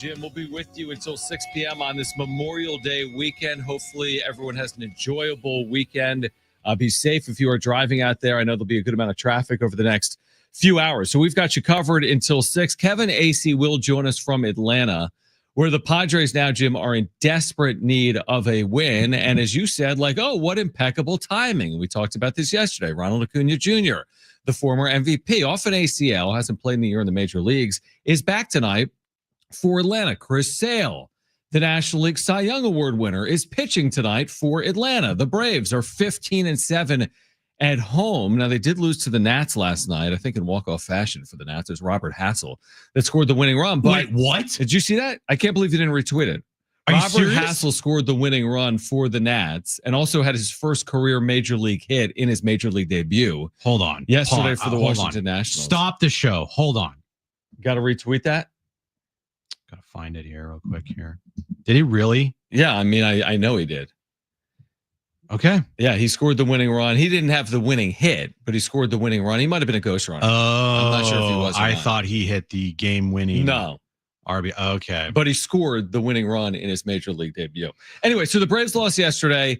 Jim will be with you until 6 p.m. on this Memorial Day weekend. Hopefully, everyone has an enjoyable weekend. Be safe if you are driving out there. I know there'll be a good amount of traffic over the next few hours. So we've got you covered until 6. Kevin Acee will join us from Atlanta, where the Padres now, Jim, are in desperate need of a win. And as you said, what impeccable timing. We talked about this yesterday. Ronald Acuna Jr., the former MVP, off an ACL, hasn't played in the year in the major leagues, is back tonight for Atlanta. Chris Sale, the National League Cy Young Award winner, is pitching tonight for Atlanta. The Braves are 15-7 at home. Now, they did lose to the Nats last night, I think in walk-off fashion for the Nats. It was Robert Hassel that scored the winning run. But wait, what? Did you see that? I can't believe you didn't retweet it. Robert Hassel scored the winning run for the Nats and also had his first career major league hit in his major league debut. Hold on. Yesterday for the Washington Nationals. Stop the show. Hold on. Got to retweet that? Gotta find it here real quick here. Did he really? Yeah, I mean, I know he did. Okay. Yeah, he scored the winning run. He didn't have the winning hit, but he scored the winning run. He might have been a ghost runner. Oh, I'm not sure if he was or I not. thought he hit the game-winning. No. RB. Okay. But he scored the winning run in his major league debut. Anyway, so the Braves lost yesterday,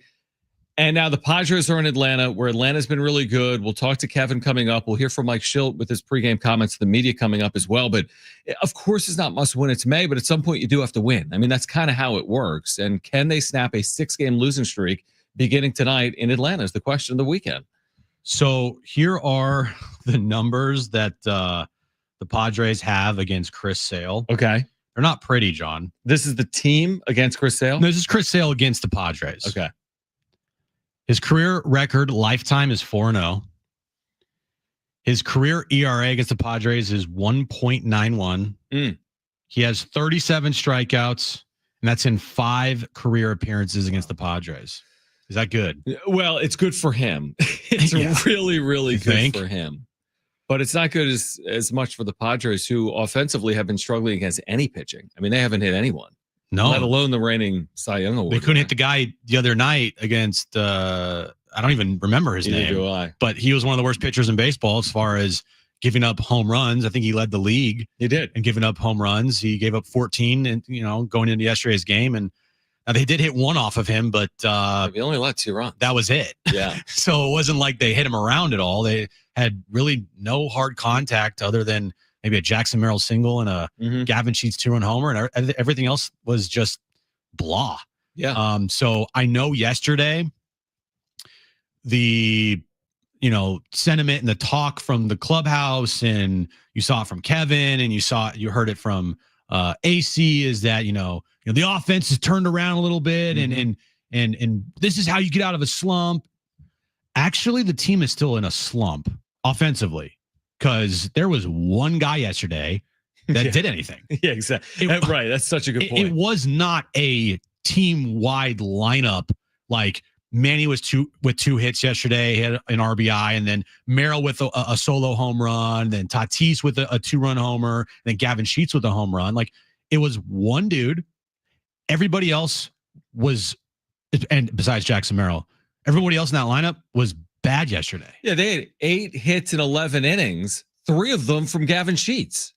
and now the Padres are in Atlanta, where Atlanta's been really good. We'll talk to Kevin coming up. We'll hear from Mike Schilt with his pregame comments, the media coming up as well. But of course, it's not must win. It's May, but at some point you do have to win. I mean, that's kind of how it works. And can they snap a 6-game losing streak beginning tonight in Atlanta is the question of the weekend. So here are the numbers that the Padres have against Chris Sale. Okay. They're not pretty, John. This is the team against Chris Sale? No, this is Chris Sale against the Padres. Okay. His career record lifetime is 4-0. His career ERA against the Padres is 1.91. He has 37 strikeouts, and that's in 5 career appearances against the Padres. Is that good? Well, it's good for him. It's really, really good for him. But it's not good as much for the Padres, who offensively have been struggling against any pitching. I mean, they haven't hit anyone. No. Let alone the reigning Cy Young Award. They couldn't hit the guy the other night against, I don't even remember his name. Do I. But he was one of the worst pitchers in baseball as far as giving up home runs. I think he led the league. He did. And giving up home runs. He gave up 14 and, going into yesterday's game. And they did hit one off of him, but he only let 2 runs. That was it. Yeah. So it wasn't like they hit him around at all. They had really no hard contact other than maybe a Jackson Merrill single and a Gavin Sheets 2-run homer, and everything else was just blah. Yeah. So I know yesterday the sentiment and the talk from the clubhouse, and you saw it from Kevin, and you heard it from AC, is that the offense has turned around a little bit, and this is how you get out of a slump. Actually, the team is still in a slump offensively, because there was one guy yesterday that did anything. Yeah, exactly. Right. That's such a good point. It was not a team-wide lineup. Like Manny was with 2 hits yesterday, he had an RBI, and then Merrill with a solo home run, then Tatis with a 2-run homer, then Gavin Sheets with a home run. Like, it was one dude. Everybody else was, and besides Jackson Merrill, everybody else in that lineup was bad yesterday. Yeah, they had 8 hits in 11 innings, 3 of them from Gavin Sheets.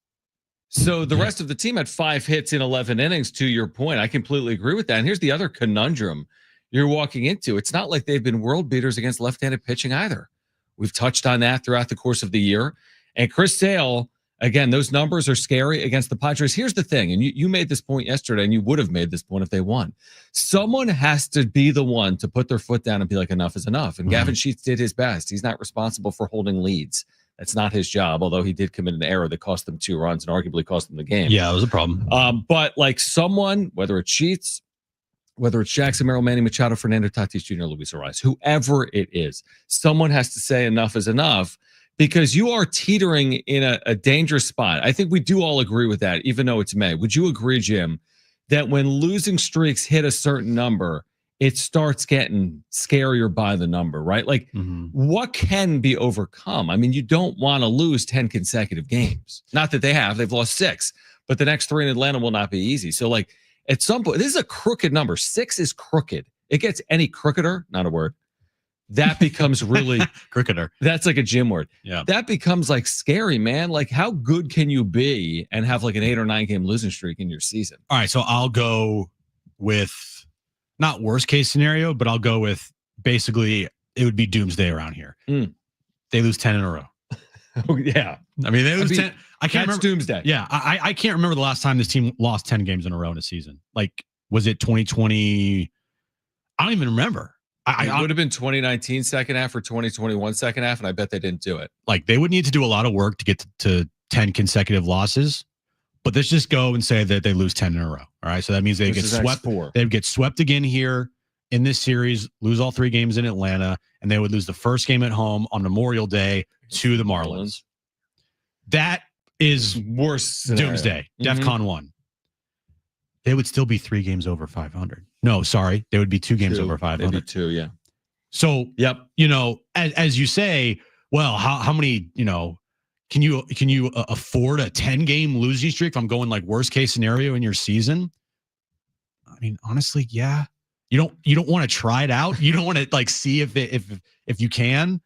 So the rest of the team had 5 hits in 11 innings, to your point. I completely agree with that. And here's the other conundrum you're walking into. It's not like they've been world beaters against left-handed pitching either. We've touched on that throughout the course of the year. And Chris Sale, again, those numbers are scary against the Padres. Here's the thing, and you made this point yesterday, and you would have made this point if they won. Someone has to be the one to put their foot down and be like, enough is enough. And Gavin Sheets did his best. He's not responsible for holding leads. That's not his job, although he did commit an error that cost them 2 runs and arguably cost them the game. Yeah, it was a problem. But like someone, whether it's Sheets, whether it's Jackson Merrill, Manny Machado, Fernando Tatis Jr., Luis Arias, whoever it is, someone has to say enough is enough, because you are teetering in a dangerous spot. I think we do all agree with that, even though it's May. Would you agree, Jim, that when losing streaks hit a certain number, it starts getting scarier by the number, right? Like, what can be overcome? I mean, you don't want to lose 10 consecutive games. Not that they've lost 6, but the next 3 in Atlanta will not be easy. So, like, at some point, this is a crooked number. 6 is crooked. It gets any crookeder, not a word, that becomes really cricketer. That's like a gym word. Yeah. That becomes like scary, man. Like, how good can you be and have like an 8 or 9 game losing streak in your season? All right. So I'll go with not worst case scenario, but I'll go with basically it would be doomsday around here. They lose 10 in a row. Oh, yeah. I mean, they lose 10. I can't remember. Doomsday. Yeah. I can't remember the last time this team lost 10 games in a row in a season. Like, was it 2020? I don't even remember. It would have been 2019 second half or 2021 second half, and I bet they didn't do it. Like, they would need to do a lot of work to get to 10 consecutive losses, but let's just go and say that they lose 10 in a row. All right. So that means they get swept. They get swept again here in this series, lose all 3 games in Atlanta, and they would lose the first game at home on Memorial Day to the Marlins. That is worse doomsday. DEFCON 1. They would still be 3 games over 500. No, sorry. They would be 2 games over 500. Maybe 2, yeah. So, as you say, well, how many, can you afford a 10-game losing streak if I'm going like worst case scenario in your season? I mean, honestly, yeah. You don't want to try it out. You don't want to like see if you can,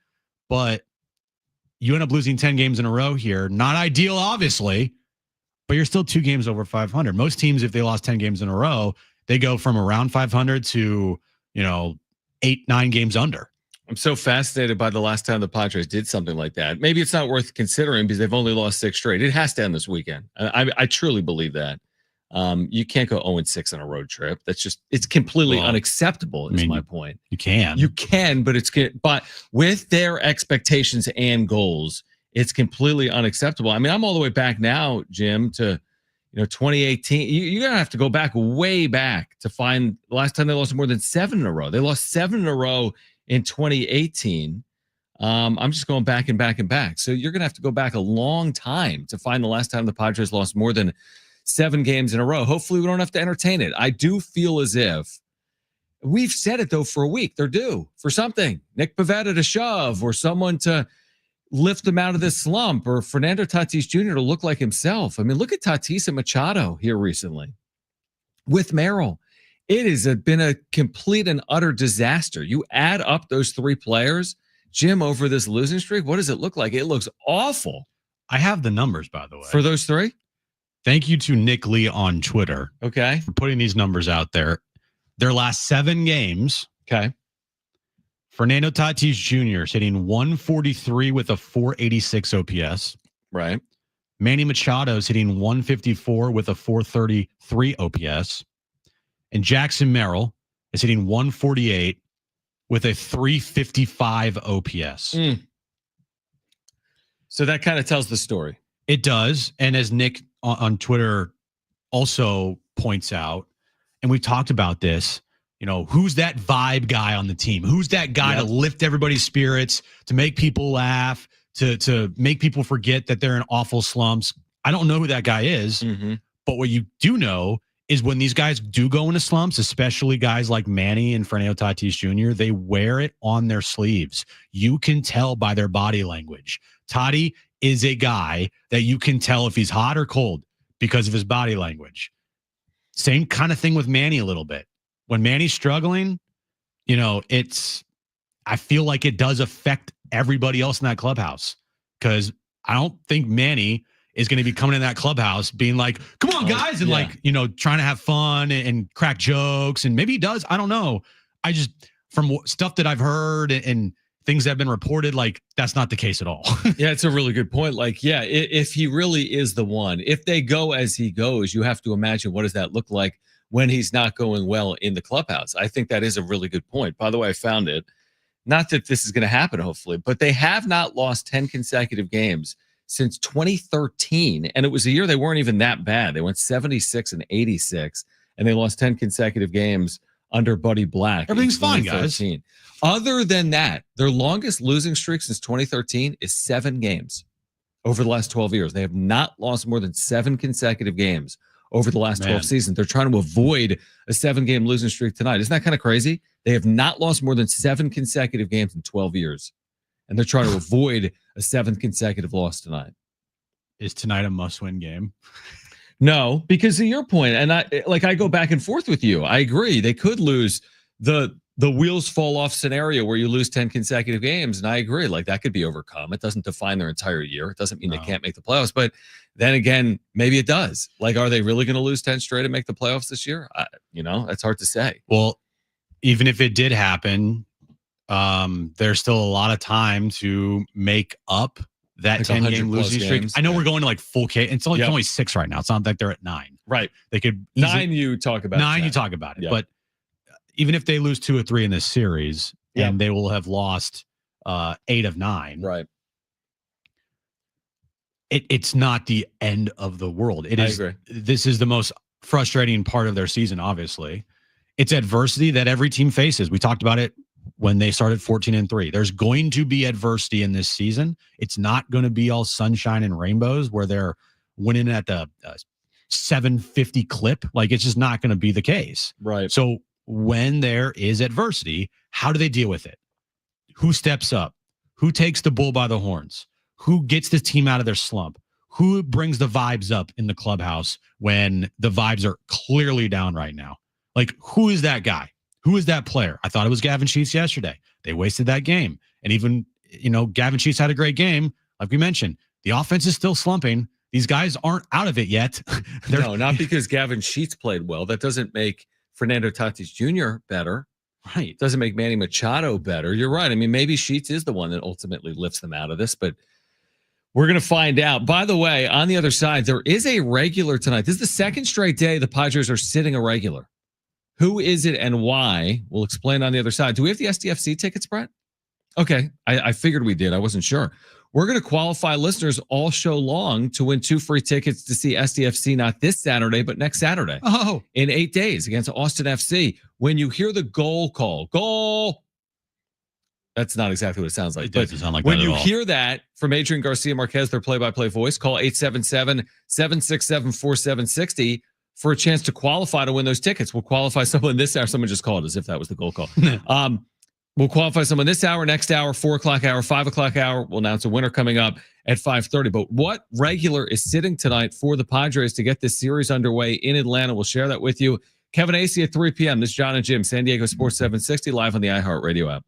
but you end up losing 10 games in a row here. Not ideal, obviously, but you're still 2 games over 500. Most teams, if they lost 10 games in a row, they go from around 500 to, 8-9 games under. I'm so fascinated by the last time the Padres did something like that. Maybe it's not worth considering because they've only lost 6 straight. It has to end this weekend. I truly believe that. You can't go 0-6 on a road trip. It's completely unacceptable. Is my point. You can, but with their expectations and goals, it's completely unacceptable. I mean, I'm all the way back now, Jim, to 2018. You're gonna have to go back way back to find the last time they lost more than 7 in a row. They lost 7 in a row in 2018. I'm just going back and back and back. So you're gonna have to go back a long time to find the last time the Padres lost more than 7 games in a row. Hopefully we don't have to entertain it. I do feel as if we've said it though for a week. They're due for something. Nick Pivetta to shove, or someone to lift them out of this slump, or Fernando Tatis Jr. to look like himself. I mean, look at Tatis and Machado here recently with Merrill. It has been a complete and utter disaster. You add up those 3 players, Jim, over this losing streak. What does it look like? It looks awful. I have the numbers, by the way, for those 3. Thank you to Nick Lee on Twitter. Okay. For putting these numbers out there. Their last 7 games. Okay. Fernando Tatis Jr. is hitting 143 with a 486 OPS. Right. Manny Machado is hitting 154 with a 433 OPS. And Jackson Merrill is hitting 148 with a 355 OPS. So that kind of tells the story. It does. And as Nick on Twitter also points out, and we've talked about this, who's that vibe guy on the team? Who's that guy to lift everybody's spirits, to make people laugh, to make people forget that they're in awful slumps? I don't know who that guy is, but what you do know is when these guys do go into slumps, especially guys like Manny and Fernando Tatis Jr., they wear it on their sleeves. You can tell by their body language. Toddy is a guy that you can tell if he's hot or cold because of his body language. Same kind of thing with Manny a little bit. When Manny's struggling, I feel like it does affect everybody else in that clubhouse, because I don't think Manny is going to be coming in that clubhouse being like, come on guys. And trying to have fun and crack jokes. And maybe he does. I don't know. I just, from stuff that I've heard and things that have been reported, like that's not the case at all. Yeah, it's a really good point. Like, yeah, if he really is the one, if they go as he goes, you have to imagine what does that look like when he's not going well in the clubhouse. I think that is a really good point. By the way, I found it. Not that this is going to happen, hopefully, but they have not lost 10 consecutive games since 2013. And it was a year they weren't even that bad. They went 76 and 86, and they lost 10 consecutive games under Buddy Black. Everything's fine, guys. Other than that, their longest losing streak since 2013 is 7 games over the last 12 years. They have not lost more than 7 consecutive games over the last 12 seasons. They're trying to avoid a 7-game losing streak tonight. Isn't that kind of crazy? They have not lost more than 7 consecutive games in 12 years. And they're trying to avoid a 7th consecutive loss tonight. Is tonight a must-win game? No, because of your point, and I go back and forth with you. I agree. They could lose the the wheels fall off scenario where you lose 10 consecutive games. And I agree, like that could be overcome. It doesn't define their entire year. It doesn't mean they can't make the playoffs. But then again, maybe it does. Like, are they really going to lose 10 straight and make the playoffs this year? That's hard to say. Well, even if it did happen, there's still a lot of time to make up that Like 10-game losing streak. games, I know right. we're going to like full K. It's only 6 right now. It's not like they're at 9. Right. They could 9. You talk about 9. 10. You talk about it. Yep. But even if they lose 2 or 3 in this series, and they will have lost 8 of 9. Right. It's not the end of the world. It is. I agree. This is the most frustrating part of their season. Obviously, it's adversity that every team faces. We talked about it when they started 14-3. There's going to be adversity in this season. It's not going to be all sunshine and rainbows where they're winning at the 750 clip. Like, it's just not going to be the case. Right. So when there is adversity, how do they deal with it? Who steps up? Who takes the bull by the horns? Who gets the team out of their slump? Who brings the vibes up in the clubhouse when the vibes are clearly down right now? Like, who is that guy? Who is that player? I thought it was Gavin Sheets yesterday. They wasted that game. And even, Gavin Sheets had a great game. Like we mentioned, the offense is still slumping. These guys aren't out of it yet. No, not because Gavin Sheets played well. That doesn't make Fernando Tatis Jr. better. Right. It doesn't make Manny Machado better. You're right. I mean, maybe Sheets is the one that ultimately lifts them out of this, but we're going to find out. By the way, on the other side, there is a regular tonight. This is the second straight day the Padres are sitting a regular. Who is it and why? We'll explain on the other side. Do we have the SDFC tickets, Brett? Okay. I figured we did. I wasn't sure. We're going to qualify listeners all show long to win 2 free tickets to see SDFC, not this Saturday, but next Saturday. Oh. In 8 days against Austin FC. When you hear the goal call, goal. That's not exactly what it sounds like. It doesn't sound like when that at you all. hear that from Adrian Garcia Marquez, their play-by-play voice, call 877-767-4760 for a chance to qualify to win those tickets. We'll qualify someone this hour. Someone just called as if that was the goal call. We'll qualify someone this hour, next hour, 4 o'clock hour, 5 o'clock hour. We'll announce a winner coming up at 5:30. But what regular is sitting tonight for the Padres to get this series underway in Atlanta? We'll share that with you. Kevin Acee at 3 p.m. This is Jon and Jim, San Diego Sports 760, live on the iHeartRadio app.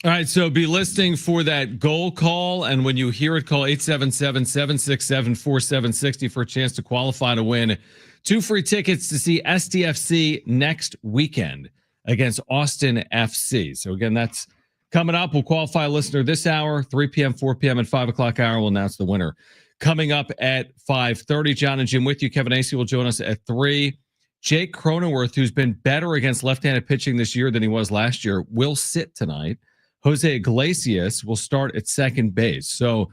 All right, so be listening for that goal call, and when you hear it, call 877-767-4760 for a chance to qualify to win 2 free tickets to see SDFC next weekend against Austin FC. So again, that's coming up. We'll qualify a listener this hour, 3 p.m., 4 p.m., and 5 o'clock hour. We'll announce the winner. Coming up at 5:30, Jon and Jim with you. Kevin Acee will join us at 3. Jake Cronenworth, who's been better against left-handed pitching this year than he was last year, will sit tonight. Jose Iglesias will start at second base. So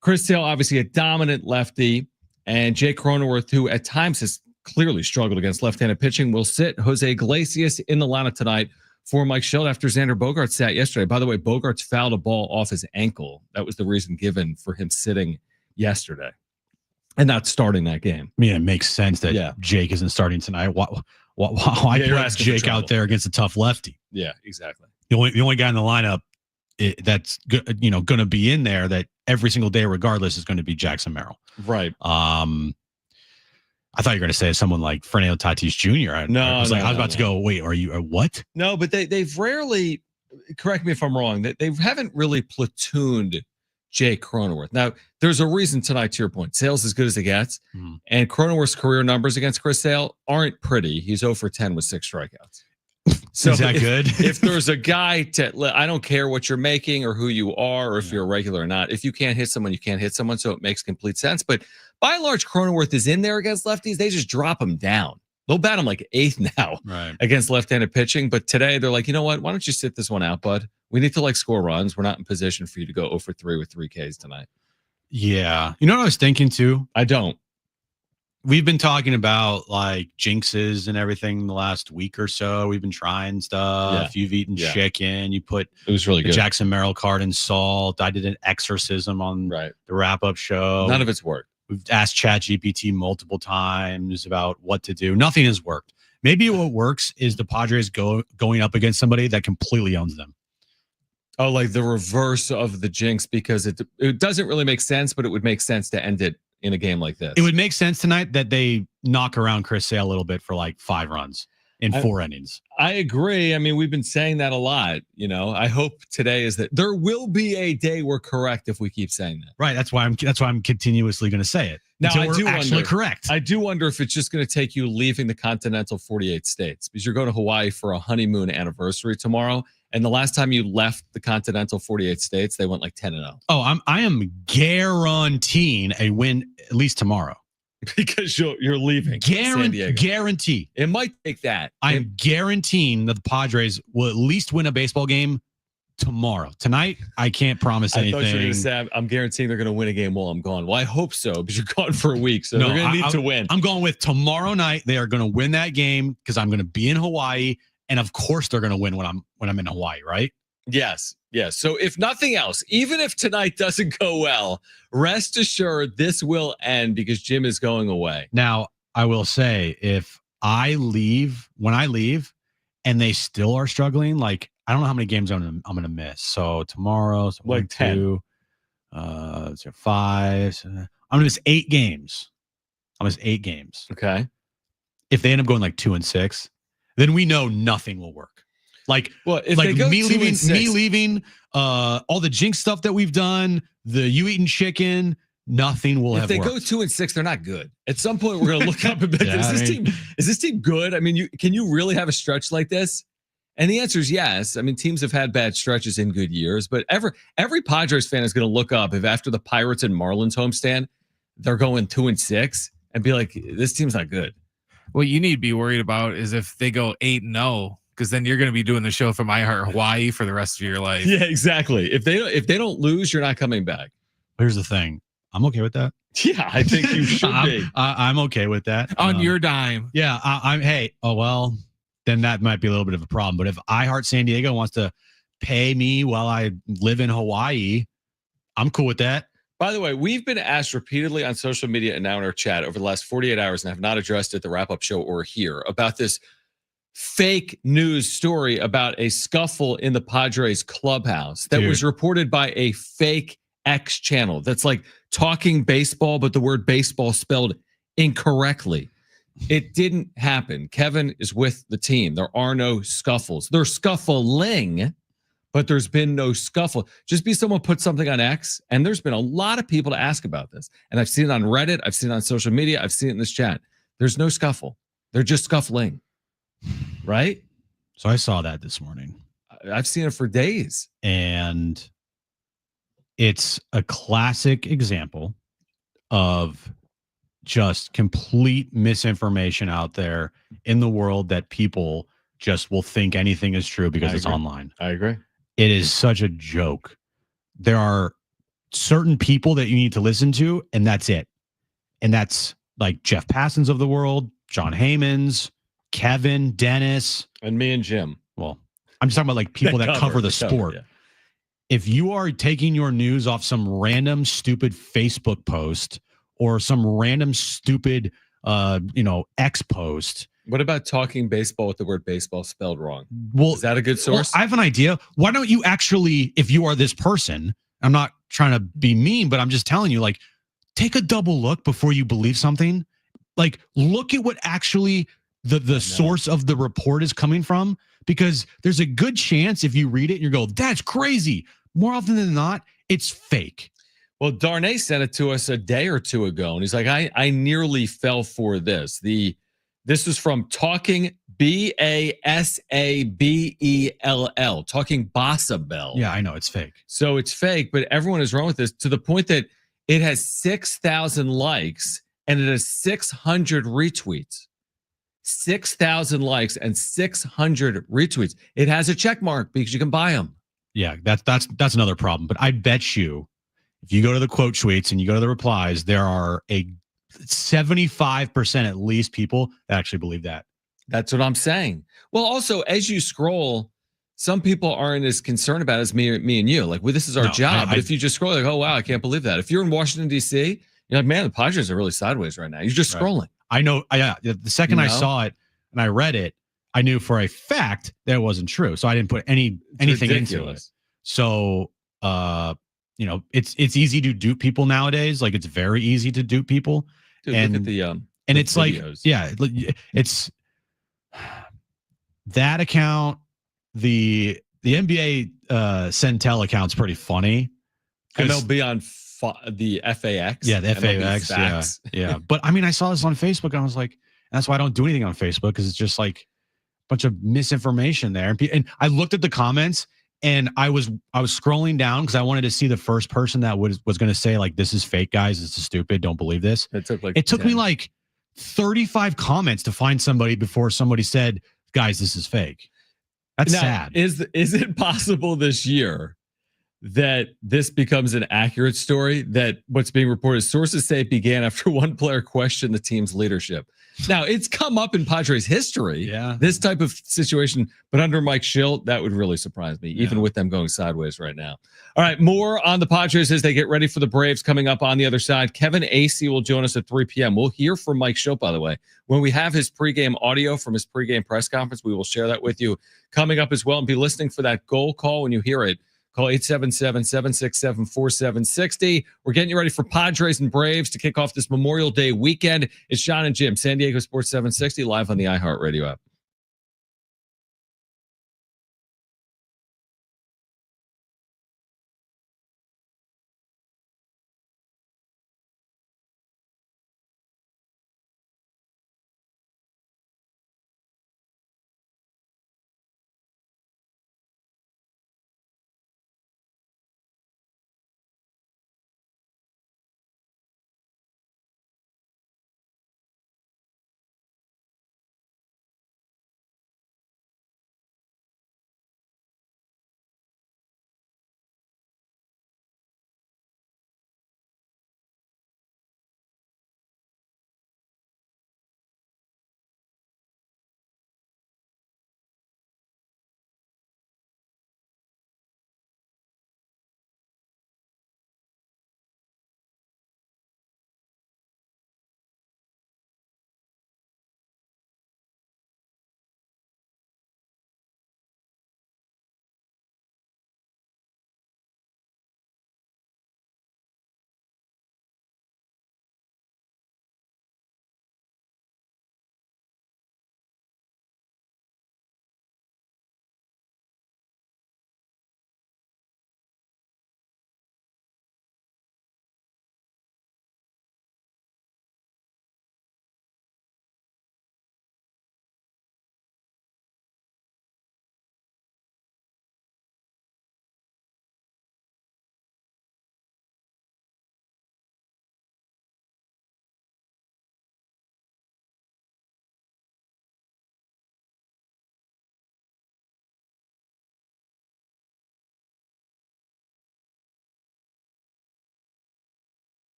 Chris Sale, obviously a dominant lefty, and Jake Cronenworth, who at times has clearly struggled against left-handed pitching, will sit. Jose Iglesias in the lineup tonight for Mike Shildt after Xander Bogaerts sat yesterday. By the way, Bogaerts fouled a ball off his ankle. That was the reason given for him sitting yesterday and not starting that game. I mean, it makes sense that Jake isn't starting tonight. Why put Jake out there against a tough lefty? Yeah, exactly. The only guy in the lineup that's going to be in there that every single day, regardless, is going to be Jackson Merrill. Right. I thought you were going to say someone like Fernando Tatis Jr. I was about to go, wait, are you what? No, but they've rarely, correct me if I'm wrong, that they haven't really platooned Jake Cronenworth. Now, there's a reason tonight, to your point. Sale's as good as it gets, and Cronenworth's career numbers against Chris Sale aren't pretty. He's 0 for 10 with 6 strikeouts. So is that good? If there's a guy I don't care what you're making or who you are or if you're a regular or not. If you can't hit someone, you can't hit someone. So it makes complete sense. But by and large, Cronenworth is in there against lefties. They just drop him down. They'll bat him like 8th now against left-handed pitching. But today they're like, you know what? Why don't you sit this one out, bud? We need to score runs. We're not in position for you to go 0 for 3 with 3 Ks tonight. Yeah. You know what I was thinking too? I don't. We've been talking about jinxes and everything the last week or so. We've been trying stuff. You've eaten chicken. You put it was really good. Jackson Merrill card in salt. I did an exorcism on the wrap-up show. None of it's worked. We've asked ChatGPT multiple times about what to do. Nothing has worked. Maybe what works is the Padres going up against somebody that completely owns them. Oh, like the reverse of the jinx, because it doesn't really make sense, but it would make sense to end it in a game like this. It would make sense tonight that they knock around Chris Sale a little bit for 5 runs in 4 innings. I agree. I mean, we've been saying that a lot. I hope today is that there will be a day we're correct if we keep saying that. Right. That's why I'm continuously going to say it. Now, I do wonder, correct. I do wonder if it's just going to take you leaving the continental 48 states, because you're going to Hawaii for a honeymoon anniversary tomorrow. And the last time you left the continental 48 states, they went 10-0. Oh, I am guaranteeing a win at least tomorrow. Because you're leaving San Diego. Guarantee. It might take that. I'm guaranteeing that the Padres will at least win a baseball game tomorrow. Tonight, I can't promise anything. I thought you were going to say, I'm guaranteeing they're going to win a game while I'm gone. Well, I hope so, because you're gone for a week, so they're going to need to win. I'm going with tomorrow night. They are going to win that game because I'm going to be in Hawaii, and of course they're going to win when I'm in Hawaii, right? Yes. So if nothing else, even if tonight doesn't go well, rest assured this will end because Jim is going away. Now, I will say, when I leave and they still are struggling, I don't know how many games I'm going to miss. So tomorrow, 10. 2, 5. I'm going to miss 8 games. I'll miss 8 games. Okay. If they end up going 2-6, then we know nothing will work. If they go me leaving, all the jinx stuff that we've done, you eating chicken, nothing will have worked. If they go 2-6, they're not good. At some point, we're going to look up and be like, is this team good? I mean, can you really have a stretch like this? And the answer is yes. I mean, teams have had bad stretches in good years, but every Padres fan is going to look up if after the Pirates and Marlins homestand, they're going 2-6 and be like, this team's not good. What you need to be worried about is if they go 8-0, because then you're going to be doing the show from Hawaii for the rest of your life. Yeah, exactly. If they don't lose, you're not coming back. Here's the thing. I'm okay with that. Yeah, I think you should be. I'm okay with that. On your dime. Yeah. Then that might be a little bit of a problem. But if iHeart San Diego wants to pay me while I live in Hawaii, I'm cool with that. By the way, we've been asked repeatedly on social media and now in our chat over the last 48 hours and have not addressed it at the wrap-up show or here about this fake news story about a scuffle in the Padres clubhouse that was reported by a fake X channel that's talking baseball, but the word baseball spelled incorrectly. It didn't happen. Kevin is with the team. There are no scuffles. They're scuffling, but there's been no scuffle. Just be someone put something on X, and there's been a lot of people to ask about this. And I've seen it on Reddit. I've seen it on social media. I've seen it in this chat. There's no scuffle. They're just scuffling, right? So I saw that this morning. I've seen it for days. And it's a classic example of just complete misinformation out there in the world that people just will think anything is true because it's online. I agree. It is such a joke. There are certain people that you need to listen to, and that's it. And that's like Jeff Passons of the world, John Heyman's, Kevin, Dennis. And me and Jim. Well, I'm just talking about like people that cover the sport. Yeah. If you are taking your news off some random stupid Facebook post or some random stupid X post. What about talking baseball with the word baseball spelled wrong? Well, is that a good source? Well, I have an idea. Why don't you actually, if you are this person, I'm not trying to be mean, but I'm just telling you, like, take a double look before you believe something. Like, look at what actually the source of the report is coming from, because there's a good chance if you read it and you go, that's crazy. More often than not, it's fake. Well, Darnay sent it to us a day or two ago, and he's like, I nearly fell for this. This was from Talking BASABELL, Talking Bossabell. Yeah, I know it's fake. So it's fake, but everyone is wrong with this to the point that it has 6,000 likes and it has 600 retweets. 6,000 likes and 600 retweets. It has a check mark because you can buy them. Yeah, that's another problem. But I bet you, if you go to the quote tweets and you go to the replies, there are a 75% at least people that actually believe that. That's what I'm saying. Well, also, as you scroll, some people aren't as concerned about it as me and you. Like, well, this is our job. But if you just scroll, like, oh, wow, I can't believe that. If you're in Washington, D.C., you're like, man, the Padres are really sideways right now. You're just scrolling. I know. The second I saw it and I read it, I knew for a fact that it wasn't true. So I didn't put anything into it. So, it's easy to dupe people nowadays. Like, it's very easy to dupe people. Dude, and look at the and it's videos. It's that account. The NBA Centel account's pretty funny. MLB on the FAX. Yeah, the FAX. Yeah. But I mean, I saw this on Facebook and I was like, that's why I don't do anything on Facebook, because it's just like a bunch of misinformation there. And I looked at the comments and I was scrolling down because I wanted to see the first person that was going to say, like, this is fake, guys. This is stupid. Don't believe this. It took me like 35 comments to find somebody before somebody said, guys, this is fake. That's sad. Is it possible this year that this becomes an accurate story, that what's being reported, sources say it began after one player questioned the team's leadership? Now, it's come up in Padres history, this type of situation, but under Mike Schilt, that would really surprise me, even with them going sideways right now. All right, more on the Padres as they get ready for the Braves coming up on the other side. Kevin Acee will join us at 3 p.m. We'll hear from Mike Schilt, by the way. When we have his pregame audio from his pregame press conference, we will share that with you coming up as well, and be listening for that goal call when you hear it. Call 877-767-4760. We're getting you ready for Padres and Braves to kick off this Memorial Day weekend. It's Jon and Jim, San Diego Sports 760, live on the iHeartRadio app.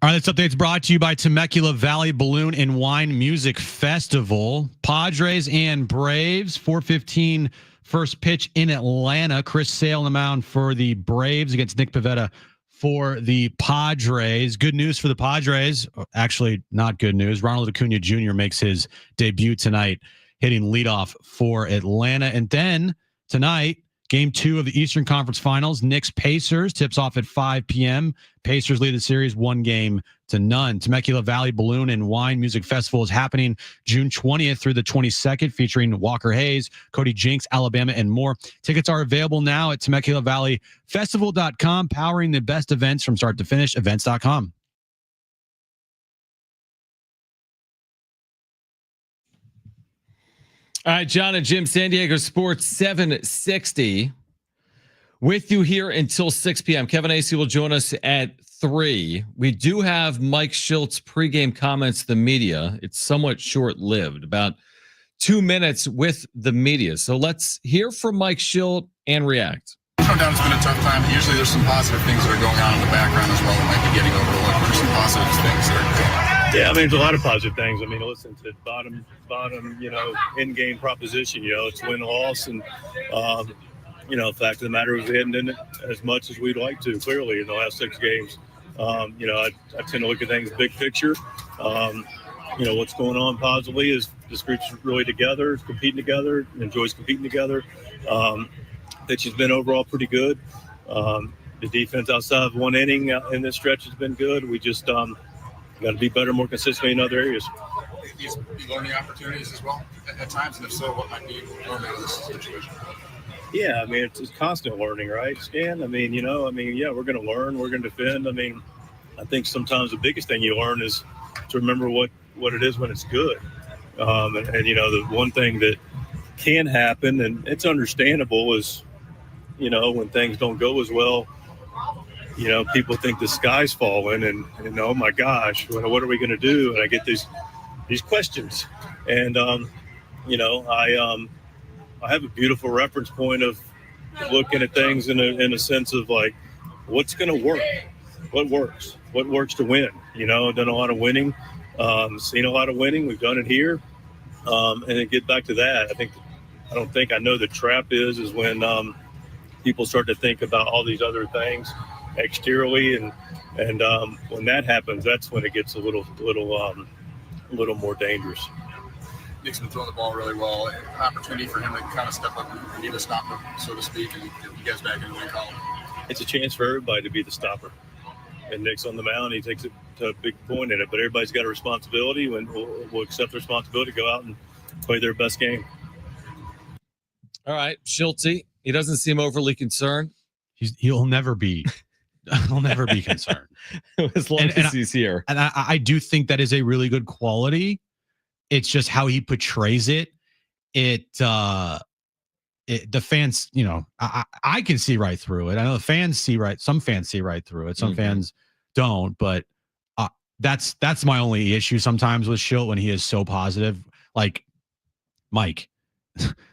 All right, this update's brought to you by Temecula Valley Balloon and Wine Music Festival. Padres and Braves, 4:15 first pitch in Atlanta. Chris Sale on the mound for the Braves against Nick Pivetta for the Padres. Good news for the Padres. Actually, not good news. Ronald Acuna Jr. makes his debut tonight, hitting leadoff for Atlanta. And then tonight, Game 2 of the Eastern Conference Finals, Knicks-Pacers tips off at 5 p.m. Pacers lead the series 1-0. Temecula Valley Balloon and Wine Music Festival is happening June 20th through the 22nd, featuring Walker Hayes, Cody Jinks, Alabama, and more. Tickets are available now at TemeculaValleyFestival.com, powering the best events from start to finish, events.com. All right, Jon and Jim, San Diego Sports 760. With you here until 6 p.m. Kevin Acee will join us at 3. We do have Mike Shilt's pregame comments to the media. It's somewhat short-lived, about 2 minutes with the media. So let's hear from Mike Schilt and react. No doubt it's been a tough time. Usually there's some positive things that are going on in the background as well that might be getting overlooked. What are some positive things that are going on? Yeah, I mean, there's a lot of positive things. I mean, listen to bottom, in-game proposition. It's win-loss, and the fact of the matter is we hadn't done it as much as we'd like to. Clearly, in the last 6 games, I tend to look at things big picture. What's going on positively is this group's really together, it's competing together, enjoys competing together. Pitch has been overall pretty good. The defense outside of 1 inning in this stretch has been good. We just got to be better, more consistently in other areas. These learning opportunities as well at times, and if so, what might be learned out of this situation? Yeah, I mean, it's constant learning, right, Stan? Yeah, we're going to learn, we're going to defend. I think sometimes the biggest thing you learn is to remember what it is when it's good. The one thing that can happen, and it's understandable, is, when things don't go as well, people think the sky's falling and oh my gosh, what are we going to do? And I get these questions. And, I have a beautiful reference point of looking at things in a sense of like, what's going to work? What works to win? Done a lot of winning, seen a lot of winning. We've done it here. And then get back to that. I don't think I know the trap is when people start to think about all these other things exteriorly, and when that happens, that's when it gets a little more dangerous. Nick's been throwing the ball really well. An opportunity for him to kind of step up and be the stopper, so to speak, and get you guys back in the win column. It's a chance for everybody to be the stopper. And Nick's on the mound. He takes a big point in it, but everybody's got a responsibility. We'll accept the responsibility to go out and play their best game. All right, Schilt, he doesn't seem overly concerned. He'll never be. He'll never be concerned as long as he's here. And I do think that is a really good quality. It's just how he portrays it. The fans, I can see right through it. I know the fans some fans see right through it. Some fans don't, but that's my only issue sometimes with Schilt when he is so positive. Like, Mike,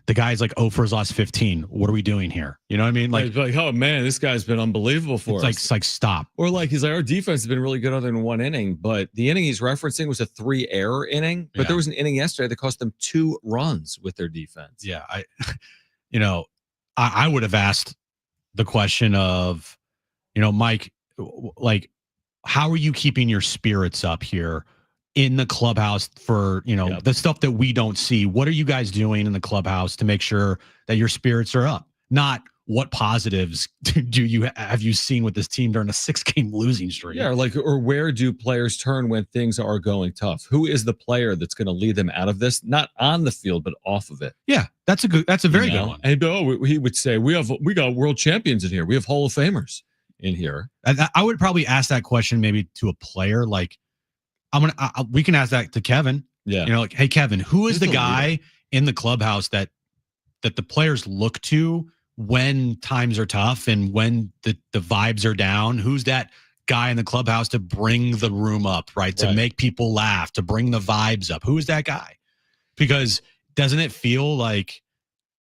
the guy's like 0 for his last 15. What are we doing here? You know what I mean? Like, oh man, this guy's been unbelievable for us. It's like stop. Or like he's like, our defense has been really good other than 1 inning, but the inning he's referencing was a 3-error inning. But there was an inning yesterday that cost them 2 runs with their defense. Yeah, I would have asked the question of, Mike, like, how are you keeping your spirits up here in the clubhouse for, the stuff that we don't see? What are you guys doing in the clubhouse to make sure that your spirits are up? Not what positives have you seen with this team during a 6-game losing streak? Yeah, or where do players turn when things are going tough? Who is the player that's going to lead them out of this? Not on the field, but off of it. Yeah, that's a very good one. And he would say, we got world champions in here. We have Hall of Famers in here. I would probably ask that question maybe to a player. Like, we can ask that to Kevin. Yeah. Like, hey, Kevin, who is the guy in the clubhouse that the players look to when times are tough and when the vibes are down? Who's that guy in the clubhouse to bring the room up, right? To make people laugh, to bring the vibes up? Who is that guy? Because doesn't it feel like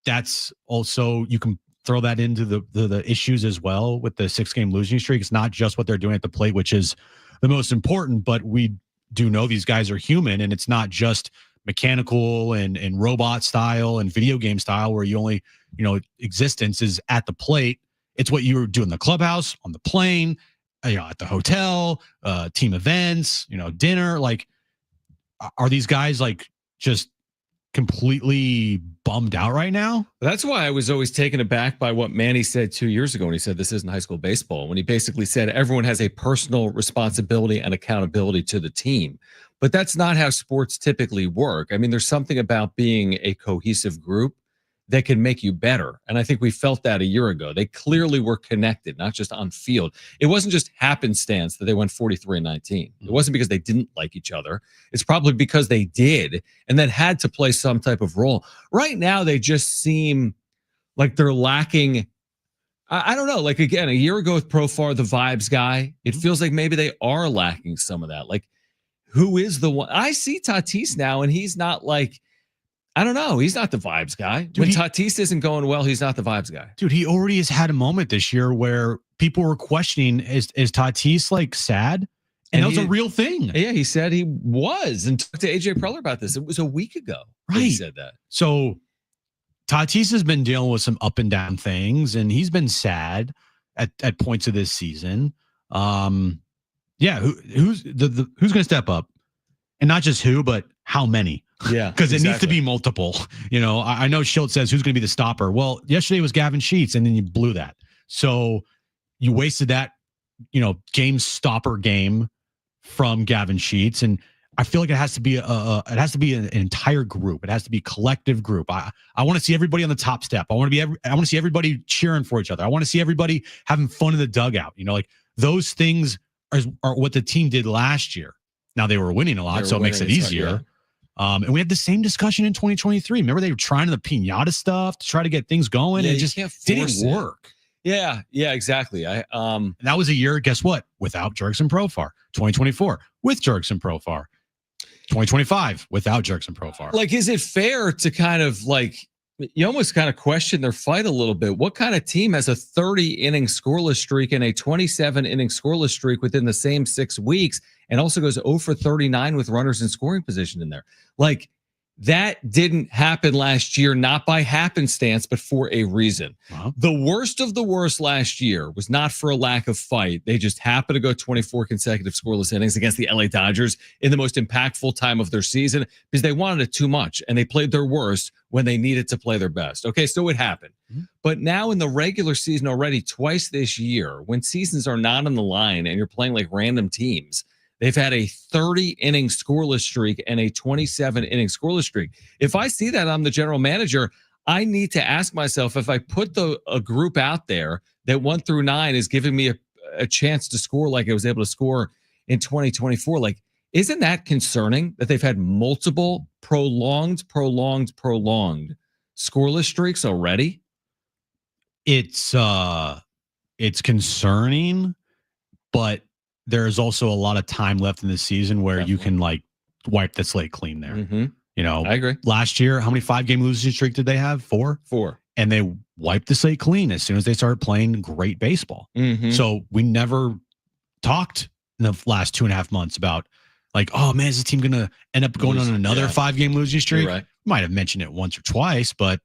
that's also, you can throw that into the issues as well with the 6-game losing streak? It's not just what they're doing at the plate, which is the most important, but we do know these guys are human, and it's not just mechanical and robot style and video game style where you only, existence is at the plate. It's what you do in the clubhouse, on the plane, at the hotel, team events, dinner. Like, are these guys like just completely bummed out right now? That's why I was always taken aback by what Manny said 2 years ago when he said this isn't high school baseball, when he basically said everyone has a personal responsibility and accountability to the team. But that's not how sports typically work. I mean, there's something about being a cohesive group that can make you better. And I think we felt that a year ago. They clearly were connected, not just on field. It wasn't just happenstance that they went 43-19. It wasn't because they didn't like each other. It's probably because they did and then had to play some type of role. Right now, they just seem like they're lacking. I don't know. Like, again, a year ago with Profar, the vibes guy, it feels like maybe they are lacking some of that. Like, who is the one? I see Tatis now, and he's not like, I don't know. He's not the vibes guy. Dude, when Tatis isn't going well, he's not the vibes guy. Dude, he already has had a moment this year where people were questioning, is Tatis like sad? And that was a real thing. Yeah, he said he was. And talked to AJ Preller about this. It was a week ago. Right. He said that. So Tatis has been dealing with some up and down things, and he's been sad at points of this season. Yeah, who's going to step up? And not just who, but how many? Yeah, because it needs to be multiple. I know Schultz says who's going to be the stopper. Well, yesterday was Gavin Sheets, and then you blew that. So you wasted that, game stopper game from Gavin Sheets, and I feel like it has to be an entire group. It has to be a collective group. I want to see everybody on the top step. I want to see everybody cheering for each other. I want to see everybody having fun in the dugout. Like those things are what the team did last year. Now they were winning a lot, so it makes it easier. And we had the same discussion in 2023. Remember, they were trying the piñata stuff to try to get things going, and it just didn't work. Yeah, exactly. That was a year, guess what? Without Jurickson Profar. 2024 with Jurickson Profar. 2025 without Jurickson Profar. Like, is it fair to kind of like, you almost kind of question their fight a little bit? What kind of team has a 30-inning scoreless streak and a 27-inning scoreless streak within the same 6 weeks, and also goes 0 for 39 with runners in scoring position in there? Like, that didn't happen last year, not by happenstance, but for a reason. Wow. The worst of the worst last year was not for a lack of fight. They just happened to go 24 consecutive scoreless innings against the LA Dodgers in the most impactful time of their season because they wanted it too much, and they played their worst when they needed to play their best. Okay, so it happened. Mm-hmm. But now in the regular season already, twice this year, when seasons are not on the line and you're playing like random teams, they've had a 30-inning scoreless streak and a 27-inning scoreless streak. If I see that I'm the general manager, I need to ask myself, if I put a group out there that 1 through 9 is giving me a chance to score like I was able to score in 2024, like, isn't that concerning that they've had multiple prolonged scoreless streaks already? It's concerning, but there's also a lot of time left in the season where you can like wipe the slate clean there. Mm-hmm. I agree. Last year, how many 5-game losing streak did they have? 4? 4. And they wiped the slate clean as soon as they started playing great baseball. Mm-hmm. So we never talked in the last 2.5 months about like, oh man, is this team going to end up going on another 5-game losing streak? Right. Might have mentioned it once or twice, but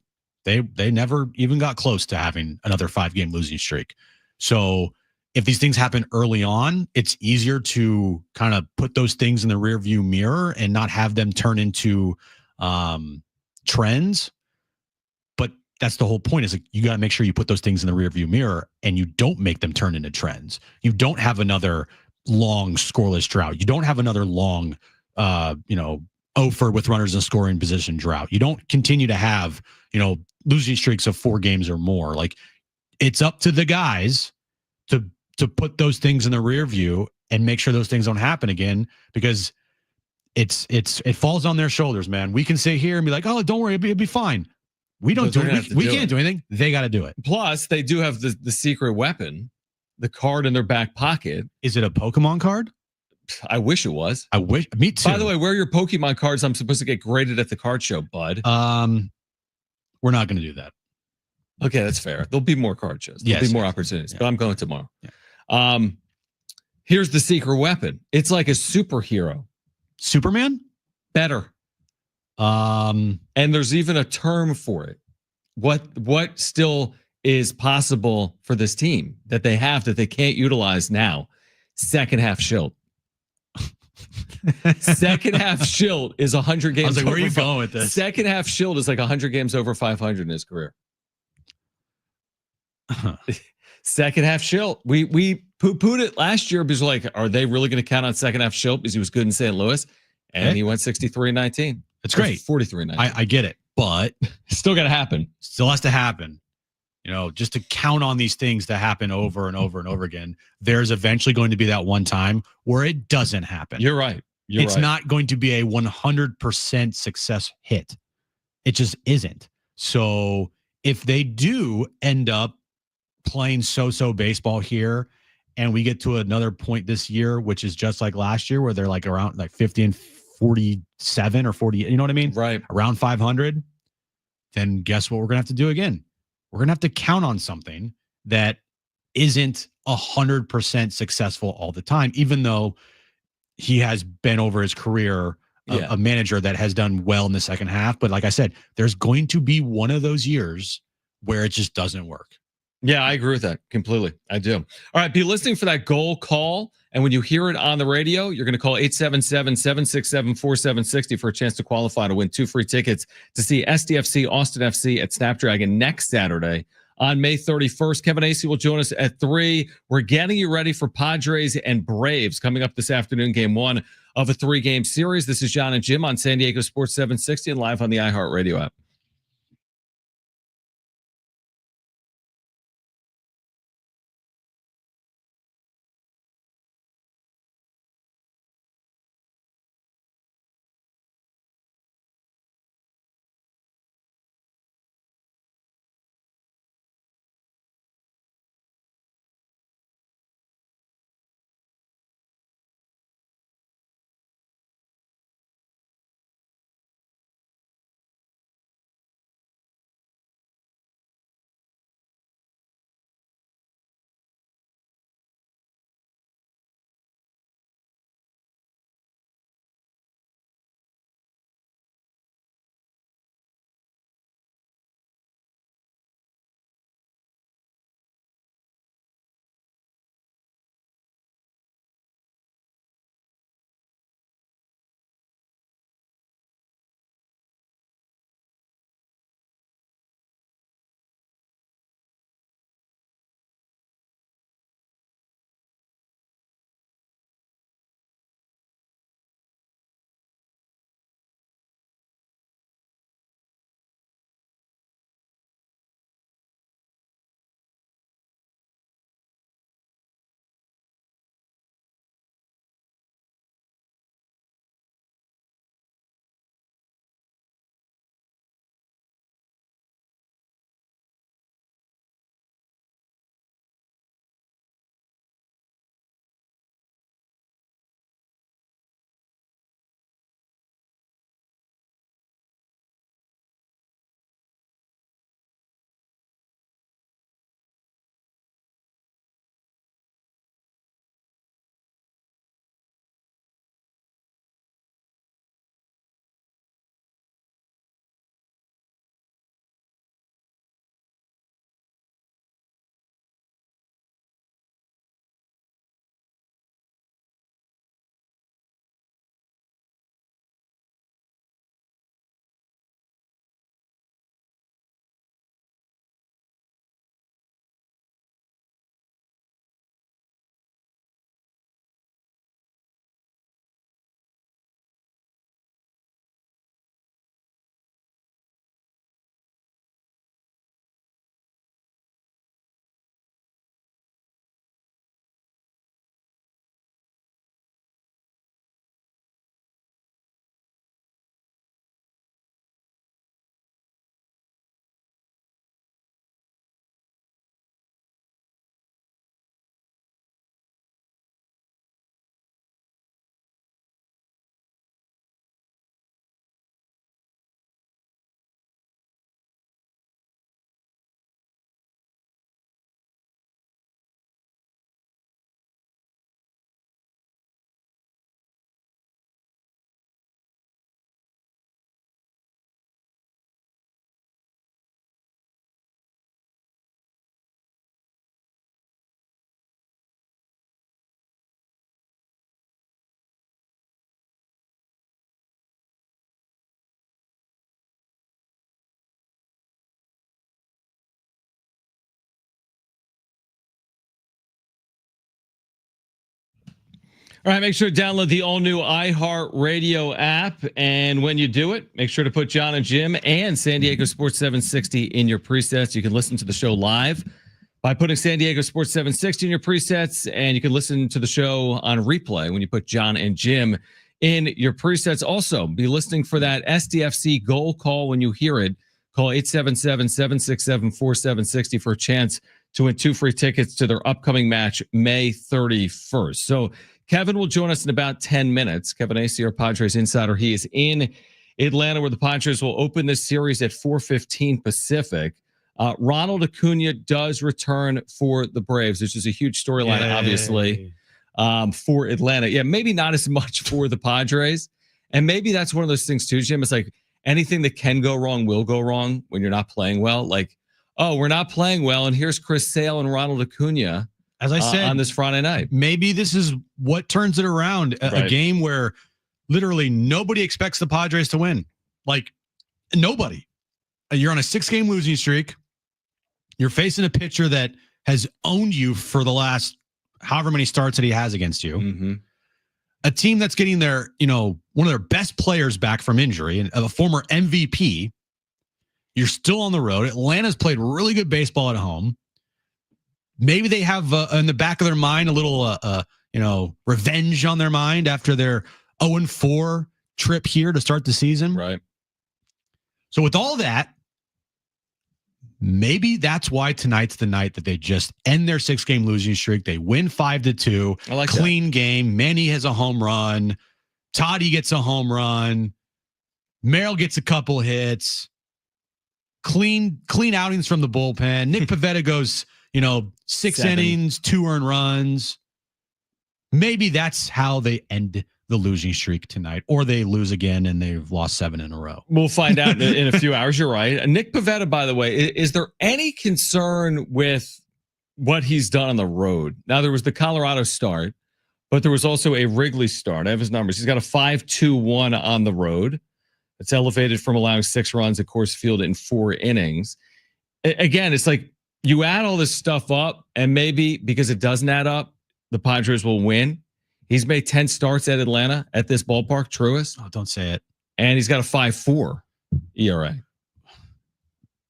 they never even got close to having another 5-game losing streak. So if these things happen early on, it's easier to kind of put those things in the rear view mirror and not have them turn into trends. But that's the whole point, is like, you got to make sure you put those things in the rear view mirror and you don't make them turn into trends. You don't have another long scoreless drought. You don't have another long, over with runners in scoring position drought. You don't continue to have, losing streaks of 4 games or more. Like, it's up to the guys to put those things in the rear view and make sure those things don't happen again, because it falls on their shoulders, man. We can sit here and be like, oh, don't worry, it'll be fine. We don't do it. We can't do anything. They got to do it. Plus, they do have the secret weapon, the card in their back pocket. Is it a Pokemon card? I wish it was. I wish. Me too. By the way, where are your Pokemon cards? I'm supposed to get graded at the card show, bud. We're not going to do that. Okay, that's fair. There'll be more card shows. There'll be more opportunities, but I'm going tomorrow. Yeah. Here's the secret weapon. It's like a superhero. Superman? Better. And there's even a term for it. What still is possible for this team that they have that they can't utilize now? Second half shield. Second half shield is 100 games. I was like, where are you going with this? Second half shield is like 100 games over 500 in his career. Second half shield. We poo-pooed it last year because like, are they really going to count on second half shield because he was good in St. Louis? And he went 63-19. It's great. 43-19. I get it, but still got to happen. Still has to happen. You know, just to count on these things to happen over and over and over again. There's eventually going to be that one time where it doesn't happen. You're right. It's not going to be a 100% success hit. It just isn't. So if they do end up playing so-so baseball here, and we get to another point this year, which is just like last year, where they're like around like 50 and 47 or 40, you know what I mean? Right. Around 500, then guess what we're going to have to do again? We're going to have to count on something that isn't 100% successful all the time, even though he has been over his career a manager that has done well in the second half. But like I said, there's going to be one of those years where it just doesn't work. Yeah, I agree with that completely. I do. All right, be listening for that goal call. And when you hear it on the radio, you're going to call 877-767-4760 for a chance to qualify to win 2 free tickets to see SDFC Austin FC at Snapdragon next Saturday on May 31st. Kevin Acee will join us at 3. We're getting you ready for Padres and Braves coming up this afternoon, game 1 of a 3-game series. This is Jon and Jim on San Diego Sports 760 and live on the iHeartRadio app. All right, make sure to download the all-new iHeartRadio app. And when you do it, make sure to put Jon and Jim and San Diego Sports 760 in your presets. You can listen to the show live by putting San Diego Sports 760 in your presets, and you can listen to the show on replay when you put Jon and Jim in your presets. Also, be listening for that SDFC goal call when you hear it. Call 877-767-4760 for a chance to win 2 free tickets to their upcoming match May 31st. So Kevin will join us in about 10 minutes. Kevin Acee, our Padres Insider. He is in Atlanta, where the Padres will open this series at 4:15 Pacific. Ronald Acuna does return for the Braves, which is a huge storyline, obviously, for Atlanta. Yeah, maybe not as much for the Padres. And maybe that's one of those things too, Jim. It's like anything that can go wrong will go wrong when you're not playing well. Like, oh, we're not playing well, and here's Chris Sale and Ronald Acuna, as I said, on this Friday night. Maybe this is what turns it around. A game where literally nobody expects the Padres to win. Like, nobody. You're on a 6-game losing streak. You're facing a pitcher that has owned you for the last however many starts that he has against you. Mm-hmm. A team that's getting their, one of their best players back from injury, and a former MVP. You're still on the road. Atlanta's played really good baseball at home. Maybe they have in the back of their mind a little, revenge on their mind after their 0-4 trip here to start the season. Right. So with all that, maybe that's why tonight's the night that they just end their 6-game losing streak. They win 5-2. I like clean that. game. Manny has a home run. Toddy gets a home run. Merrill gets a couple hits. Clean outings from the bullpen. Nick Pivetta goes, 6 innings, 2 earned runs. Maybe that's how they end the losing streak tonight, or they lose again and they've lost 7 in a row. We'll find out in a few hours. You're right. Nick Pivetta, by the way, is there any concern with what he's done on the road? Now, there was the Colorado start, but there was also a Wrigley start. I have his numbers. He's got a 5.21 on the road. It's elevated from allowing 6 runs at Coors Field in 4 innings. Again, it's like you add all this stuff up, and maybe because it doesn't add up, the Padres will win. He's made 10 starts at Atlanta at this ballpark, Truist. Oh, don't say it. And he's got a 5.4 ERA.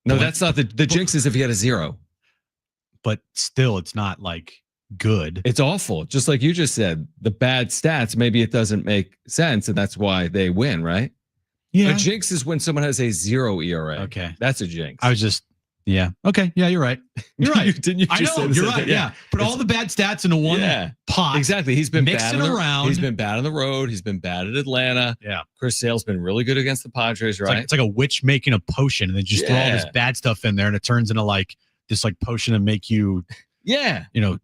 No, that's not the jinx is if he had a 0. But still, it's not like good. It's awful. Just like you just said, the bad stats, maybe it doesn't make sense, and that's why they win, right? Yeah. A jinx is when someone has a 0 ERA. Okay. That's a jinx. I was just, yeah. Okay. Yeah, you're right. You're right. Didn't you just I know, you're right. Yeah. Put all the bad stats into one pot. Exactly. He's been mix bad it around. He's been bad on the road. He's been bad at Atlanta. Yeah. Chris Sale's been really good against the Padres, right? It's like a witch making a potion, and then just throw all this bad stuff in there, and it turns into like this potion to make you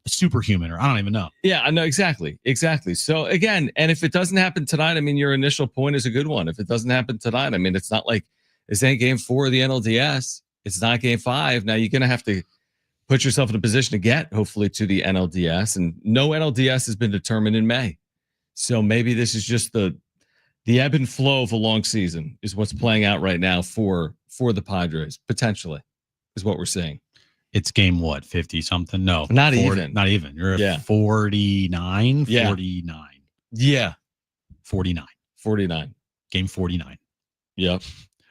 superhuman, or I don't even know. Yeah, I know. Exactly. So again, and if it doesn't happen tonight, I mean, your initial point is a good one. If it doesn't happen tonight, I mean, it's not like this ain't game 4 of the NLDS. It's not game 5. Now you're going to have to put yourself in a position to get, hopefully, to the NLDS, and no NLDS has been determined in May. So maybe this is just the ebb and flow of a long season is what's playing out right now for the Padres, potentially, is what we're seeing. It's game what, 50 something? No, not even. You're at 49, Yeah. 49. Yeah. 49. Game 49. Yep.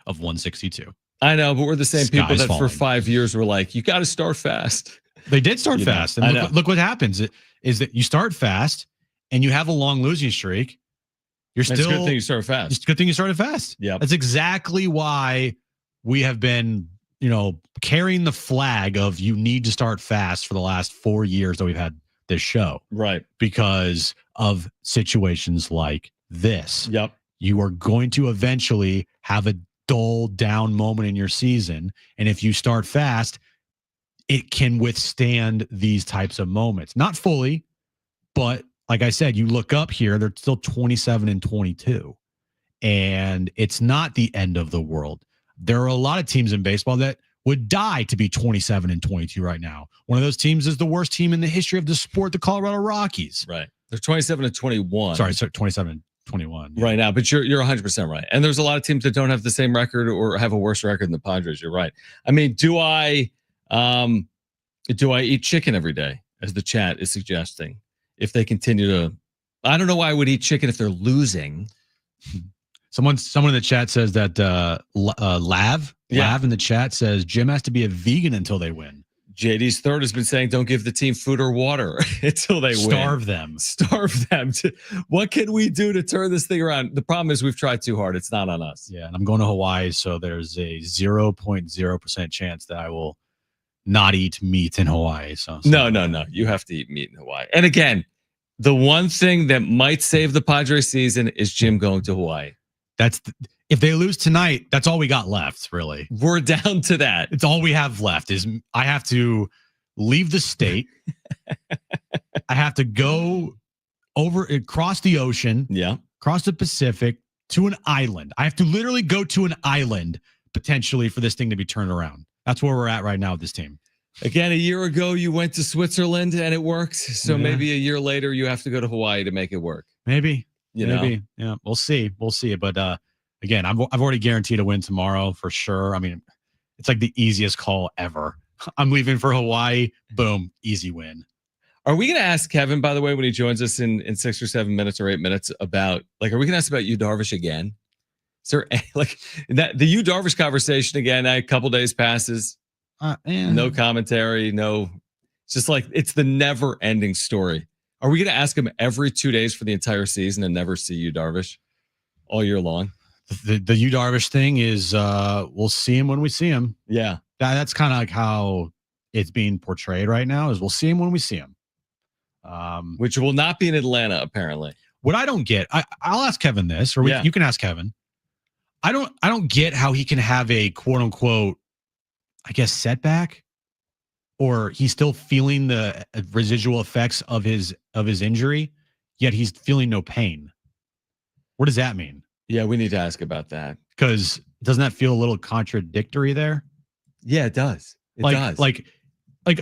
Of 162. I know, but we're the same people that falling. for 5 years were like, you got to start fast. They did start fast. And look what happens is that you start fast and you have a long losing streak. It's a good thing you start fast. It's a good thing you started fast. Yeah. That's exactly why we have been, carrying the flag of you need to start fast for the last 4 years that we've had this show. Right. Because of situations like this. Yep. You are going to eventually have a dull down moment in your season. And if you start fast, it can withstand these types of moments. Not fully, but like I said, you look up here, they're still 27-22. And it's not the end of the world. There are a lot of teams in baseball that would die to be 27-22 right now. One of those teams is the worst team in the history of the sport, the Colorado Rockies. Right. They're 27-21. Sorry, 27-21. Right now, but you're 100% right. And there's a lot of teams that don't have the same record or have a worse record than the Padres. You're right. I mean, do I eat chicken every day, as the chat is suggesting, if they continue to I don't know why I would eat chicken if they're losing. Someone in the chat says that Lav in the chat says Jim has to be a vegan until they win. JD's third has been saying don't give the team food or water until they Starve win. them. Starve them. What can we do to turn this thing around? The problem is we've tried too hard. It's not on us. Yeah, and I'm going to Hawaii, so there's a 0.0% chance that I will not eat meat in Hawaii. So No. You have to eat meat in Hawaii. And again, the one thing that might save the Padres season is Jim going to Hawaii. If they lose tonight, that's all we got left, really. We're down to that. It's all we have left is I have to leave the state. I have to go across the ocean, across the Pacific to an island. I have to literally go to an island potentially for this thing to be turned around. That's where we're at right now with this team. Again, a year ago, you went to Switzerland and it worked. So maybe a year later, you have to go to Hawaii to make it work. Maybe. Maybe. Yeah, we'll see. But again, I've already guaranteed a win tomorrow for sure. I mean, it's like the easiest call ever. I'm leaving for Hawaii. Boom, easy win. Are we going to ask Kevin, by the way, when he joins us in 6 or 7 minutes or 8 minutes about, are we going to ask about Yu Darvish again? Is there that the Yu Darvish conversation again? A couple days passes, no commentary, no. It's just it's the never-ending story. Are we going to ask him every 2 days for the entire season and never see Yu Darvish all year long? The Yu Darvish thing is we'll see him when we see him. Yeah. That's kind of like how it's being portrayed right now is we'll see him when we see him. Which will not be in Atlanta, apparently. What I don't get, I'll ask Kevin this, or you can ask Kevin. I don't get how he can have a quote unquote, I guess, setback, or he's still feeling the residual effects of his injury, yet he's feeling no pain. What does that mean? Yeah, we need to ask about that. Because doesn't that feel a little contradictory there? Yeah, it does. It does.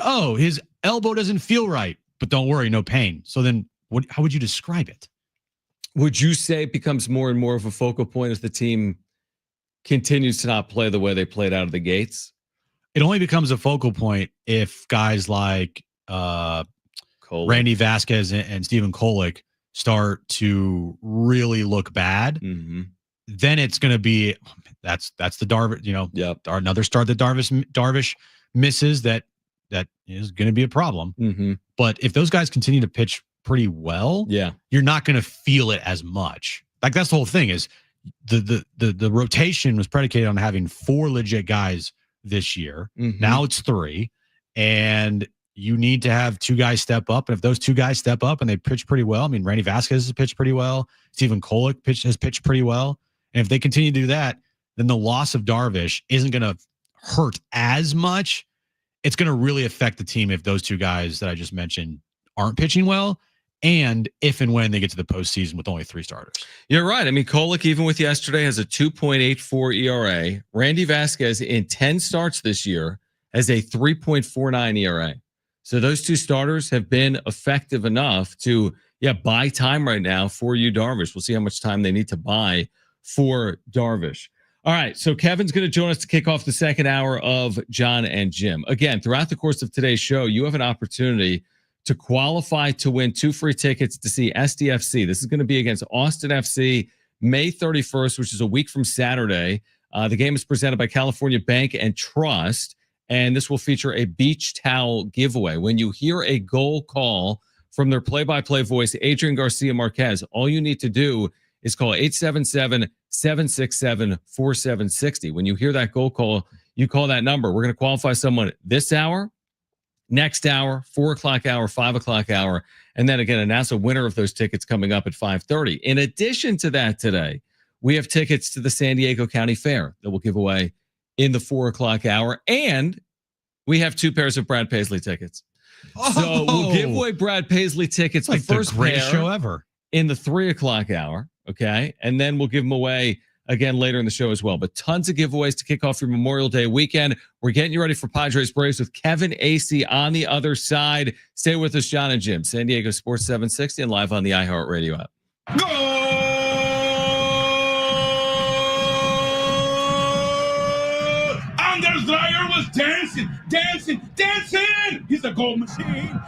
Oh, his elbow doesn't feel right, but don't worry, no pain. So then how would you describe it? Would you say it becomes more and more of a focal point as the team continues to not play the way they played out of the gates? It only becomes a focal point if guys like Randy Vasquez and Stephen Kolek start to really look bad. Mm-hmm. Then it's going to be that's the Darvish, another start that Darvish misses that is going to be a problem. Mm-hmm. But if those guys continue to pitch pretty well, you're not going to feel it as much. That's the whole thing is the rotation was predicated on having 4 legit guys this year. Mm-hmm. Now it's 3, and you need to have 2 guys step up. And if those 2 guys step up and they pitch pretty well, I mean, Randy Vasquez has pitched pretty well. Stephen Kolek has pitched pretty well. And if they continue to do that, then the loss of Darvish isn't going to hurt as much. It's going to really affect the team if those 2 guys that I just mentioned aren't pitching well, and if and when they get to the postseason with only 3 starters. You're right. I mean, Kolek, even with yesterday, has a 2.84 ERA. Randy Vasquez, in 10 starts this year, has a 3.49 ERA. So those 2 starters have been effective enough to, buy time right now for Yu Darvish. We'll see how much time they need to buy for Darvish. All right, so Kevin's going to join us to kick off the second hour of Jon and Jim. Again, throughout the course of today's show, you have an opportunity to qualify to win 2 free tickets to see SDFC. This is going to be against Austin FC May 31st, which is a week from Saturday. The game is presented by California Bank and Trust, and this will feature a beach towel giveaway. When you hear a goal call from their play-by-play voice, Adrian Garcia Marquez, all you need to do is call 877-767-4760. When you hear that goal call, you call that number. We're going to qualify someone this hour, next hour, 4 o'clock hour, 5 o'clock hour, and then again, announce a winner of those tickets coming up at 5:30. In addition to that today, we have tickets to the San Diego County Fair that we'll give away in the 4 o'clock hour, and we have 2 pairs of Brad Paisley tickets. So we'll give away Brad Paisley tickets, the first greatest show ever, in the 3 o'clock hour. Okay. And then we'll give them away again later in the show as well. But tons of giveaways to kick off your Memorial Day weekend. We're getting you ready for Padres Braves with Kevin Acee on the other side. Stay with us, Jon and Jim, San Diego Sports 760 and live on the iHeartRadio app. Go! Anders Dreyer was dancing. He's a goal machine.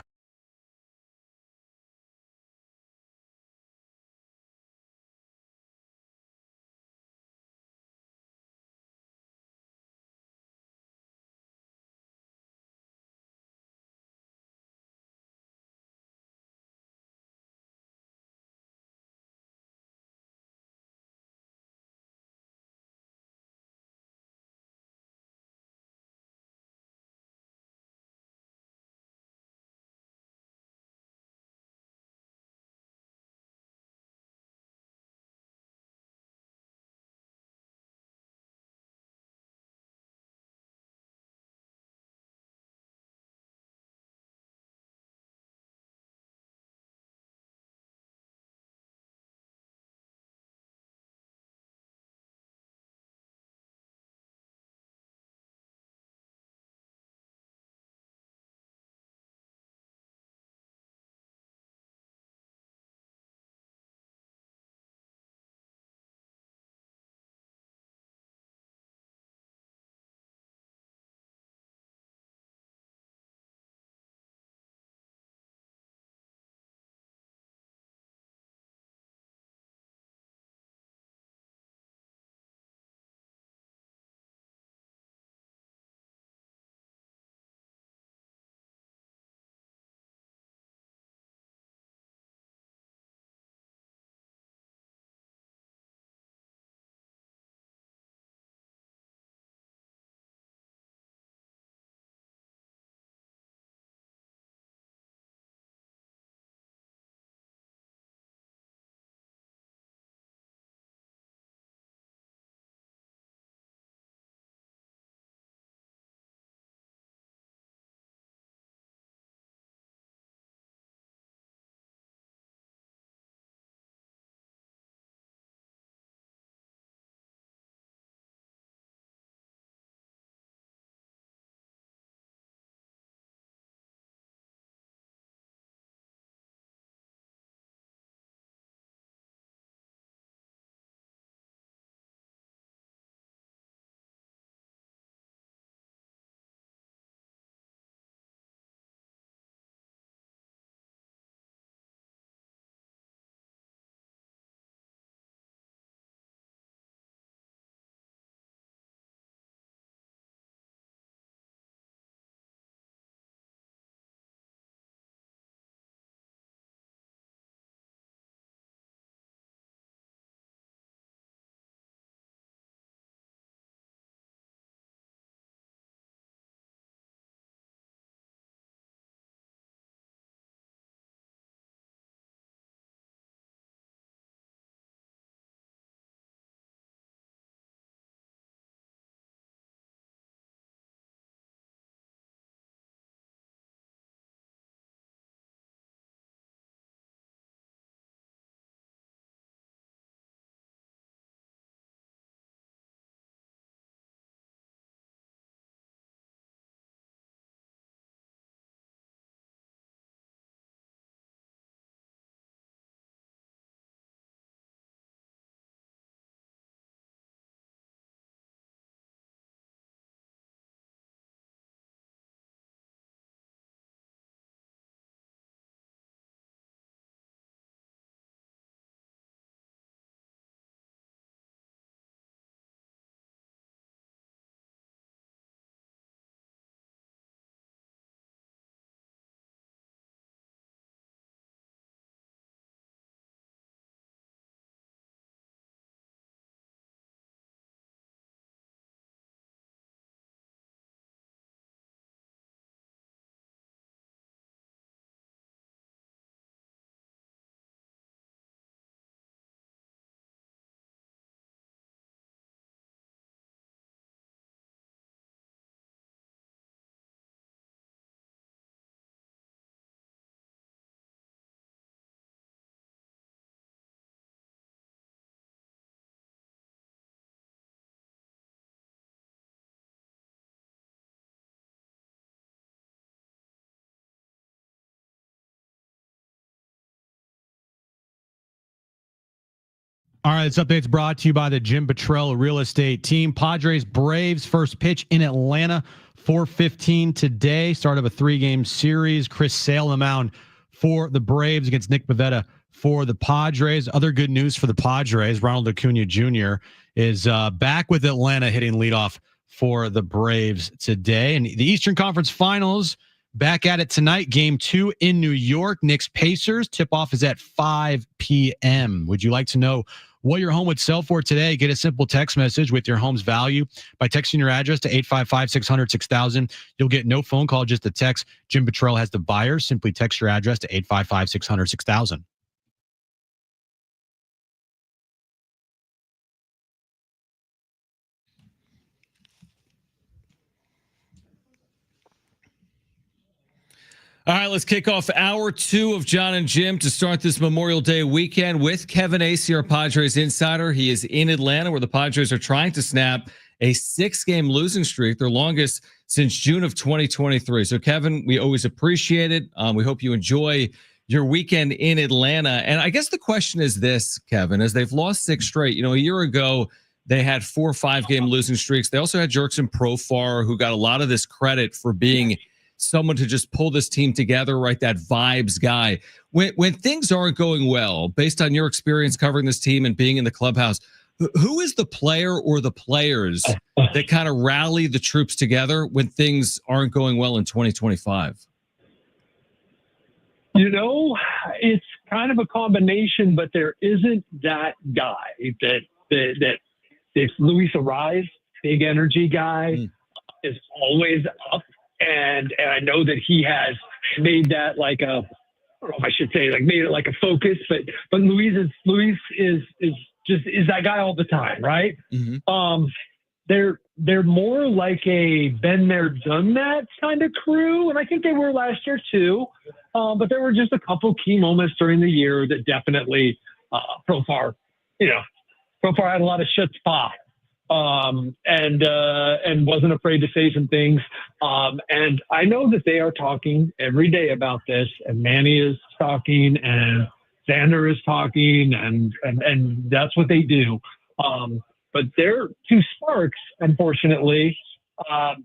All right, this update's brought to you by the Jim Petrell Real Estate Team. Padres Braves first pitch in Atlanta, 4:15 today. Start of a 3-game series. Chris Sale on the mound for the Braves against Nick Pivetta for the Padres. Other good news for the Padres, Ronald Acuna Jr. is back with Atlanta hitting leadoff for the Braves today. And the Eastern Conference Finals back at it tonight. Game 2 in New York. Knicks Pacers. Tip-off is at 5 p.m. Would you like to know what your home would sell for today? Get a simple text message with your home's value by texting your address to 855-600-6000. You'll get no phone call, just a text. Jim Petrell has the buyers. Simply text your address to 855-600-6000. All right, let's kick off hour 2 of Jon and Jim to start this Memorial Day weekend with Kevin Acee, our Padres insider. He is in Atlanta, where the Padres are trying to snap a 6-game losing streak, their longest since June of 2023. So, Kevin, we always appreciate it. We hope you enjoy your weekend in Atlanta. And I guess the question is this, Kevin, as they've lost 6 straight. A year ago, they had 4 5-game losing streaks. They also had Jurickson Profar, who got a lot of this credit for being someone to just pull this team together, right? That vibes guy. When things aren't going well, based on your experience covering this team and being in the clubhouse, who is the player or the players that kind of rally the troops together when things aren't going well in 2025? It's kind of a combination, but there isn't that guy that it's Luis Ariz, big energy guy, is always up. And I know that he has made that like a, I don't know if I should say made it like a focus, but Luis is that guy all the time, right? Mm-hmm. They're more like a been there, done that kind of crew, and I think they were last year too. But there were just a couple key moments during the year that definitely Profar had a lot of chutzpah. And wasn't afraid to say some things. And I know that they are talking every day about this, and Manny is talking, and Xander is talking, and that's what they do. But their 2 sparks, unfortunately,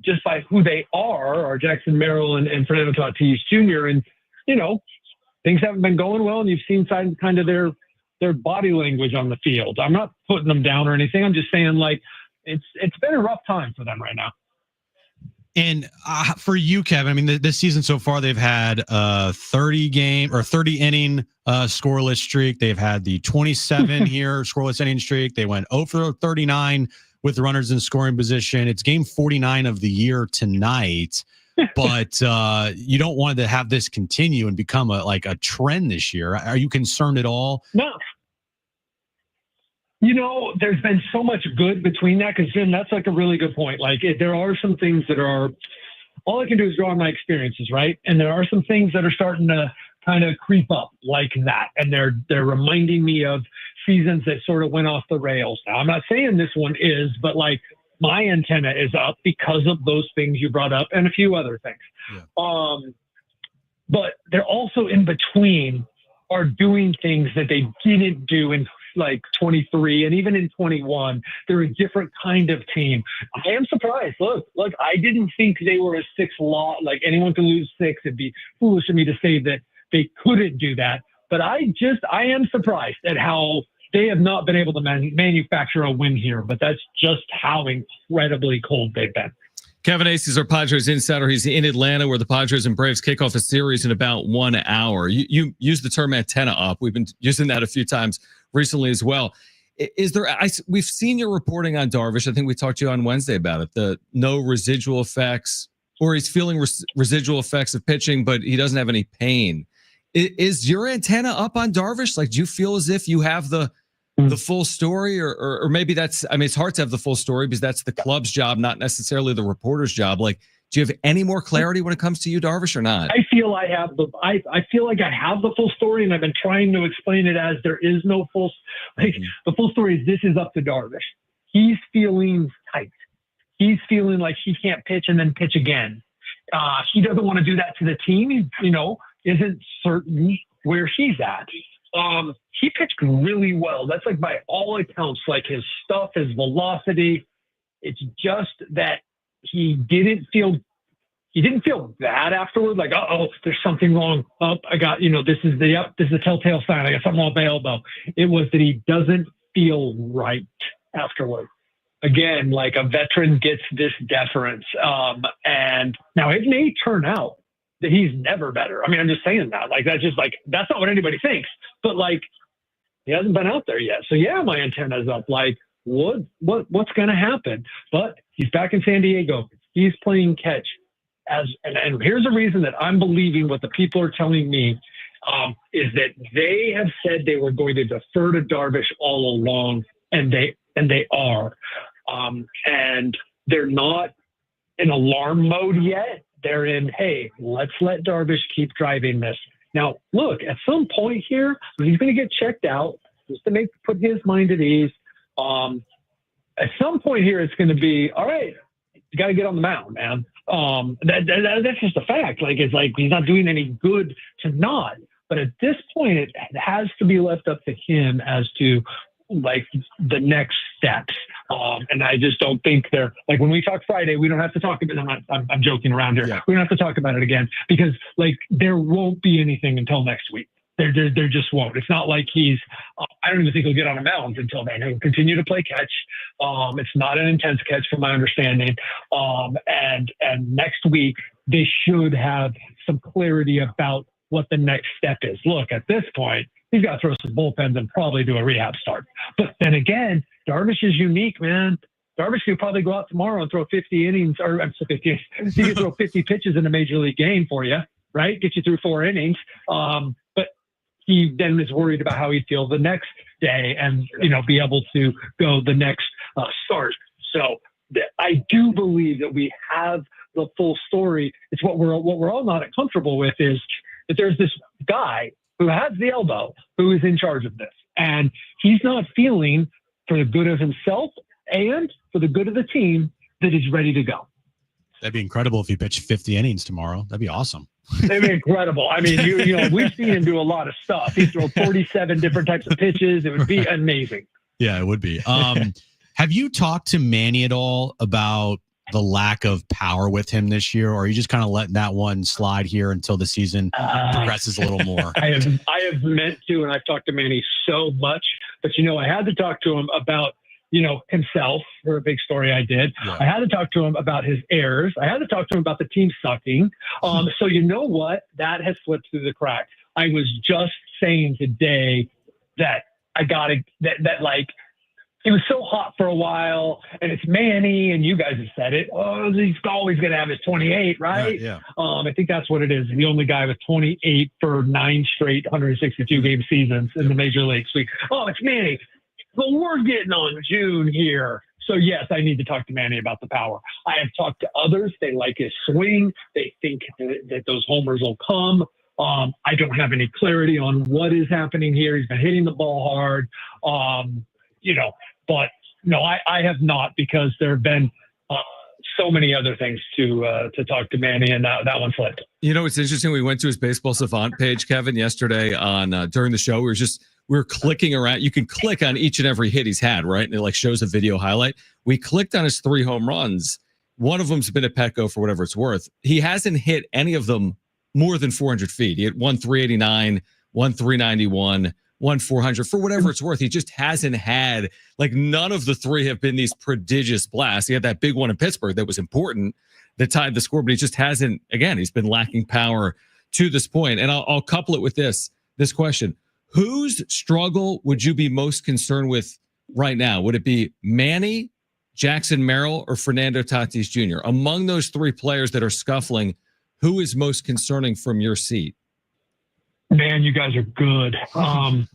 just by who they are Jackson Merrill and Fernando Tatis Jr. And, things haven't been going well, and you've seen kind of their body language on the field. I'm not putting them down or anything. I'm just saying it's been a rough time for them right now. And for you, Kevin, I mean, this season so far, they've had a 30-inning scoreless streak. They've had the 27 here scoreless inning streak. They went 0 for 39 with runners in scoring position. It's game 49 of the year tonight. But you don't want to have this continue and become a trend this year. Are you concerned at all? No. There's been so much good between that, because Jim, that's a really good point. There are some things that are, all I can do is draw on my experiences, right? And there are some things that are starting to kind of creep up like that. And they're reminding me of seasons that sort of went off the rails. Now, I'm not saying this one is, but my antenna is up because of those things you brought up and a few other things. Yeah. But they're also in between are doing things that they didn't do in 23 and even in 21. They're a different kind of team. I am surprised. Look, I didn't think they were a 6 lot. Anyone can lose 6. It'd be foolish of me to say that they couldn't do that. But I am surprised at how they have not been able to manufacture a win here, but that's just how incredibly cold they've been. Kevin Acee is our Padres insider. He's in Atlanta, where the Padres and Braves kick off a series in about 1 hour. You used the term antenna up. We've been using that a few times recently as well. Is there? We've seen your reporting on Darvish. I think we talked to you on Wednesday about it. The no residual effects, or he's feeling residual effects of pitching, but he doesn't have any pain. Is your antenna up on Darvish? Do you feel as if you have the full story, or maybe that's, it's hard to have the full story because that's the club's job, not necessarily the reporter's job. Do you have any more clarity when it comes to you, Darvish, or not? I feel I feel like I have the full story, and I've been trying to explain it as there is no full, the full story is this is up to Darvish. He's feeling tight. He's feeling like he can't pitch and then pitch again. He doesn't want to do that to the team. He, isn't certain where he's at. He pitched really well. That's like by all accounts, like his stuff, his velocity. It's just that he didn't feel bad afterward. Like, there's something wrong. I got, this is the telltale sign. I got something on my elbow. It was that he doesn't feel right afterward. Again, like a veteran gets this deference. And now it may turn out that he's never better. I mean, I'm just saying that. Like, that's not what anybody thinks. But like, he hasn't been out there yet. So yeah, my antenna's up. Like, what's going to happen? But he's back in San Diego. He's playing catch. And here's a reason that I'm believing what the people are telling me is that they have said they were going to defer to Darvish all along, and they are. And they're not in alarm mode yet. They're in, hey, let's let Darvish keep driving this. Now, look, at some point here, he's going to get checked out just to put his mind at ease. At some point here, it's going to be, all right, you got to get on the mound, man. That's just a fact. Like, it's like he's not doing any good to not. But at this point, it has to be left up to him as to like the next steps. And I just don't think they're like when we talk Friday, we don't have to talk about it. I'm joking around here. Yeah. We don't have to talk about it again because like there won't be anything until next week. There just won't. It's not like I don't even think he'll get on a mound until then. He'll continue to play catch. It's not an intense catch from my understanding. And next week they should have some clarity about what the next step is. Look, at this point, he's got to throw some bullpens and probably do a rehab start. But then again, Darvish is unique, man. Darvish could probably go out tomorrow and throw 50 innings, or I'm sorry, 50. He could throw 50 pitches in a major league game for you, right? Get you through 4 innings. But he then is worried about how he'd feel the next day and, be able to go the next start. So I do believe that we have the full story. It's what we're all not comfortable with is that there's this guy who has the elbow who is in charge of this. And he's not feeling for the good of himself and for the good of the team that he's ready to go. That'd be incredible if he pitched 50 innings tomorrow. That'd be awesome. That'd be incredible. I mean, we've seen him do a lot of stuff. He'd throw 47 different types of pitches. It would be amazing. Yeah, it would be. Have you talked to Manny at all about the lack of power with him this year, or are you just kind of letting that one slide here until the season progresses a little more? I have meant to, and I've talked to Manny so much, but I had to talk to him about himself for a big story I did. Yeah. I had to talk to him about his errors. I had to talk to him about the team sucking. So you know what? That has slipped through the cracks. I was just saying today that he was so hot for a while, and it's Manny, and you guys have said it. Oh, he's always going to have his 28, right? Yeah. I think that's what it is. The only guy with 28 for 9 straight 162-game seasons in the major leagues. It's Manny. But we're getting on June here. So, yes, I need to talk to Manny about the power. I have talked to others. They like his swing. They think that those homers will come. I don't have any clarity on what is happening here. He's been hitting the ball hard. But no, I have not, because there have been so many other things to talk to Manny, and that one slipped. It's interesting. We went to his Baseball Savant page, Kevin, yesterday on during the show. We were clicking around. You can click on each and every hit he's had, right? And it shows a video highlight. We clicked on his 3 home runs. One of them's been a Petco for whatever it's worth. He hasn't hit any of them more than 400 feet. He hit 389, 391. 400 for whatever it's worth. He just hasn't had, none of the 3 have been these prodigious blasts. He had that big one in Pittsburgh that was important that tied the score, but he just hasn't, again, he's been lacking power to this point. And I'll couple it with this question. Whose struggle would you be most concerned with right now? Would it be Manny, Jackson Merrill, or Fernando Tatis Jr.? Among those 3 players that are scuffling, who is most concerning from your seat? Man, you guys are good. I'm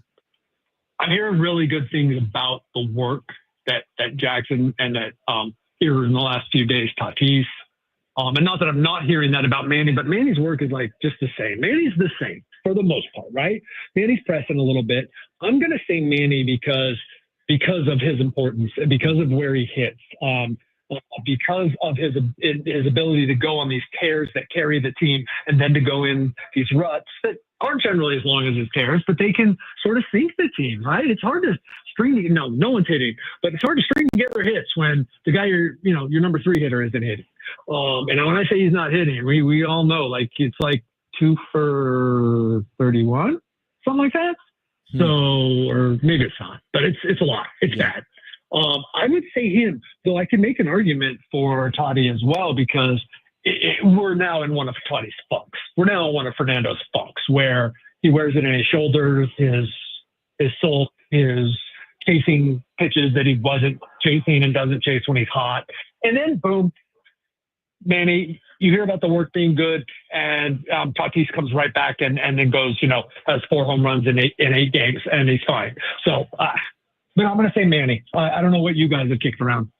hearing really good things about the work that Jackson and that here in the last few days, Tatis. And not that I'm not hearing that about Manny, but Manny's work is just the same. Manny's the same for the most part, right? Manny's pressing a little bit. I'm going to say Manny because of his importance, because of where he hits. because of his ability to go on these tears that carry the team and then to go in these ruts that aren't generally as long as his tears, but they can sort of sink the team, right? It's hard to string, no one's hitting, but it's hard to string together hits when the guy your number 3 hitter isn't hitting. And when I say he's not hitting, we all know, like, it's like 2 for 31, something like that. So, or maybe it's not, but it's a lot. It's bad. I would say him, though I can make an argument for Toddy as well, because we're now in one of Toddy's funks. We're now in one of Fernando's funks where he wears it in his shoulders, his sulk, his chasing pitches that he wasn't chasing and doesn't chase when he's hot. And then, boom, Manny, you hear about the work being good, and Tatis comes right back and then goes, has 4 home runs in eight games, and he's fine. So, but I'm going to say Manny. I don't know what you guys have kicked around.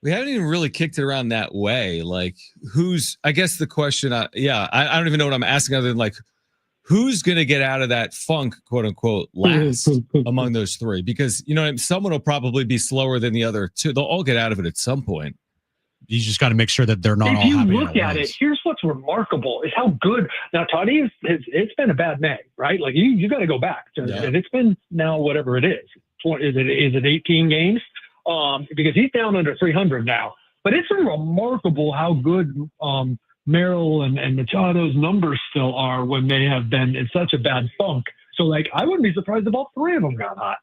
We haven't even really kicked it around that way. Like, I guess the question, I don't even know what I'm asking other than, like, who's going to get out of that funk, quote unquote, last among those 3? Because, someone will probably be slower than the other 2. They'll all get out of it at some point. You just got to make sure that they're not all having it. If you look at it, here's what's remarkable is how good. Now, Toddy, it's been a bad May, right? Like, you got to go back. And it's been now whatever it is. Is it 18 games? Because he's down under 300 now. But it's remarkable how good Merrill and Machado's numbers still are when they have been in such a bad funk. So, like, I wouldn't be surprised if all 3 of them got hot.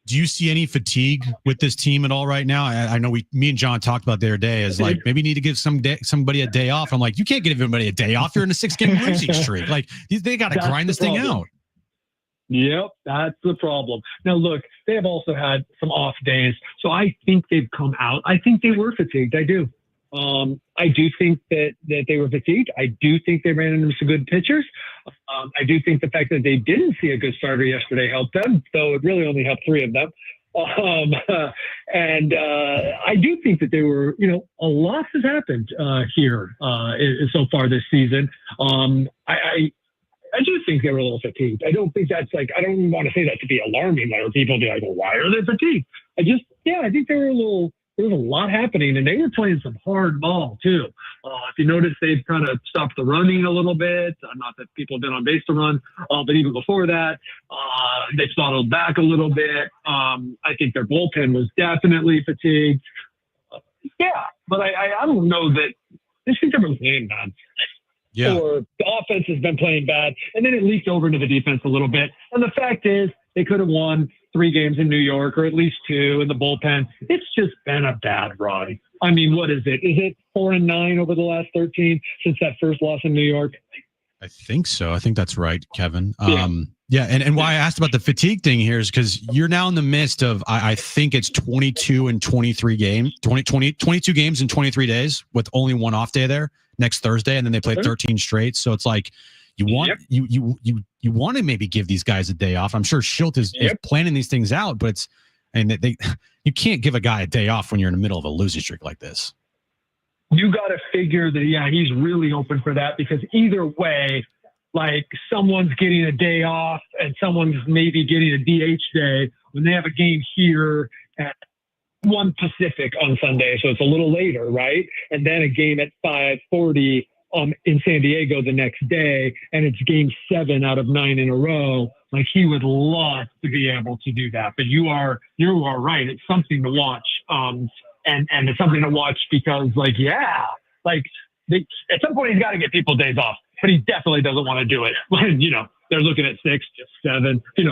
Do you see any fatigue with this team at all right now? I know me and John talked about the other day as, like, maybe need to give somebody a day off. I'm like, you can't give everybody a day off. You're in a 6-game losing streak. Like, they got to grind this thing out. Yep, that's the problem. Now, look, they have also had some off days, so I think they've come out. I think they were fatigued. I do. I do think that they were fatigued. I do think they ran into some good pitchers. I do think the fact that they didn't see a good starter yesterday helped them, though it really only helped 3 of them. And I do think that they were, a lot has happened here so far this season. I do think they were a little fatigued. I don't think that's like, I don't even want to say that to be alarming, or people be like, well, why are they fatigued? I think they were there was a lot happening, and they were playing some hard ball too. If you notice, they've kind of stopped the running a little bit. Not that people have been on base to run, but even before that, they throttled back a little bit. I think their bullpen was definitely fatigued. But I don't know that they think they were playing bad. Yeah. Or the offense has been playing bad, and then it leaked over into the defense a little bit. And the fact is, they could have won 3 games in New York, or at least 2 in the bullpen. It's just been a bad ride. I mean, what is it? Is it 4-9 over the last 13 since that first loss in New York? I think so. I think that's right, Kevin. And why I asked about the fatigue thing here is because you're now in the midst of, I think it's 22 and 23 games, 22 games in 23 days with only 1 off day there next Thursday, and then they play 13 straight. So it's like you want to maybe give these guys a day off. I'm sure Schilt is planning these things out, but you can't give a guy a day off when you're in the middle of a losing streak like this. You got to figure that, he's really open for that, because either way, like, someone's getting a day off and someone's maybe getting a DH day when they have a game here at 1 Pacific on Sunday. So it's a little later, right? And then a game at 5:40 in San Diego the next day, and it's game 7 out of 9 in a row. Like, he would love to be able to do that, but you are right. It's something to watch. And it's something to watch because, at some point he's got to get people days off, but he definitely doesn't want to do it when, they're looking at 6, 7, 8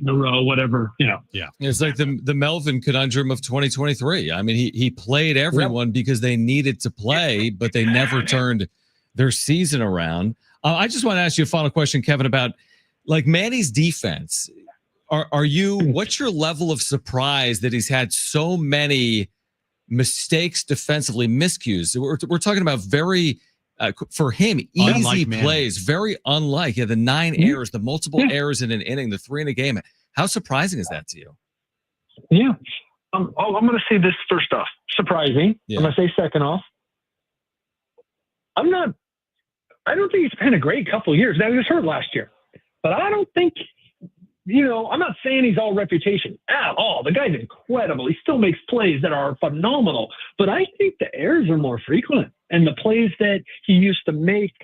in a row, whatever, Yeah. It's like the Melvin conundrum of 2023. I mean, he played everyone because they needed to play, but they never turned their season around. I just want to ask you a final question, Kevin, about, like, Manny's defense. What's your level of surprise that he's had so many mistakes defensively, miscues? We're talking about very, for him, easy plays, very unlike the 9 errors, the multiple errors in an inning, the 3 in a game. How surprising is that to you? Yeah. I'm going to say this first off, surprising. Yeah. I'm going to say second off, I don't think he's been a great couple of years. Now, he was hurt last year, but I don't think I'm not saying he's all reputation at all. The guy's incredible. He still makes plays that are phenomenal. But I think the errors are more frequent. And the plays that he used to make,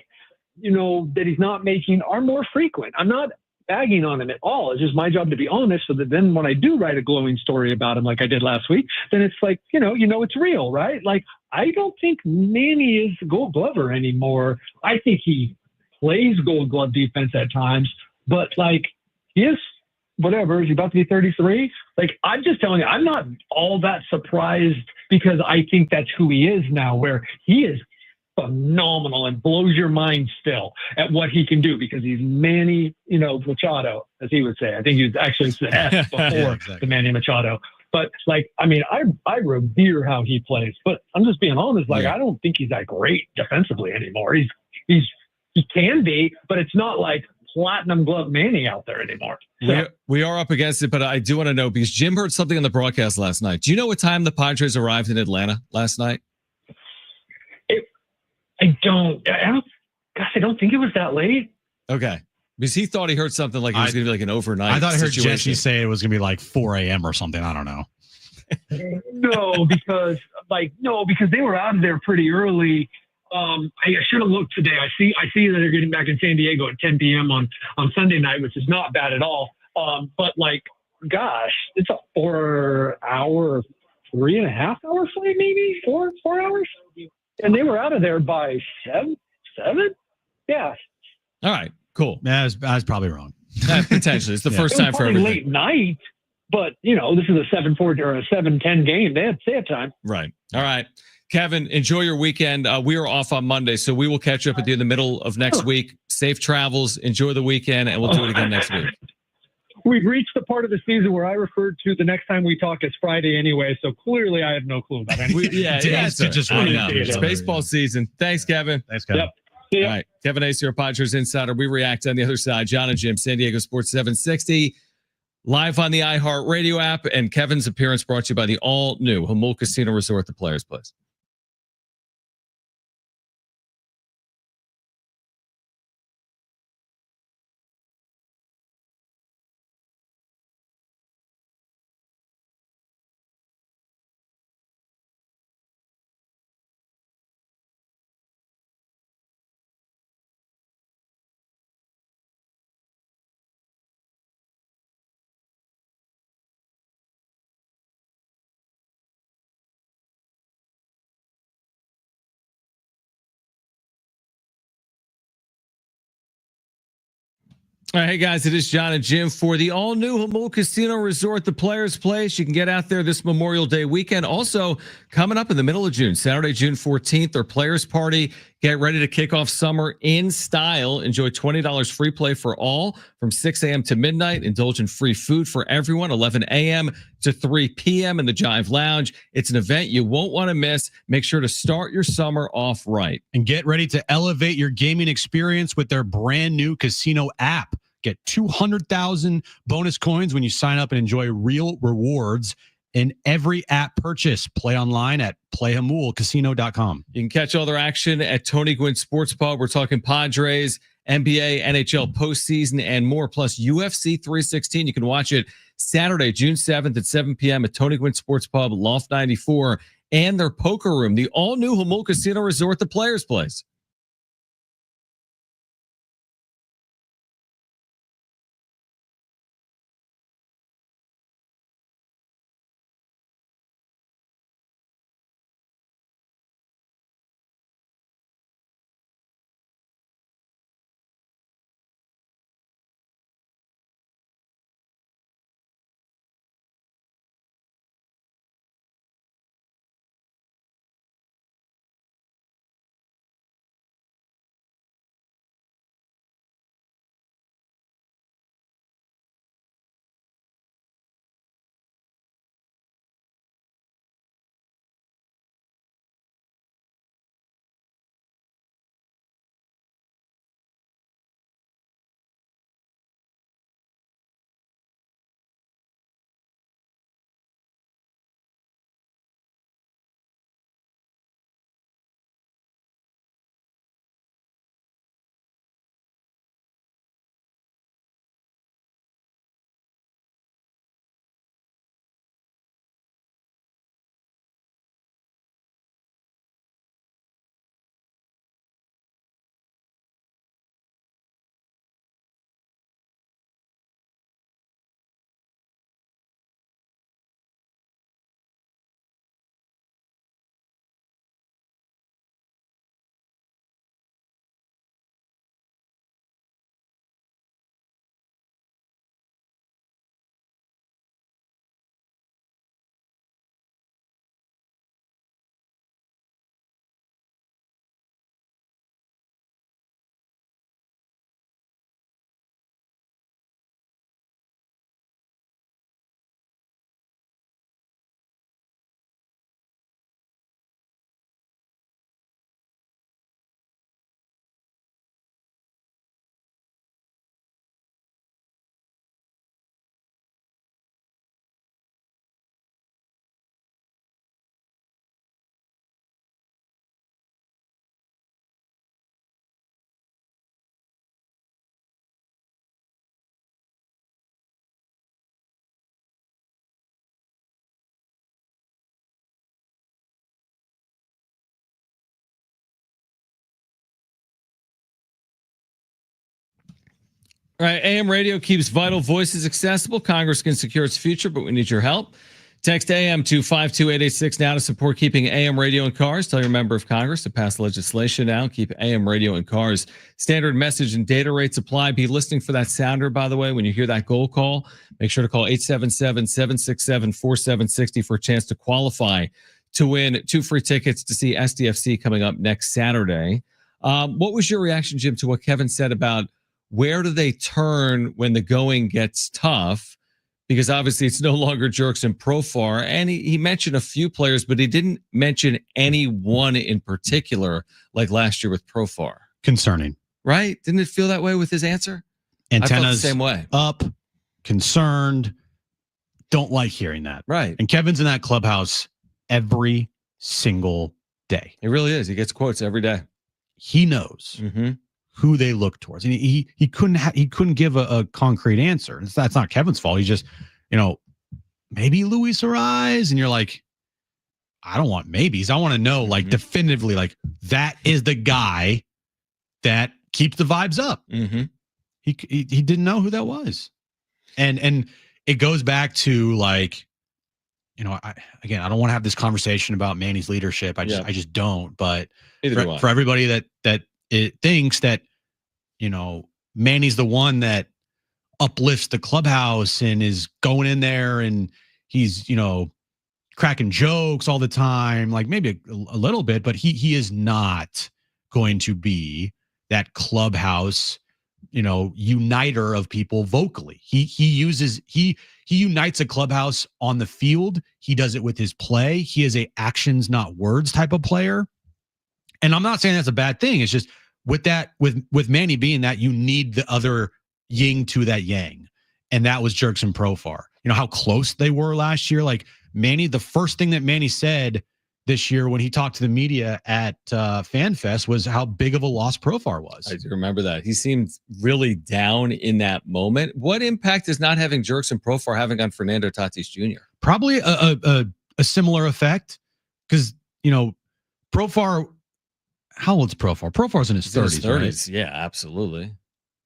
that he's not making are more frequent. I'm not bagging on him at all. It's just my job to be honest, so that then when I do write a glowing story about him like I did last week, then it's like, it's real, right? Like, I don't think Manny is the Gold Glover anymore. I think he plays Gold Glove defense at times, but like, he is whatever. Is he about to be 33? Like, I'm just telling you, I'm not all that surprised because I think that's who he is now, where he is phenomenal and blows your mind still at what he can do because he's Manny, Machado, as he would say. I think he was actually the S before the Manny Machado. But like, I revere how he plays. But I'm just being honest. Like, I don't think he's that great defensively anymore. He can be, but it's not like platinum glove Manny out there anymore. So, we are up against it, but I do want to know because Jim heard something on the broadcast last night. Do you know what time the Padres arrived in Atlanta last night? I don't think it was that late. Okay. Because he thought he heard something like it was going to be like an overnight. I thought I heard situation. Jesse say it was going to be like 4 a.m. or something. I don't know. No, because they were out of there pretty early. I should have looked today. I see that they're getting back in San Diego at 10 p.m. on Sunday night, which is not bad at all. But like, gosh, it's a 4 hour, 3.5 hour flight, maybe 4 hours. And they were out of there by 7? Yeah. All right, cool. I was probably wrong. Potentially. It's the first time for everything. Late night, but this is a 7:40 or a 7:10 game. They had time. Right. All right. Kevin, enjoy your weekend. We are off on Monday, so we will catch up with you in the middle of next week. Safe travels. Enjoy the weekend, and we'll do it again next week. We've reached the part of the season where I referred to the next time we talk as Friday anyway, so clearly I have no clue about anything. It's baseball season. Thanks, Kevin. Thanks, Kevin. Yep. All right. Kevin Acee, our Padres Insider. We react on the other side. Jon and Jim, San Diego Sports 760. Live on the iHeartRadio app, and Kevin's appearance brought to you by the all-new Jamul Casino Resort, the Players Place. All right, hey guys, it is Jon and Jim for the all-new Jamul Casino Resort, the Players Place. You can get out there this Memorial Day weekend. Also, coming up in the middle of June, Saturday, June 14th, their Players Party. Get ready to kick off summer in style. Enjoy $20 free play for all from 6 a.m. to midnight. Indulge in free food for everyone, 11 a.m. to 3 p.m. in the Jive Lounge. It's an event you won't want to miss. Make sure to start your summer off right. And get ready to elevate your gaming experience with their brand new casino app. Get 200,000 bonus coins when you sign up and enjoy real rewards in every app purchase. Play online at playjamulcasino.com. You can catch all their action at Tony Gwynn Sports Pub. We're talking Padres, NBA, NHL postseason, and more, plus UFC 316. You can watch it Saturday, June 7th at 7 p.m. at Tony Gwynn Sports Pub, Loft 94, and their poker room, the all-new Jamul Casino Resort, the Players Place. All right, AM radio keeps vital voices accessible. Congress can secure its future, but we need your help. Text AM to 52886 now to support keeping AM radio in cars. Tell your member of Congress to pass legislation now. Keep AM radio in cars. Standard message and data rates apply. Be listening for that sounder, by the way. When you hear that goal call, make sure to call 877-767-4760 for a chance to qualify to win 2 free tickets to see SDFC coming up next Saturday. What was your reaction, Jim, to what Kevin said about where do they turn when the going gets tough? Because obviously it's no longer Jerks and Profar. And he mentioned a few players, but he didn't mention any one in particular, like last year with Profar. Concerning. Right? Didn't it feel that way with his answer? Antennas I felt the same way. Up, concerned, don't like hearing that. Right. And Kevin's in that clubhouse every single day. He really is. He gets quotes every day. He knows who they look towards, and he couldn't give a concrete answer. That's not Kevin's fault. He's just, maybe Luis Ariz, and you're like, I don't want maybes. I want to know like definitively, like that is the guy that keeps the vibes up. He didn't know who that was, and it goes back to like, I don't want to have this conversation about Manny's leadership. I just don't. But for everybody that it thinks that, Manny's the one that uplifts the clubhouse and is going in there and he's, cracking jokes all the time, like maybe a little bit, but he is not going to be that clubhouse, uniter of people vocally. He unites a clubhouse on the field. He does it with his play. He is a actions, not words type of player. And I'm not saying that's a bad thing. It's just with Manny being that, you need the other yin to that yang. And that was Jerks and Profar. How close they were last year. Like Manny, the first thing that Manny said this year when he talked to the media at FanFest was how big of a loss Profar was. I do remember that. He seemed really down in that moment. What impact is not having Jerks and Profar having on Fernando Tatis Jr.? Probably a similar effect because, Profar, how old's Profar? Profar's in his 30s, right? Yeah, absolutely.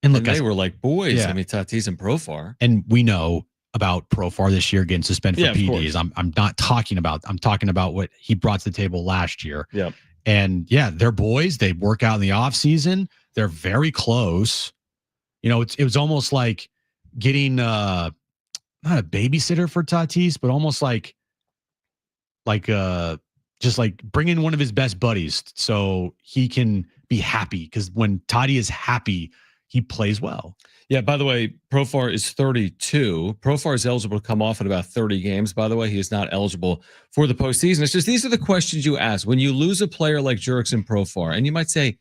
And look, they were like boys. Yeah. I mean, Tatis and Profar. And we know about Profar this year getting suspended for PDs. I'm not talking about. I'm talking about what he brought to the table last year. Yep. And they're boys. They work out in the offseason. They're very close. It was almost like getting not a babysitter for Tatis, but almost like just like bringing one of his best buddies so he can be happy. Because when Toddy is happy, he plays well. Yeah, by the way, Profar is 32. Profar is eligible to come off in about 30 games, by the way. He is not eligible for the postseason. It's just these are the questions you ask. When you lose a player like Jerks and Profar, and you might say,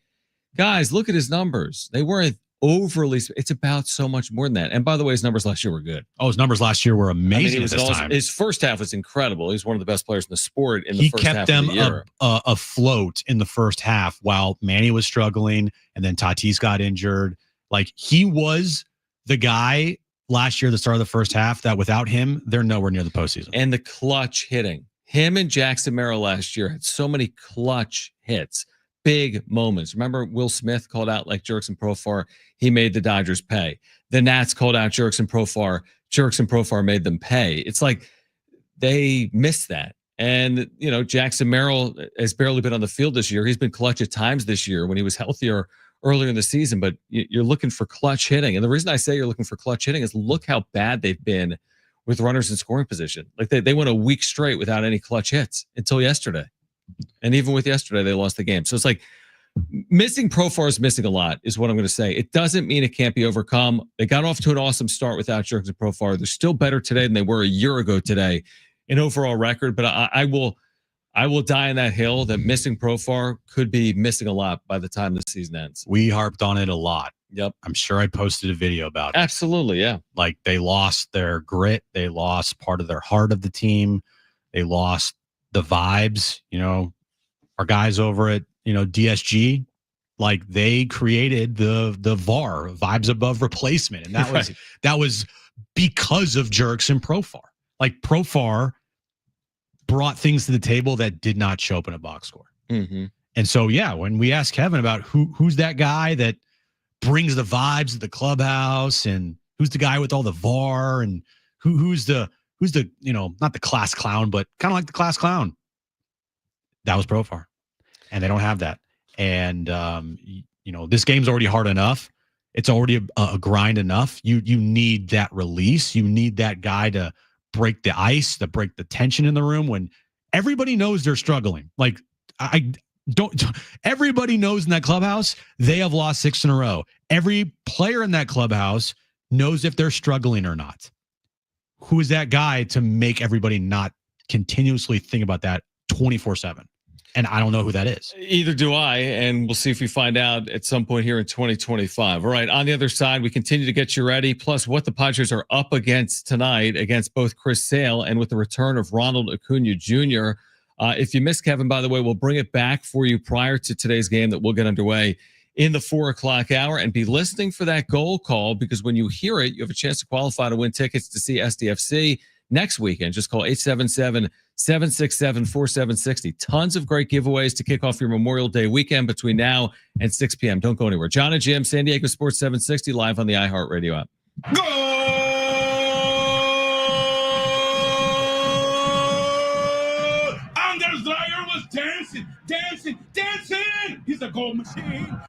guys, look at his numbers. They weren't overly. It's about so much more than that. And by the way, his numbers last year were good. Oh, his numbers last year were amazing at this time. His first half was incredible. He's one of the best players in the sport in the first half of the year. He kept them afloat in the first half while Manny was struggling, and then Tatis got injured. Like, he was the guy last year at the start of the first half that without him, they're nowhere near the postseason. And the clutch hitting. Him and Jackson Merrill last year had so many clutch hits. Big moments. Remember, Will Smith called out like Jerks and Profar. He made the Dodgers pay. The Nats called out Jerks and Profar. Jerks and Profar made them pay. It's like they missed that. And, Jackson Merrill has barely been on the field this year. He's been clutch at times this year when he was healthier earlier in the season, but you're looking for clutch hitting. And the reason I say you're looking for clutch hitting is look how bad they've been with runners in scoring position. Like they went a week straight without any clutch hits until yesterday. And even with yesterday, they lost the game. So it's like missing Profar is missing a lot is what I'm going to say. It doesn't mean it can't be overcome. They got off to an awesome start without Jerks and Profar. They're still better today than they were a year ago today in overall record. But I will die on that hill that missing Profar could be missing a lot by the time the season ends. We harped on it a lot. Yep. I'm sure I posted a video about it. Absolutely, yeah. Like they lost their grit. They lost part of their heart of the team. They lost the vibes. Our guys over at, DSG, like they created the VAR, vibes above replacement. And that was because of Jerks and Profar. Like Profar brought things to the table that did not show up in a box score. Mm-hmm. And so, when we asked Kevin about who's that guy that brings the vibes of the clubhouse, and who's the guy with all the VAR, and who's the not the class clown, but kind of like the class clown. That was Profar, and they don't have that. And this game's already hard enough. It's already a grind enough. You need that release. You need that guy to break the ice, to break the tension in the room when everybody knows they're struggling. Like everybody knows in that clubhouse they have lost 6 in a row. Every player in that clubhouse knows if they're struggling or not. Who is that guy to make everybody not continuously think about that 24/7? And I don't know who that is. Either do I, and we'll see if we find out at some point here in 2025. All right, on the other side, we continue to get you ready, plus what the Padres are up against tonight against both Chris Sale and with the return of Ronald Acuna Jr. If you missed Kevin, by the way, we'll bring it back for you prior to today's game that will get underway in the 4 o'clock hour, and be listening for that goal call, because when you hear it, you have a chance to qualify to win tickets to see SDFC next weekend. Just call 877-767-4760. Tons of great giveaways to kick off your Memorial Day weekend between now and 6 p.m. Don't go anywhere. Jon and Jim, San Diego Sports 760, live on the iHeartRadio app. Go! Anders Dreyer was dancing. He's a goal machine.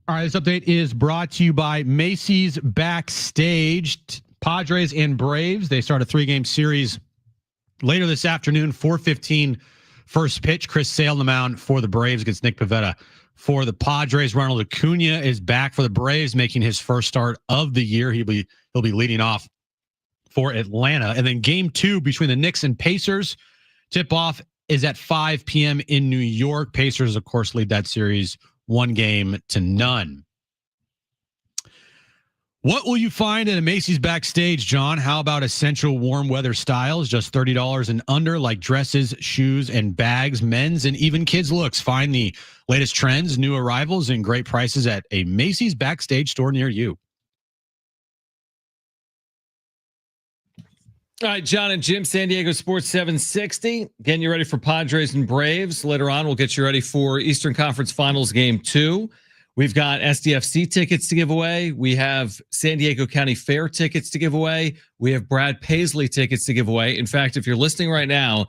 All right, this update is brought to you by Macy's Backstage. Padres and Braves, they start a 3-game series later this afternoon, 4:15 first pitch. Chris Sale on the mound for the Braves against Nick Pivetta for the Padres. Ronald Acuna is back for the Braves, making his first start of the year. He'll be He'll be leading off for Atlanta. And then game 2 between the Knicks and Pacers. Tip-off is at 5 p.m. in New York. Pacers, of course, lead that series 1-0. What will you find at a Macy's backstage, John? How about essential warm weather styles, just $30 and under, like dresses, shoes, and bags, men's and even kids' looks? Find the latest trends, new arrivals, and great prices at a Macy's backstage store near you. All right, Jon and Jim, San Diego Sports 760. Getting you ready for Padres and Braves. Later on, we'll get you ready for Eastern Conference Finals Game 2. We've got SDFC tickets to give away. We have San Diego County Fair tickets to give away. We have Brad Paisley tickets to give away. In fact, if you're listening right now,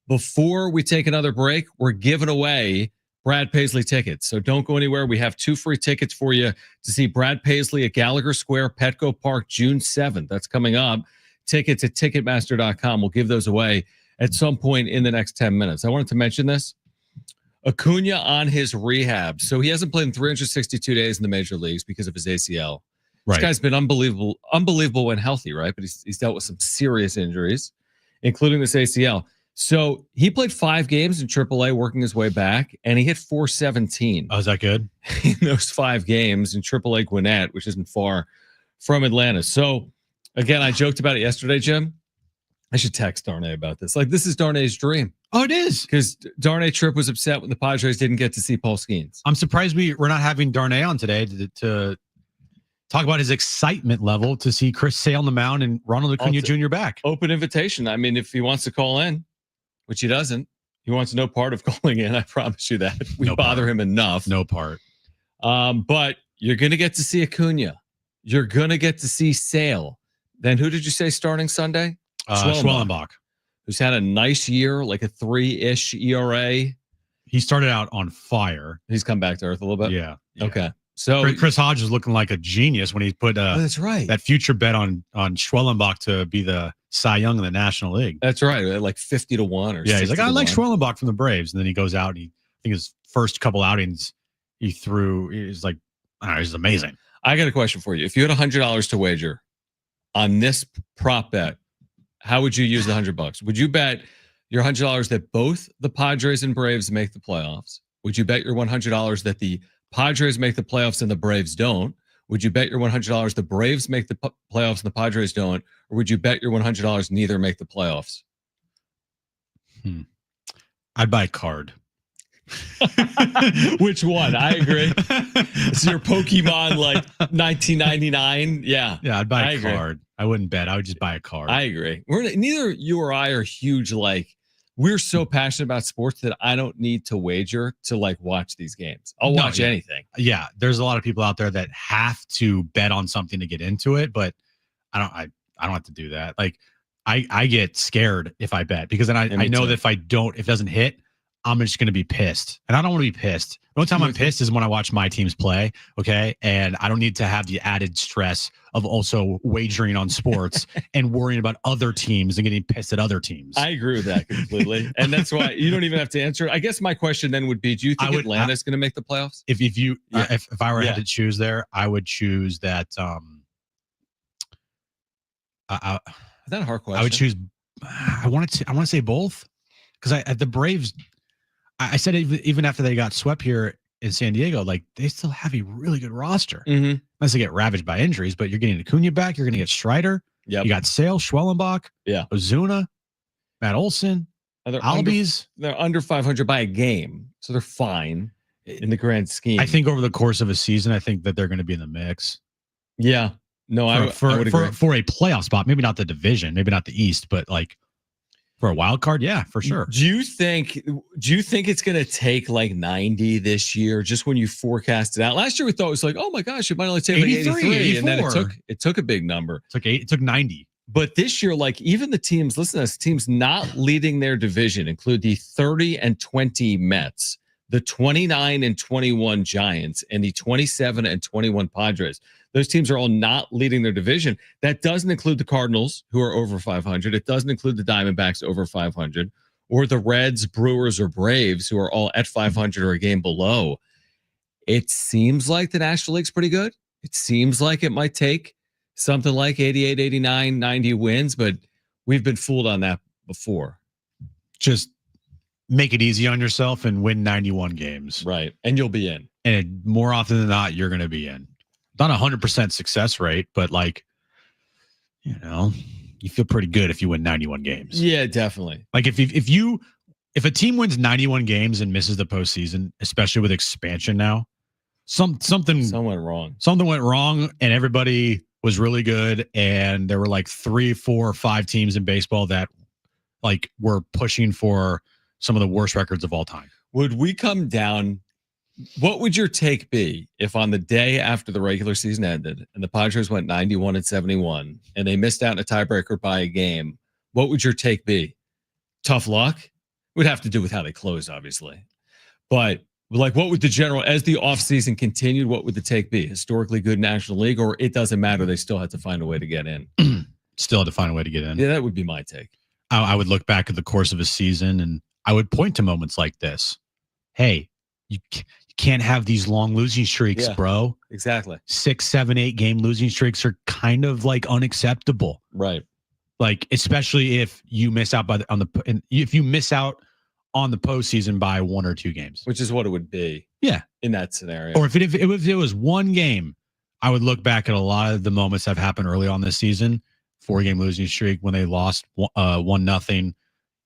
before we take another break, we're giving away Brad Paisley tickets. So don't go anywhere. We have 2 free tickets for you to see Brad Paisley at Gallagher Square, Petco Park, June 7th. That's coming up. Tickets at Ticketmaster.com. We'll give those away at some point in the next 10 minutes. I wanted to mention this. Acuna on his rehab. So he hasn't played in 362 days in the major leagues because of his ACL. Right. This guy's been unbelievable when healthy, right? But he's dealt with some serious injuries, including this ACL. So he played 5 games in AAA, working his way back, and he hit .417. Oh, is that good? In those 5 games in AAA Gwinnett, which isn't far from Atlanta. So, again, I joked about it yesterday, Jim. I should text Darnay about this. Like, this is Darnay's dream. Oh, it is. Because Darnay Tripp was upset when the Padres didn't get to see Paul Skeens. I'm surprised we're not having Darnay on today to talk about his excitement level to see Chris Sale on the mound and Ronald Acuna Jr. back. Open invitation. I mean, if he wants to call in, which he doesn't, he wants no part of calling in. I promise you that. We bother him enough. No part. But you're going to get to see Acuna. You're going to get to see Sale. Then who did you say starting Sunday? Schwellenbach, who's had a nice year, like a 3-ish ERA. He started out on fire. He's come back to earth a little bit. Yeah. Okay. So Chris Hodge was looking like a genius when he put that's right. that future bet on Schwellenbach to be the Cy Young in the National League. That's right. Like 50-1 or yeah. He's like, I like Schwellenbach from the Braves. And then he goes out and I think his first couple outings he threw, he's like, I don't know, he's amazing. I got a question for you. If you had $100 to wager on this prop bet, how would you use the $100? Would you bet your $100 that both the Padres and Braves make the playoffs? Would you bet your $100 that the Padres make the playoffs and the Braves don't? Would you bet your $100 the Braves make the playoffs and the Padres don't? Or would you bet your $100 neither make the playoffs? I'd buy a card. Which one? I agree. It's your Pokemon like 1999. Yeah. Yeah, I'd buy a card. I wouldn't bet. I would just buy a card. I agree. Neither you or I are huge, like, we're so passionate about sports that I don't need to wager to like watch these games. I'll watch anything. Yeah. There's a lot of people out there that have to bet on something to get into it, but I don't have to do that. Like I get scared if I bet because then I know that if it doesn't hit, I'm just going to be pissed. And I don't want to be pissed. The only time I'm pissed is when I watch my teams play. Okay. And I don't need to have the added stress of also wagering on sports and worrying about other teams and getting pissed at other teams. I agree with that completely. And that's why you don't even have to answer it. I guess my question then would be, do you think Atlanta's going to make the playoffs? If I were had to choose there, I would choose that. Is that a hard question? I would choose, I want to say both because the Braves, I said even after they got swept here in San Diego, like they still have a really good roster. Mm-hmm. Unless they get ravaged by injuries, but you're getting Acuna back. You're going to get Strider. Yep. You got Sale, Schwellenbach, Ozuna, Matt Olson, Albies. They're under 500 by a game, so they're fine in the grand scheme. I think over the course of a season, I think that they're going to be in the mix. Yeah. No, I would agree. For a playoff spot, maybe not the division, maybe not the East, but like for a wild card, yeah, for sure. Do you think it's going to take like 90 this year? Just when you forecast it out, last year we thought it was like, oh my gosh, it might only take like 83, and then it took a big number. It took 90. But this year, like even the teams, listen to this, teams not leading their division include the 30-20 Mets, the 29-21 Giants, and the 27-21 Padres. Those teams are all not leading their division. That doesn't include the Cardinals, who are over 500. It doesn't include the Diamondbacks over 500, or the Reds, Brewers, or Braves, who are all at 500 or a game below. It seems like the National League's pretty good. It seems like it might take something like 88, 89, 90 wins, but we've been fooled on that before. Just make it easy on yourself and win 91 games. Right. And you'll be in. And more often than not, you're going to be in. Not 100% success rate, but like, you know, you feel pretty good if you win 91 games. Yeah, definitely. Like if a team wins 91 games and misses the postseason, especially with expansion now, something went wrong. Something went wrong, and everybody was really good, and there were like 3, 4, 5 teams in baseball that like were pushing for some of the worst records of all time. Would we come down? What would your take be if on the day after the regular season ended and the Padres went 91-71 and they missed out in a tiebreaker by a game? What would your take be? Tough luck? It would have to do with how they closed, obviously. But like, what would the general, as the offseason continued, what would the take be? Historically good National League, or it doesn't matter, they still had to find a way to get in? Still had to find a way to get in. Yeah, that would be my take. I would look back at the course of a season and I would point to moments like this. Hey, you can't have these long losing streaks, bro. Exactly. 6, 7, 8 game losing streaks are kind of like unacceptable. Right. Like, especially if you miss out if you miss out on the postseason by 1 or 2 games, which is what it would be. Yeah. In that scenario. Or if it was 1 game, I would look back at a lot of the moments that have happened early on this season. 4-game losing streak when they lost 1-0.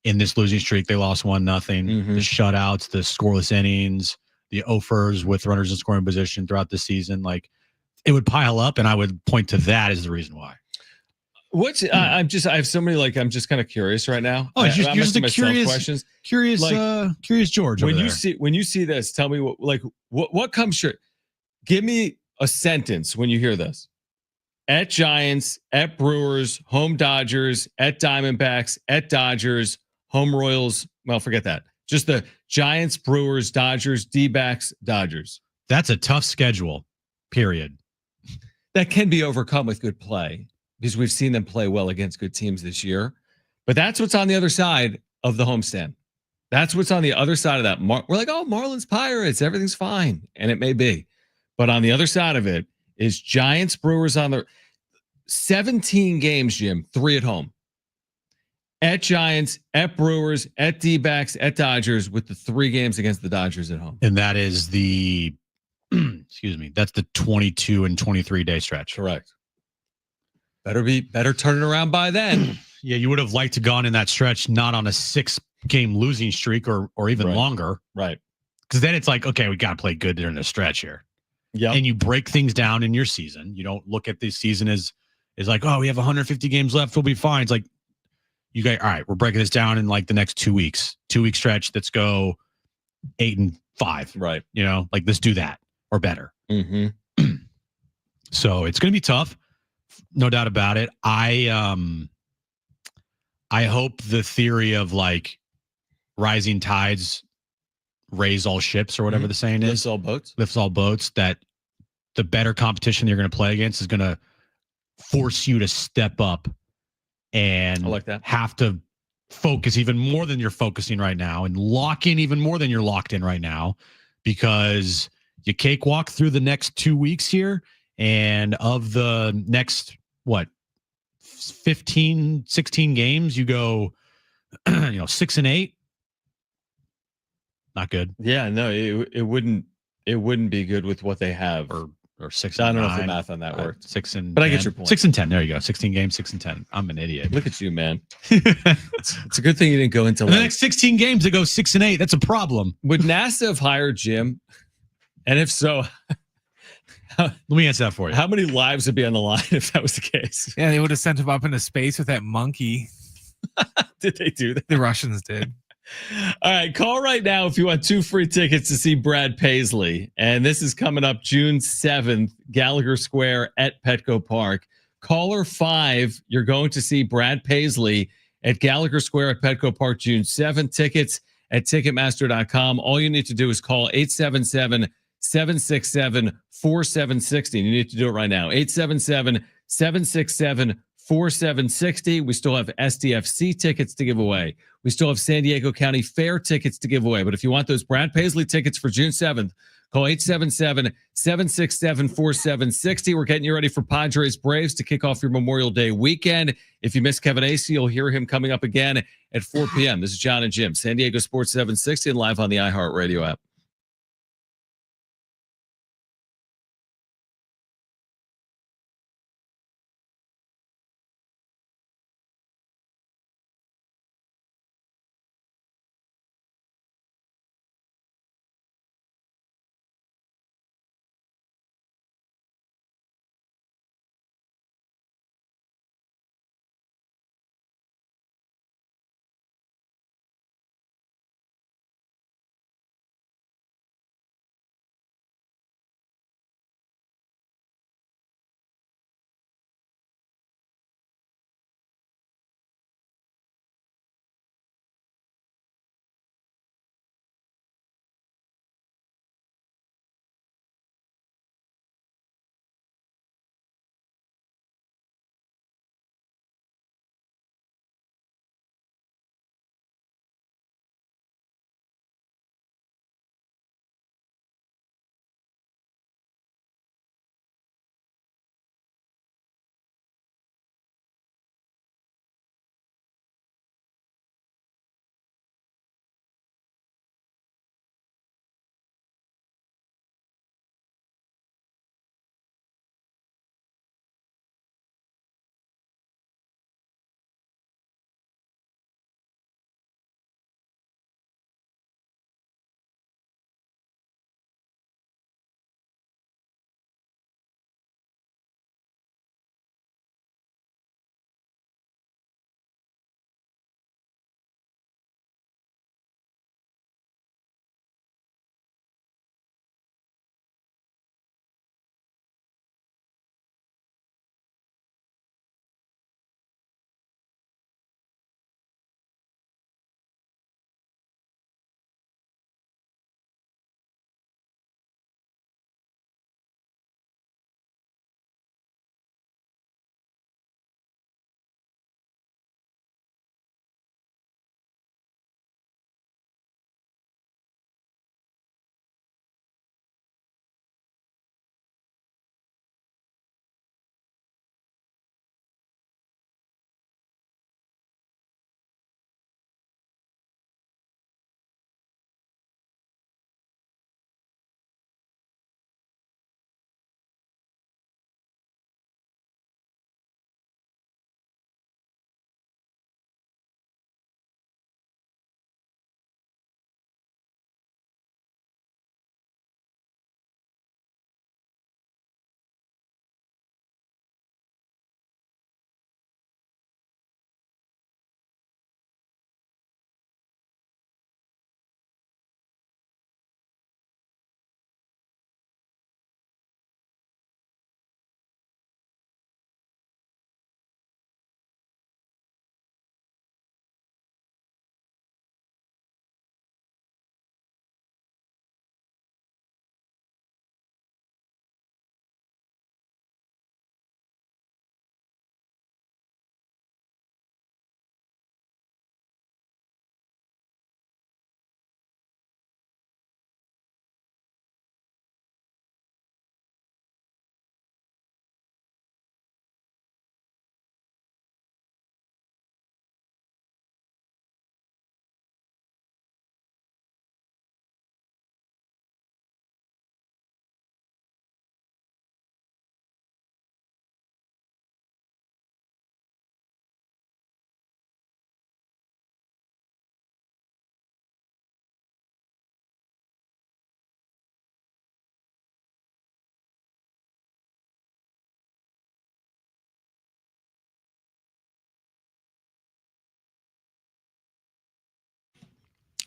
In this losing streak, they lost 1-0. Mm-hmm. The shutouts, the scoreless innings, the offers with runners in scoring position throughout the season, like it would pile up, and I would point to that as the reason why. I have so many, like, I'm just kind of curious right now. Oh, you're just a curious questions. Curious, like, curious George. When you see this, tell me what comes short. Give me a sentence when you hear this. At Giants, at Brewers, home Dodgers, at Diamondbacks, at Dodgers, home Royals. Well, forget that. Just the Giants, Brewers, Dodgers, D-backs, Dodgers. That's a tough schedule, period. That can be overcome with good play because we've seen them play well against good teams this year. But that's what's on the other side of the homestand. That's what's on the other side of that. We're like, oh, Marlins, Pirates, everything's fine. And it may be. But on the other side of it is Giants, Brewers on the 17 games, Jim, 3 at home. At Giants, at Brewers, at D-backs, at Dodgers, with the 3 games against the Dodgers at home. And that is the, excuse me, that's the 22 and 23 day stretch. Correct. Better turn it around by then. Yeah, you would have liked to gone in that stretch, not on a 6-game losing streak or even longer. Right. Because then it's like, okay, we got to play good during the stretch here. Yeah. And you break things down in your season. You don't look at this season as like, oh, we have 150 games left, we'll be fine. It's like, you guys, all right, we're breaking this down in like the next 2 weeks. 2-week stretch. Let's go 8-5. Right. You know, like let's do that or better. Mm-hmm. So it's going to be tough, no doubt about it. I hope the theory of like rising tides raise all ships or whatever the saying is. Lifts all boats. That the better competition you're going to play against is going to force you to step up and I like that. Have to focus even more than you're focusing right now and lock in even more than you're locked in right now, because you cakewalk through the next 2 weeks here, and of the next 15, 16 games, you go 6-8. Not good. Yeah, no, it wouldn't be good with what they have. Or 6. I don't know if the math on that worked. 6 and but 10. I get your point. 6 and 10. There you go. 16 games, 6 and 10. I'm an idiot. Look at you, man. It's a good thing you didn't go into the next 16 games to go 6 and 8. That's a problem. Would NASA have hired Jim? And if so, let me answer that for you. How many lives would be on the line if that was the case? Yeah, they would have sent him up into space with that monkey. Did they do that? The Russians did. All right, call right now if you want 2 free tickets to see Brad Paisley. And this is coming up June 7th, Gallagher Square at Petco Park. Caller 5, you're going to see Brad Paisley at Gallagher Square at Petco Park June 7th. Tickets at Ticketmaster.com. All you need to do is call 877-767-4760. You need to do it right now. 877-767-4760. 4760. We still have SDFC tickets to give away. We still have San Diego County Fair tickets to give away. But if you want those Brad Paisley tickets for June 7th, call 877-767-4760. We're getting you ready for Padres Braves to kick off your Memorial Day weekend. If you missed Kevin Acee, you'll hear him coming up again at 4 p.m. This is Jon and Jim, San Diego Sports 760 and live on the iHeartRadio app.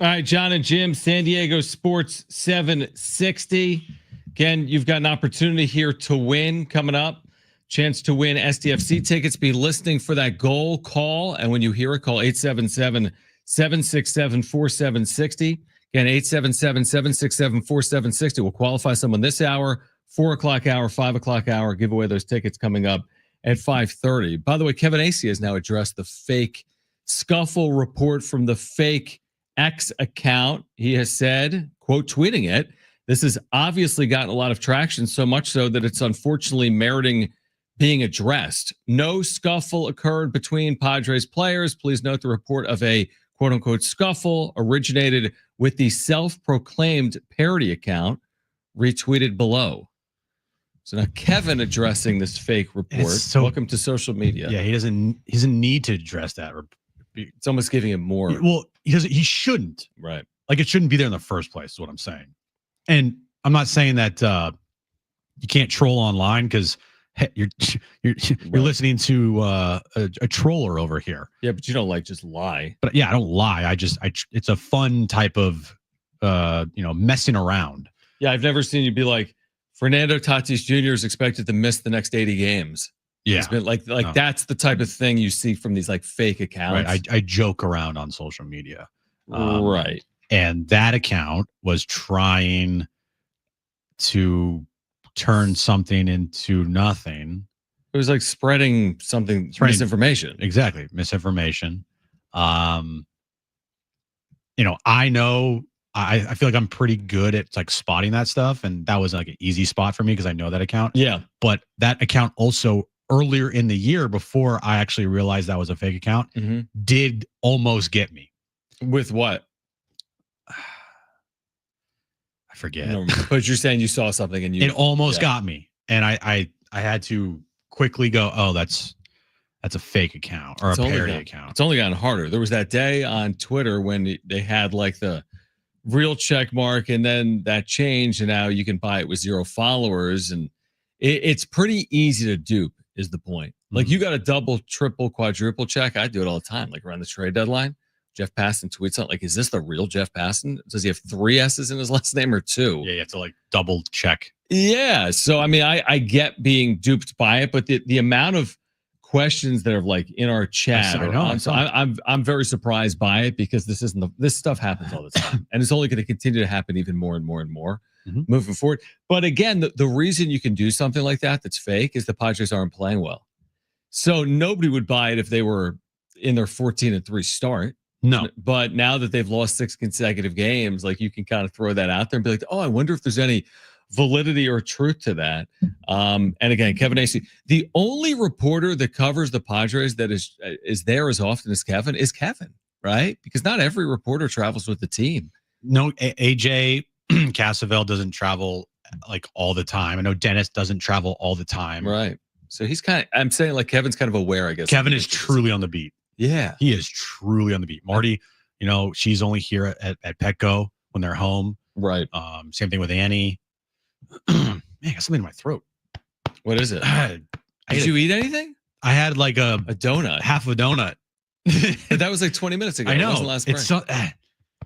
All right, Jon and Jim, San Diego Sports 760. Again, you've got an opportunity here to win coming up. Chance to win SDFC tickets. Be listening for that goal call. And when you hear it, call 877-767-4760. Again, 877-767-4760. We'll qualify someone this hour, 4 o'clock hour, 5 o'clock hour. Give away those tickets coming up at 5:30. By the way, Kevin Acee has now addressed the fake scuffle report from the fake X account. He has said, quote, tweeting it, "This has obviously gotten a lot of traction, so much so that it's unfortunately meriting being addressed. No scuffle occurred between Padres players. Please note the report of a quote unquote scuffle originated with the self-proclaimed parody account retweeted below." So now Kevin addressing this fake report. So, welcome to social media. Yeah, he doesn't need to address that. It's almost giving him more. Well, he shouldn't. Right. Like, it shouldn't be there in the first place, is what I'm saying. And I'm not saying that you can't troll online, because you're listening to a troller over here. Yeah, but you don't like just lie. But yeah, I don't lie. It's a fun type of messing around. Yeah, I've never seen you be like, Fernando Tatis Jr. is expected to miss the next 80 games. Yeah, it's been like no. That's the type of thing you see from these like fake accounts. Right. I joke around on social media. Right. And that account was trying to turn something into nothing. It was like spreading misinformation. Exactly. Misinformation. I know, I feel like I'm pretty good at like spotting that stuff. And that was like an easy spot for me because I know that account. Yeah. But that account also earlier in the year, before I actually realized that was a fake account, did almost get me. With what? I forget. But you're saying you saw something and it almost got me. And I had to quickly go, oh, that's a fake account or a parody account. It's only gotten harder. There was that day on Twitter when they had like the real check mark, and then that changed, and now you can buy it with 0 followers, and it's pretty easy to dupe is the point. Like you got a double, triple, quadruple check. I do it all the time, like around the trade deadline. Jeff Passan tweets out, like, is this the real Jeff Passan? Does he have 3 S's in his last name or 2? Yeah, you have to like double check. Yeah. So, I mean, I get being duped by it, but the amount of questions that are like in our chat, I'm very surprised by it, because this stuff happens all the time, and it's only going to continue to happen even more and more and more moving forward. But again, the reason you can do something like that that's fake is the Padres aren't playing well. So nobody would buy it if they were in their 14-3 start. No, but now that they've lost 6 consecutive games, like you can kind of throw that out there and be like, oh, I wonder if there's any validity or truth to that. And again, Kevin Acee, the only reporter that covers the Padres that is there as often as Kevin is Kevin, right? Because not every reporter travels with the team. No, AJ Cassavell doesn't travel like all the time. I know Dennis doesn't travel all the time. Right. So he's I'm saying like Kevin's kind of aware, I guess. Kevin is truly on the beat. Yeah. He is truly on the beat. Marty, she's only here at Petco when they're home. Right. Same thing with Annie. Man, I got something in my throat. What is it? Did you eat anything? I had like a donut. Half a donut. That was like 20 minutes ago. I know. It wasn't last break.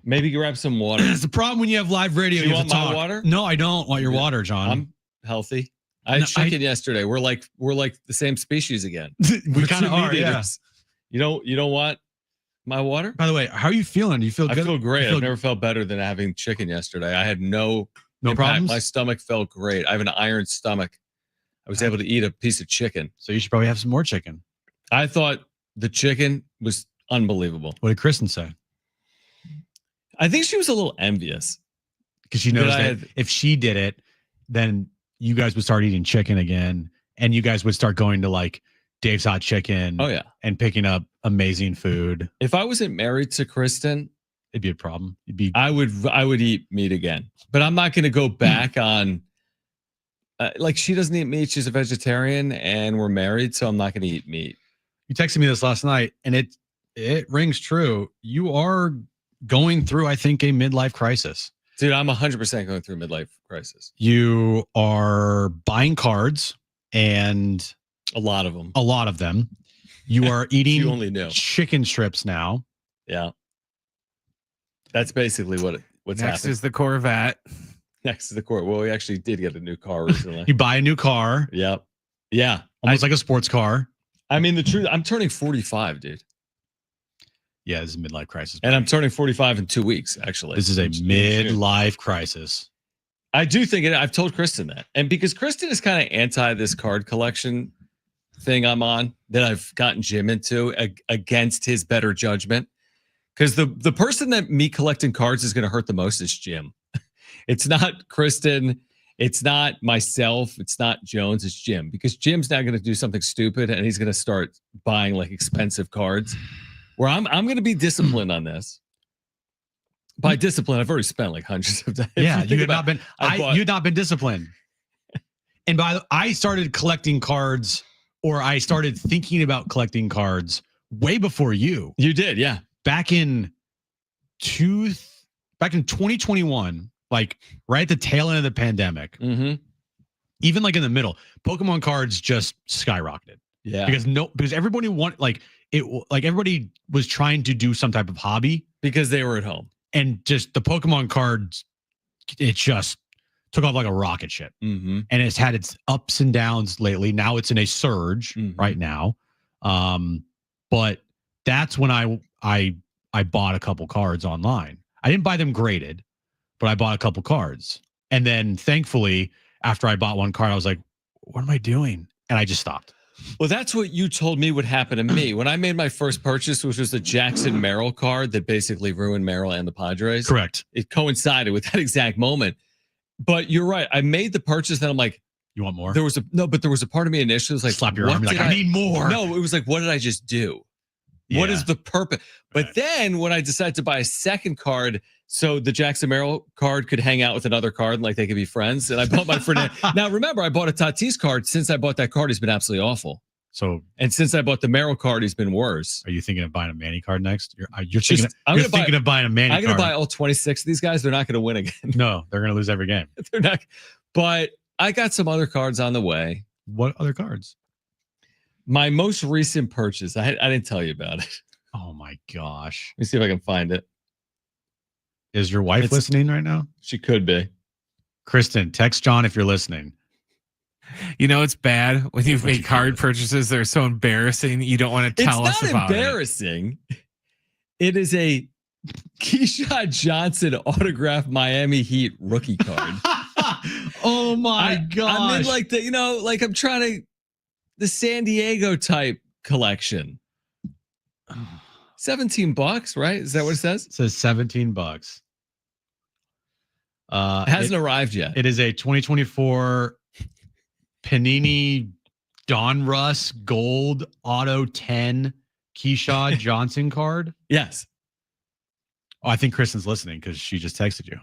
Maybe grab some water. It's the problem when you have live radio. Do you want my water? No, I don't want your water, John. I'm healthy. I had chicken yesterday. We're like the same species again. We kind of are. Yeah. You don't want my water? By the way, how are you feeling? Do you feel good? I feel great. I've never felt better than having chicken yesterday. I had no problems. My stomach felt great. I have an iron stomach. I was able to eat a piece of chicken. So you should probably have some more chicken. I thought the chicken was unbelievable. What did Kristen say? I think she was a little envious, because she knows that if she did it, then you guys would start eating chicken again, and you guys would start going to like Dave's Hot Chicken. Oh yeah, and picking up amazing food. If I wasn't married to Kristen, it'd be a problem. I would eat meat again, but I'm not going to go back on. Like she doesn't eat meat; she's a vegetarian, and we're married, so I'm not going to eat meat. You texted me this last night, and it rings true. You are going through, I think, a midlife crisis. Dude, I'm 100% going through a midlife crisis. You are buying cards, and a lot of them. You are eating you only know. Chicken strips now. Yeah. That's basically what's Next happening. is the Corvette. Next is the Corvette. Well, we actually did get a new car recently. You buy a new car. Yep. Yeah. Almost like a sports car. I mean, the truth, I'm turning 45, dude. Yeah, this is a midlife crisis. And I'm turning 45 in 2 weeks, actually. This is a midlife crisis. I do think it. I've told Kristen that. And because Kristen is kind of anti this card collection thing I'm on that I've gotten Jim into against his better judgment. Because the person that me collecting cards is going to hurt the most is Jim. It's not Kristen. It's not myself. It's not Jones. It's Jim. Because Jim's now going to do something stupid and he's going to start buying like expensive cards. Where I'm going to be disciplined on this. By discipline, I've already spent like hundreds of dollars. Yeah, you had not been disciplined. And I started collecting cards, or I started thinking about collecting cards way before you. You did, yeah. Back in 2021, like right at the tail end of the pandemic, even like in the middle, Pokemon cards just skyrocketed. Yeah, because everybody everybody was trying to do some type of hobby because they were at home. And just the Pokemon cards, it just took off like a rocket ship. And it's had its ups and downs lately. Now it's in a surge right now. But that's when I bought a couple cards online. I didn't buy them graded, but I bought a couple cards. And then thankfully, after I bought one card, I was like, what am I doing? And I just stopped. Well, that's what you told me would happen to me when I made my first purchase, which was the Jackson Merrill card that basically ruined Merrill and the Padres. Correct. It coincided with that exact moment. But you're right. I made the purchase, then I'm like, you want more? There was a part of me initially was like, slap your arm, like I need more. No, it was like, what did I just do? Yeah. What is the purpose? But then when I decided to buy a second card, so the Jackson Merrill card could hang out with another card, and like they could be friends. And I bought my friend. Now remember, I bought a Tatis card. Since I bought that card, he's been absolutely awful. And since I bought the Merrill card, he's been worse. Are you thinking of buying a Manny card next? You're thinking of buying a Manny card. I'm going to buy all 26 of these guys. They're not going to win again. No, they're going to lose every game. They're not. But I got some other cards on the way. What other cards? My most recent purchase. I didn't tell you about it. Oh my gosh. Let me see if I can find it. Is your wife listening right now? She could be. Kristen, text John if you're listening. You know, it's bad when you've made card purchases that are so embarrassing. You don't want to tell us about it. It's not embarrassing. It is a Keyshawn Johnson autographed Miami Heat rookie card. Oh my gosh. I'm in like I'm trying to the San Diego type collection. $17, right? Is that what it says? It says $17. It hasn't arrived yet. It is a 2024 Panini Donruss Gold Auto 10 Keyshawn Johnson card. Yes. Oh, I think Kristen's listening because she just texted you.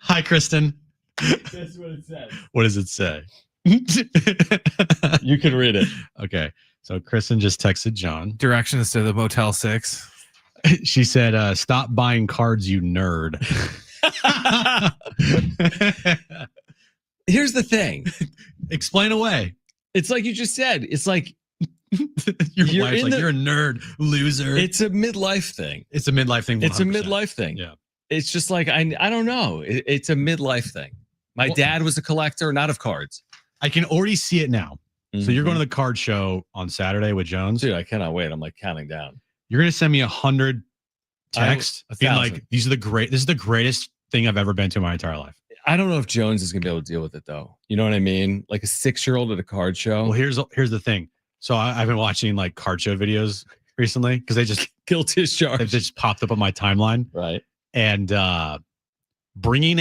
Hi, Kristen. Guess what it says. What does it say? You can read it. Okay. So Kristen just texted John. Directions to the Motel 6. She said, stop buying cards, you nerd. Here's the thing. Explain away. It's like you just said. It's like your wife's like, you're a nerd, loser. It's a midlife thing. It's a midlife thing. 100%. It's a midlife thing. Yeah. It's just like, I don't know. It's a midlife thing. My dad was a collector, not of cards. I can already see it now. So you're going to the card show on Saturday with Jones. Dude, I cannot wait. I'm like counting down. You're going to send me 100 texts being like, this is the greatest thing I've ever been to in my entire life. I don't know if Jones is going to be able to deal with it though. You know what I mean? Like a 6-year-old at a card show. Well, here's the thing. So I've been watching like card show videos recently because they just guilty as charged. They just popped up on my timeline. Right. And bringing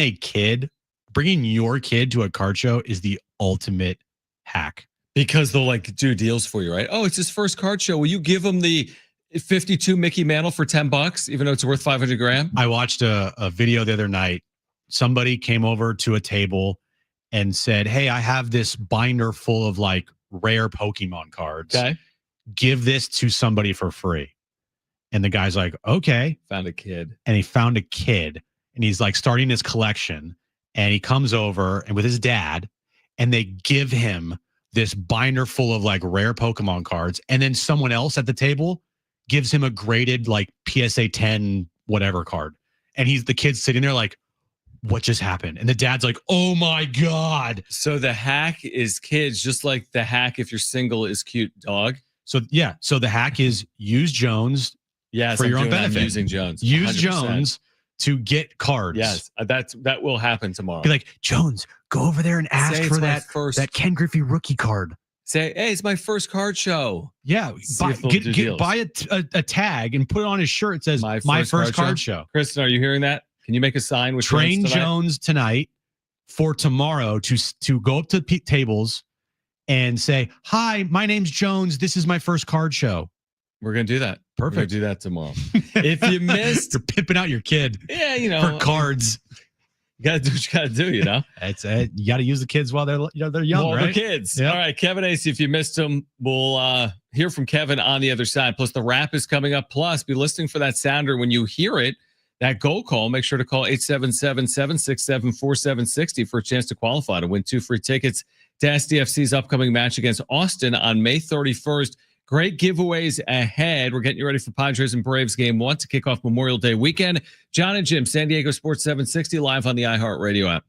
your kid to a card show is the ultimate hack. Because they'll like do deals for you, right? Oh, it's his first card show. Will you give him the 52 Mickey Mantle for $10, even though it's worth 500 grand? I watched a video the other night. Somebody came over to a table and said, hey, I have this binder full of like rare Pokemon cards. Okay. Give this to somebody for free. And the guy's like, okay. Found a kid. And he found a kid and he's like starting his collection. And he comes over and with his dad and they give him this binder full of like rare Pokemon cards. And then someone else at the table gives him a graded like PSA 10 whatever card. And the kid's sitting there like, what just happened? And the dad's like, oh my God. So the hack is kids, just like the hack if you're single is cute dog. So yeah. So the hack is use Jones for your own benefit. I'm using Jones. Use 100%. Jones to get cards. Yes, that will happen tomorrow. Be like, Jones, go over there and ask Say for it's my that Ken Griffey rookie card. Say, hey, it's my first card show. Yeah, buy a tag and put it on his shirt. It says my first card show. Kristen, are you hearing that? Can you make a sign with Train Jones tonight for tomorrow to go up to the tables and say, hi, my name's Jones. This is my first card show. We're going to do that. Perfect. We're going to do that tomorrow. If you missed. You're pimping out your kid. Yeah, for cards. You got to do what you got to do, you know? You got to use the kids while they're young, right? The kids. Yep. All right, Kevin Acee, if you missed him, we'll hear from Kevin on the other side. Plus, the wrap is coming up. Plus, be listening for that sounder when you hear it. That goal call, make sure to call 877-767-4760 for a chance to qualify to win 2 free tickets to SDFC's upcoming match against Austin on May 31st. Great giveaways ahead. We're getting you ready for Padres and Braves game 1 to kick off Memorial Day weekend. Jon and Jim, San Diego Sports 760, live on the iHeartRadio app.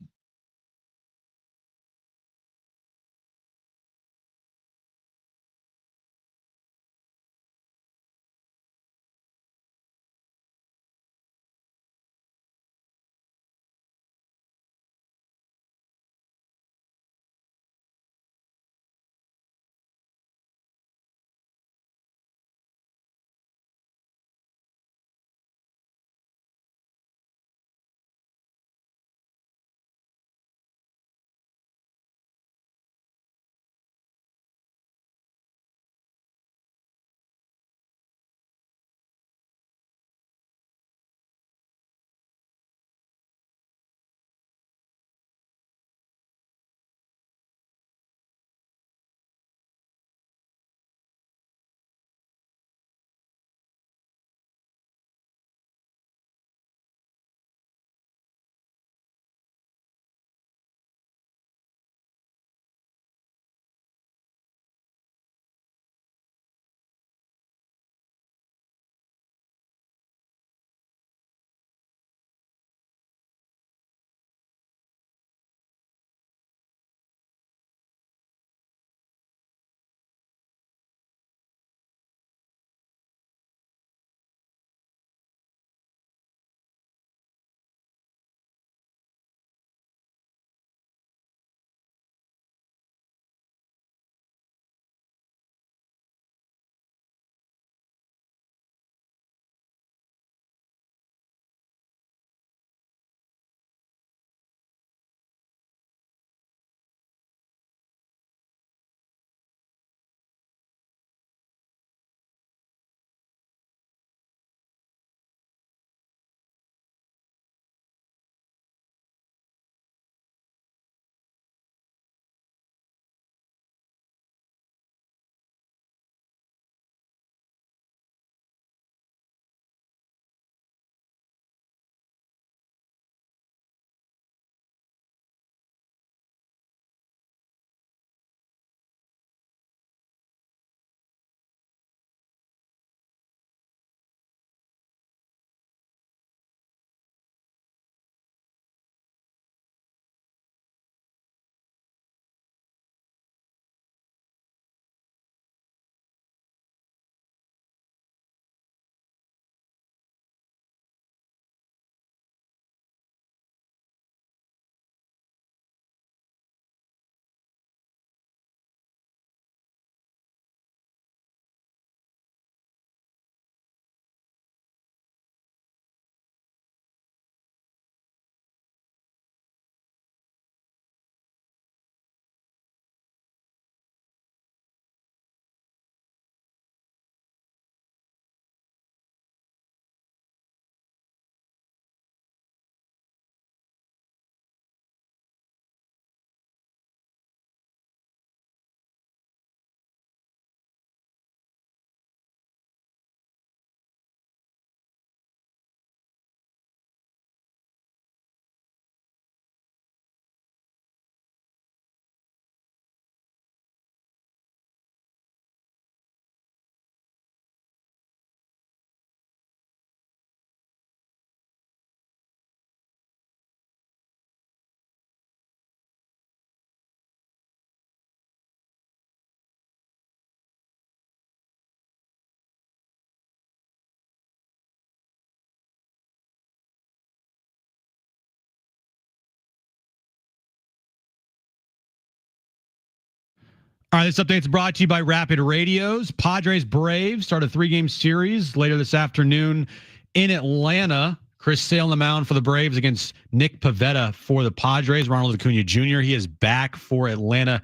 All right, this update's brought to you by Rapid Radios. Padres Braves start a 3-game series later this afternoon in Atlanta. Chris Sale on the mound for the Braves against Nick Pivetta for the Padres. Ronald Acuna Jr., he is back for Atlanta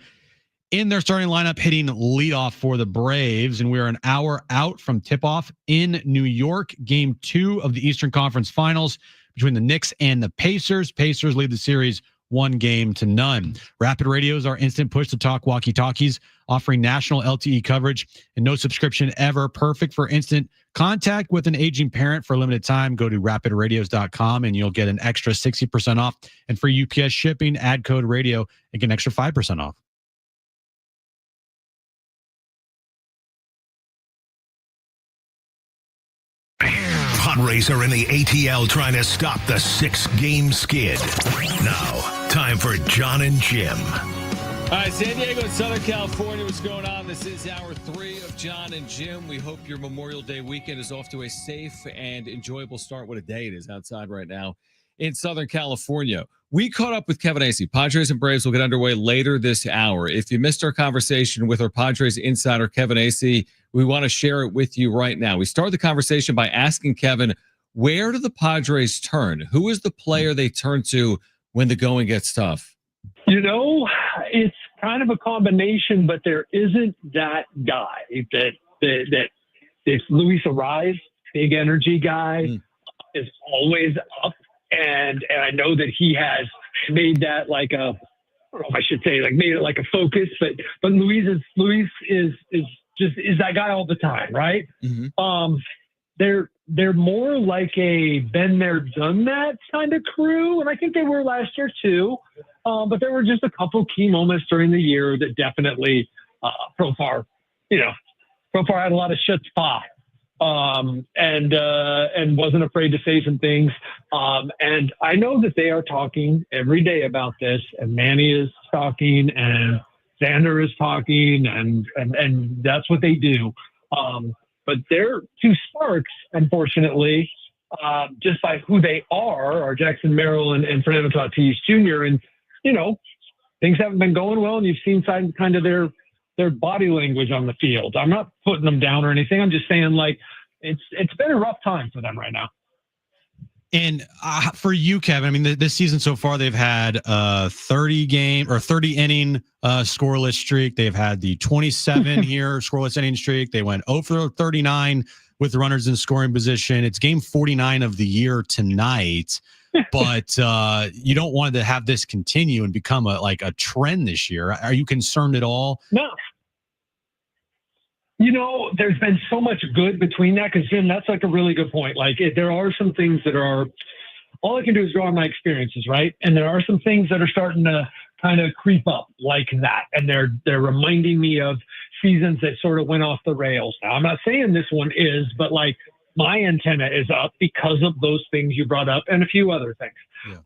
in their starting lineup, hitting leadoff for the Braves. And we're an hour out from tip-off in New York. Game 2 of the Eastern Conference Finals between the Knicks and the Pacers. Pacers lead the series 1-0. Rapid Radios are instant push to talk walkie-talkies, offering national LTE coverage and no subscription ever. Perfect for instant contact with an aging parent for a limited time. Go to rapidradios.com and you'll get an extra 60% off. And for UPS shipping, add code radio and get an extra 5% off. Padres are in the ATL trying to stop the 6-game skid. Now, time for Jon and Jim. All right, San Diego and Southern California, what's going on? This is hour 3 of Jon and Jim. We hope your Memorial Day weekend is off to a safe and enjoyable start. What a day it is outside right now in Southern California. We caught up with Kevin Acee. Padres and Braves will get underway later this hour. If you missed our conversation with our Padres insider, Kevin Acee, we want to share it with you right now. We started the conversation by asking Kevin, where do the Padres turn? Who is the player they turn to when the going gets tough? You know, it's kind of a combination, but there isn't that guy that if Luis Ariz, big energy guy, is always up. And I know that he has made that like a, I don't know if I should say like made it like a focus, but Luis is that guy all the time, right? Mm-hmm. They're more like a been there, done that kind of crew, and I think they were last year too. But there were just a couple key moments during the year that definitely Profar had a lot of chutzpah. And wasn't afraid to say some things. And I know that they are talking every day about this, and Manny is talking, and Xander is talking, and that's what they do. But their two sparks, unfortunately, just by who they are Jackson Merrill and Fernando Tatis Jr. And, you know, things haven't been going well, and you've seen kind of their body language on the field. I'm not putting them down or anything. I'm just saying, like, it's been a rough time for them right now. And for you, Kevin, I mean, this season so far, they've had 30 inning scoreless streak. They've had the 27 here scoreless inning streak. They went 0 for 39 with runners in scoring position. It's game 49 of the year tonight. But you don't want to have this continue and become a trend this year. Are you concerned at all? No. You know, there's been so much good between that, because Jim, that's like a really good point. Like, there are some things that are, all I can do is draw on my experiences, right? And there are some things that are starting to kind of creep up like that, and they're reminding me of seasons that sort of went off the rails. Now, I'm not saying this one is, but like, my antenna is up because of those things you brought up and a few other things. Yeah.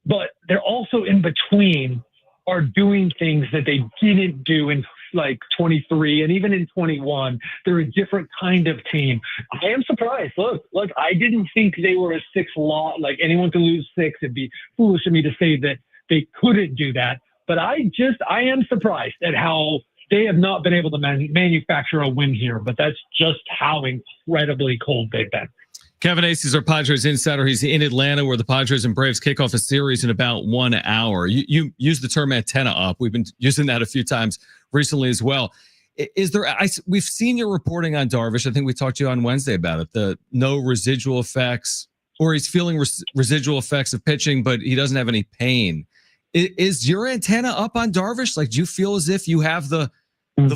But they're also in between are doing things that they didn't do in like 23 and even in 21. They're a different kind of team. I am surprised. Look, I didn't think they were a 6 lot. Like, anyone could lose 6. It'd be foolish of me to say that they couldn't do that. But I am surprised at how they have not been able to manufacture a win here, but that's just how incredibly cold they've been. Kevin Acee is our Padres insider. He's in Atlanta, where the Padres and Braves kick off a series in about 1 hour. You used the term antenna up. We've been using that a few times recently as well. We've seen your reporting on Darvish. I think we talked to you on Wednesday about it. The no residual effects, or he's feeling residual effects of pitching, but he doesn't have any pain. Is your antenna up on Darvish? Like, do you feel as if you have the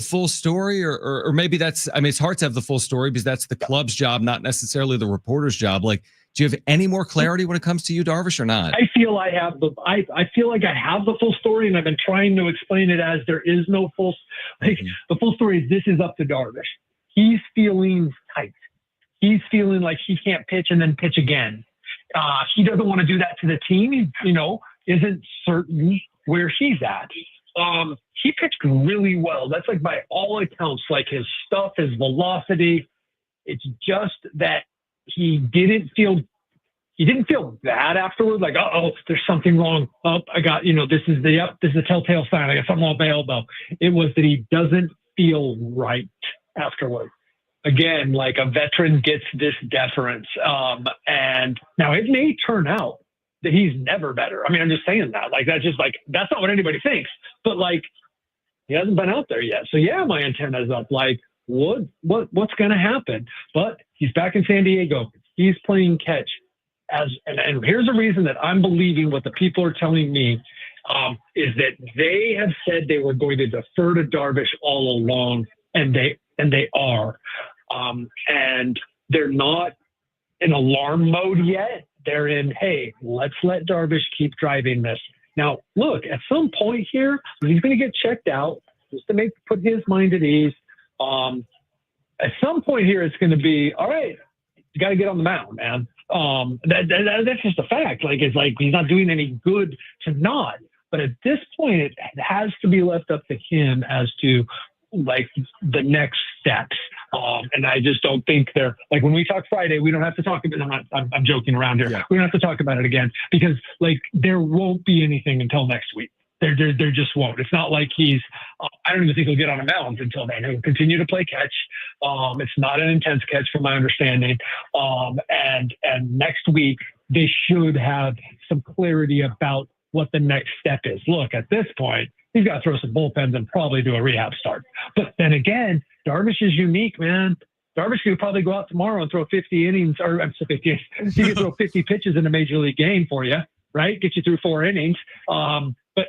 full story, or maybe that's, I mean, it's hard to have the full story because that's the club's job, not necessarily the reporter's job. Like, do you have any more clarity when it comes to you, Darvish, or not? I feel like I have the full story, and I've been trying to explain it as there is no full, the full story is this is up to Darvish. He's feeling tight. He's feeling like he can't pitch and then pitch again. He doesn't want to do that to the team. He, isn't certain where he's at. He pitched really well. That's like, by all accounts, like his stuff, his velocity. It's just that he he didn't feel bad afterward, like, there's something wrong. I got, this is the telltale sign. I got something on my elbow. It was that he doesn't feel right afterward. Again, like a veteran gets this deference. And now it may turn out that he's never better. I mean, I'm just saying that. Like, that's not what anybody thinks. But like, he hasn't been out there yet. So yeah, my antenna's up. Like, what's going to happen? But he's back in San Diego. He's playing catch. And here's the reason that I'm believing what the people are telling me is that they have said they were going to defer to Darvish all along, and they are. And they're not in alarm mode yet. They're in, hey, let's let Darvish keep driving this. Now, look, at some point here, he's going to get checked out just to put his mind at ease. At some point here, it's going to be, all right, you got to get on the mound, man. That's just a fact. Like, it's like he's not doing any good to not. But at this point, it has to be left up to him as to like the next steps. And I just don't think they're like, when we talk Friday, we don't have to talk about it. I'm joking around here. Yeah. We don't have to talk about it again because like there won't be anything until next week. There just won't. It's not like I don't even think he'll get on a mound until then. He'll continue to play catch. It's not an intense catch from my understanding. And next week they should have some clarity about what the next step is. Look, at this point, he's got to throw some bullpens and probably do a rehab start. But then again, Darvish is unique, man. Darvish could probably go out tomorrow and throw 50 innings, or I'm sorry, 50 innings. He could throw 50 pitches in a major league game for you, right? Get you through 4 innings. But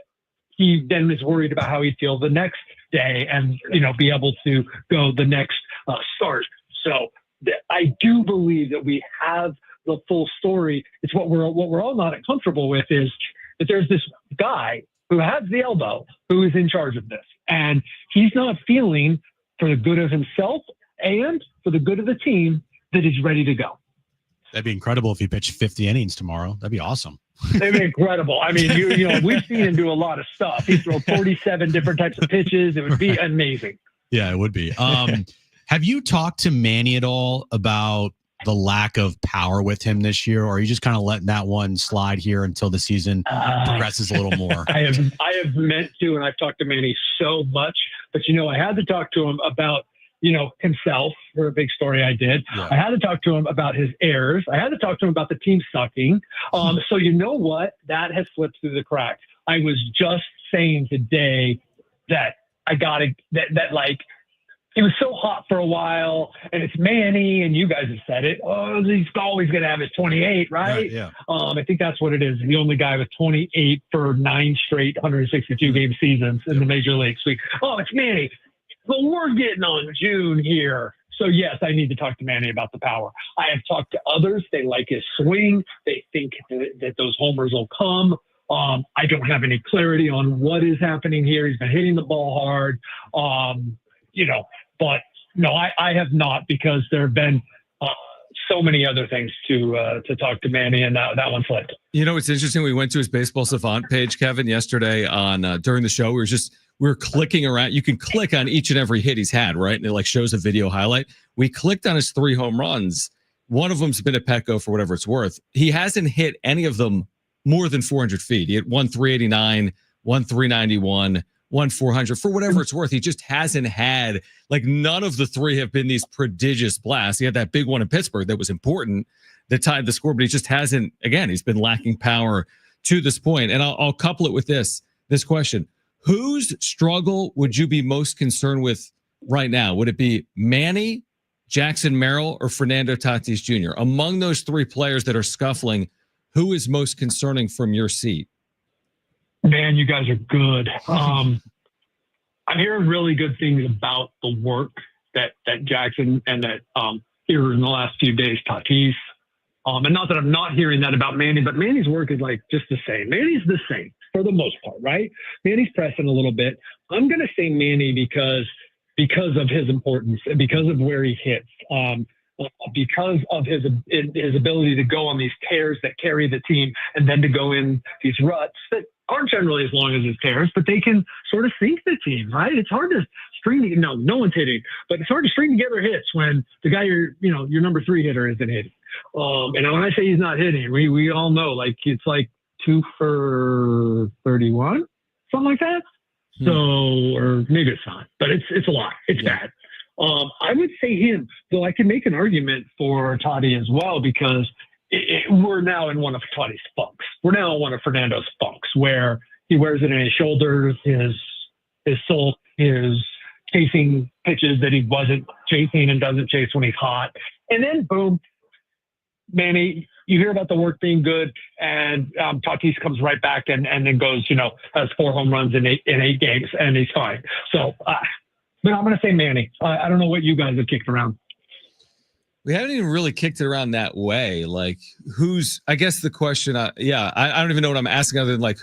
he then is worried about how he'd feel the next day and, be able to go the next start. So I do believe that we have the full story. It's what we're all not comfortable with is that there's this guy who has the elbow who is in charge of this. And he's not feeling for the good of himself and for the good of the team that he's ready to go. That'd be incredible if he pitched 50 innings tomorrow. That'd be awesome. That'd be incredible. I mean, we've seen him do a lot of stuff. He'd throw 47 different types of pitches. It would be amazing. Yeah, it would be. Have you talked to Manny at all about the lack of power with him this year, or are you just kind of letting that one slide here until the season progresses a little more? I have meant to, and I've talked to Manny so much, but I had to talk to him about himself for a big story I did. Yeah. I had to talk to him about his errors. I had to talk to him about the team sucking. So you know what? That has slipped through the cracks. I was just saying today that he was so hot for a while, and it's Manny, and you guys have said it. Oh, he's always going to have his 28, right? Yeah. I think that's what it is. The only guy with 28 for 9 straight 162-game seasons in the major leagues. It's Manny. But we're getting on June here. So, yes, I need to talk to Manny about the power. I have talked to others. They like his swing. They think that those homers will come. I don't have any clarity on what is happening here. He's been hitting the ball hard. But no, I have not, because there have been so many other things to talk to Manny, and that one slipped. It's interesting. We went to his Baseball Savant page, Kevin, yesterday on during the show. We were clicking around. You can click on each and every hit he's had, right? And it shows a video highlight. We clicked on his 3 home runs. One of them's been at Petco for whatever it's worth. He hasn't hit any of them more than 400 feet. He hit 389, 391. 400 for whatever it's worth. He just hasn't had, none of the 3 have been these prodigious blasts. He had that big one in Pittsburgh that was important that tied the score, but he just hasn't, again, he's been lacking power to this point. And I'll couple it with this question. Whose struggle would you be most concerned with right now? Would it be Manny, Jackson Merrill, or Fernando Tatis Jr.? Among those 3 players that are scuffling, who is most concerning from your seat? Man, you guys are good. I'm hearing really good things about the work that Jackson and that here in the last few days, Tatis. And not that I'm not hearing that about Manny, but Manny's work is just the same. Manny's the same for the most part, right? Manny's pressing a little bit. I'm going to say Manny because of his importance, because of where he hits, because of his ability to go on these tears that carry the team, and then to go in these ruts that aren't generally as long as his tears, but they can sort of sink the team, right? It's hard to string, no one's hitting, but it's hard to string together hits when the guy your number 3 hitter isn't hitting. And when I say he's not hitting, we all know, like, it's like 2 for 31, something like that. So, or maybe it's not, but it's a lot. It's bad. I would say him, though I can make an argument for Toddy as well, because we're now in one of Toddy's funks. We're now in one of Fernando's funks where he wears it in his shoulders, his soul, his chasing pitches that he wasn't chasing and doesn't chase when he's hot. And then boom, Manny, you hear about the work being good, and Tatis comes right back and then goes, has 4 home runs in eight games, and he's fine. So, but I'm going to say Manny. I don't know what you guys have kicked around. We haven't even really kicked it around that way. Like, I guess the question, I don't even know what I'm asking other than, like,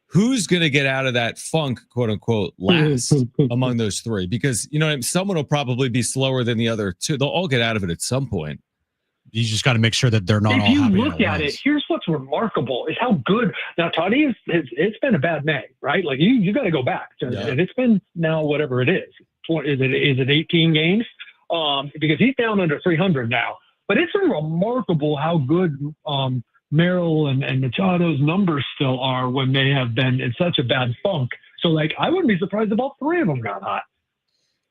who's going to get out of that funk, quote unquote, last among those 3? Because, someone will probably be slower than the other 2. They'll all get out of it at some point. You just got to make sure that they're not all happy. If you look at it, here's what's remarkable is how good. Now, Toddy, it's been a bad May, right? Like, you got to go back. And it's been now whatever it is. Is it 18 games? Because he's down under 300 now. But it's remarkable how good Merrill and Machado's numbers still are when they have been in such a bad funk. So, like, I wouldn't be surprised if all 3 of them got hot.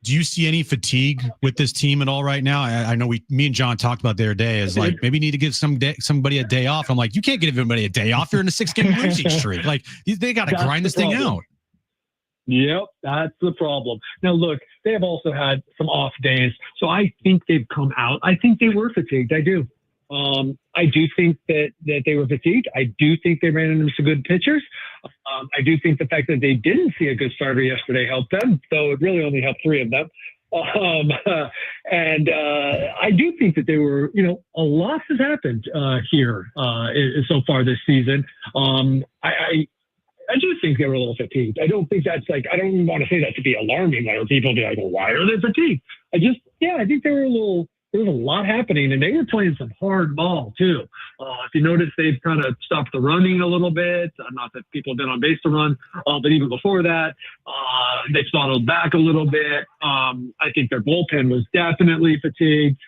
Do you see any fatigue with this team at all right now? I know me and John talked about the other day is like, maybe need to give somebody a day off. I'm like, you can't give everybody a day off. You're in a 6-game losing streak. Like, they got to grind this thing out. Yep, that's the problem. Now, look, they have also had some off days. So I think they've come out. I think they were fatigued. I do. I do think that they were fatigued. I do think they ran into some good pitchers. I do think the fact that they didn't see a good starter yesterday helped them, though it really only helped 3 of them. And I do think that they were, a lot has happened here so far this season. I do think they were a little fatigued. I don't think that's like, I don't even want to say that to be alarming, where people be like, well, why are they fatigued? I think they were there was a lot happening, and they were playing some hard ball too. If you notice, they've kind of stopped the running a little bit. Not that people have been on base to run, but even before that, they throttled back a little bit. I think their bullpen was definitely fatigued.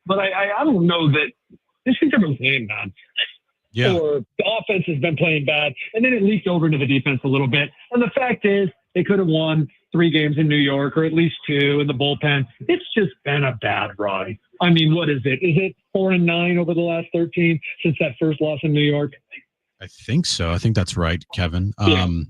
But I don't know that this thing's ever playing bad. Yeah. Or the offense has been playing bad, and then it leaked over into the defense a little bit. And the fact is, they could have won 3 games in New York, or at least 2 in the bullpen. It's just been a bad ride. I mean, what is it? Is it 4-9 over the last 13 since that first loss in New York? I think so. I think that's right, Kevin. And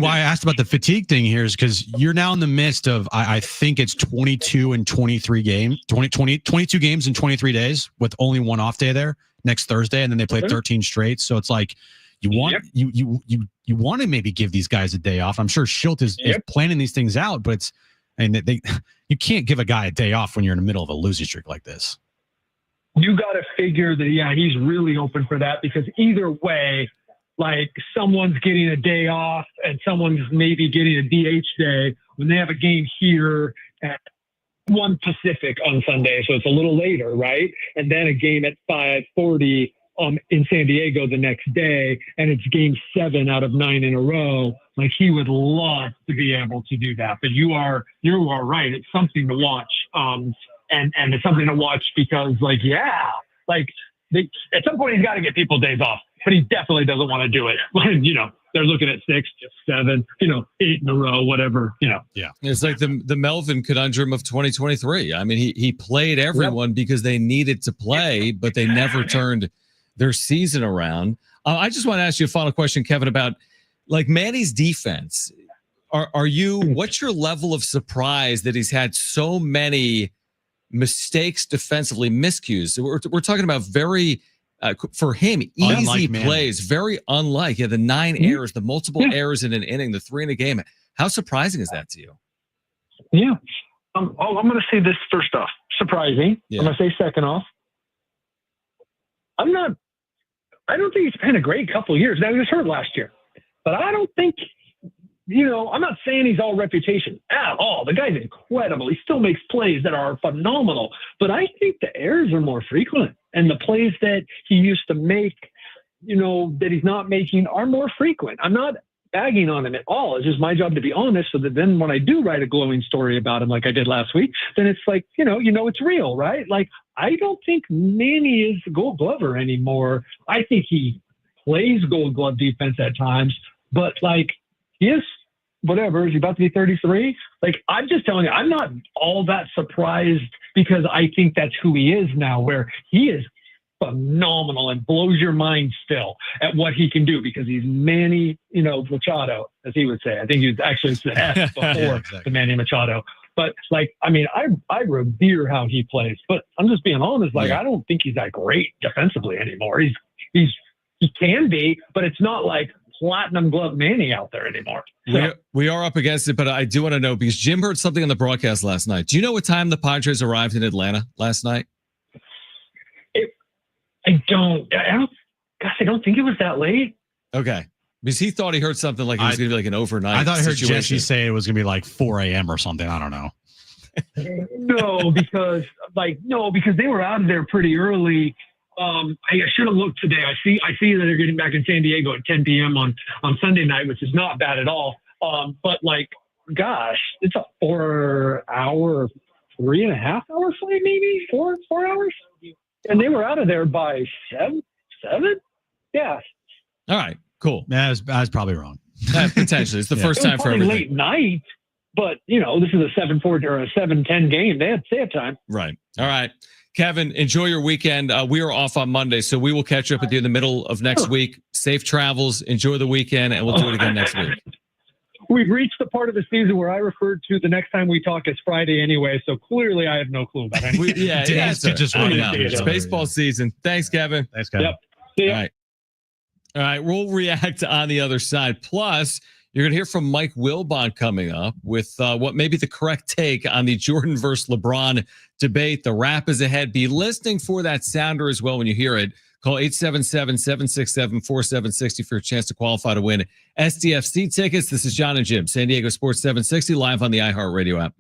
why I asked about the fatigue thing here is because you're now in the midst of, I think it's 22 and 23 games, 22 games in 23 days with only 1 off day there next Thursday, and then they play 13 straight. So it's like you want to maybe give these guys a day off. I'm sure Schilt is planning these things out, but you can't give a guy a day off when you're in the middle of a losing streak like this. You got to figure that, he's really open for that, because either way, like, someone's getting a day off and someone's maybe getting a DH day when they have a game here at 1 Pacific on Sunday. So it's a little later, right? And then a game at 5:40 in San Diego the next day, and it's game 7 out of 9 in a row. Like, he would love to be able to do that. But you are right. It's something to watch. And it's something to watch because, at some point he's got to get people days off, but he definitely doesn't want to do it when, they're looking at 6, 7, 8 in a row, whatever, Yeah. It's like the Melvin conundrum of 2023. I mean, he played everyone because they needed to play, but they never turned their season around. I just want to ask you a final question, Kevin, about like Manny's defense. What's your level of surprise that he's had so many mistakes defensively, miscues? We're talking about very, for him, easy plays, very unlike the 9 errors, the multiple errors in an inning, the 3 in a game. How surprising is that to you? Yeah. I'm going to say this first off, surprising. Yeah. I'm going to say second off, I don't think he's been a great couple of years. Now, he was hurt last year, but I don't think, I'm not saying he's all reputation at all. The guy's incredible. He still makes plays that are phenomenal, but I think the errors are more frequent, and the plays that he used to make, that he's not making are more frequent. I'm not bagging on him at all. It's just my job to be honest, so that then when I do write a glowing story about him like I did last week, then it's like, it's real, right? Like, I don't think Manny is the Gold Glover anymore. I think he plays Gold Glove defense at times, but like, he is whatever. Is he about to be 33? Like, I'm just telling you, I'm not all that surprised because I think that's who he is now, where he is phenomenal and blows your mind still at what he can do because he's Manny, Machado, as he would say. I think he was actually the S before the Manny Machado. But like, I mean, I revere how he plays, but I'm just being honest. Like, I don't think he's that great defensively anymore. He can be, but it's not like platinum glove Manny out there anymore. So, we are up against it, but I do want to know because Jim heard something on the broadcast last night. Do you know what time the Padres arrived in Atlanta last night? I don't think it was that late. Okay. Because he thought he heard something like it was going to be like an overnight. I thought I heard situation. Jesse say it was going to be like 4 a.m. or something. I don't know. No, because they were out of there pretty early. I should have looked today. I see that they're getting back in San Diego at 10 p.m. on Sunday night, which is not bad at all. But like, gosh, it's a 4-hour, 3.5-hour flight, maybe 4 hours. And they were out of there by 7? Yeah. All right, cool. I was probably wrong. Potentially. It's the first time for everything. Late night, but, this is a 7-4 or a 7-10 game. They had time. Right. All right. Kevin, enjoy your weekend. We are off on Monday, so we will catch up with you in the middle of next week. Safe travels. Enjoy the weekend, and we'll do it again next week. We've reached the part of the season where I referred to the next time we talk is Friday anyway, so clearly I have no clue about anything. It's baseball season. Thanks, Kevin. Thanks, Kevin. Yep. See ya. All right. We'll react on the other side. Plus, you're going to hear from Mike Wilbon coming up with what may be the correct take on the Jordan versus LeBron debate. The wrap is ahead. Be listening for that sounder as well when you hear it. Call 877-767-4760 for a chance to qualify to win SDFC tickets. This is Jon and Jim, San Diego Sports 760, live on the iHeartRadio app.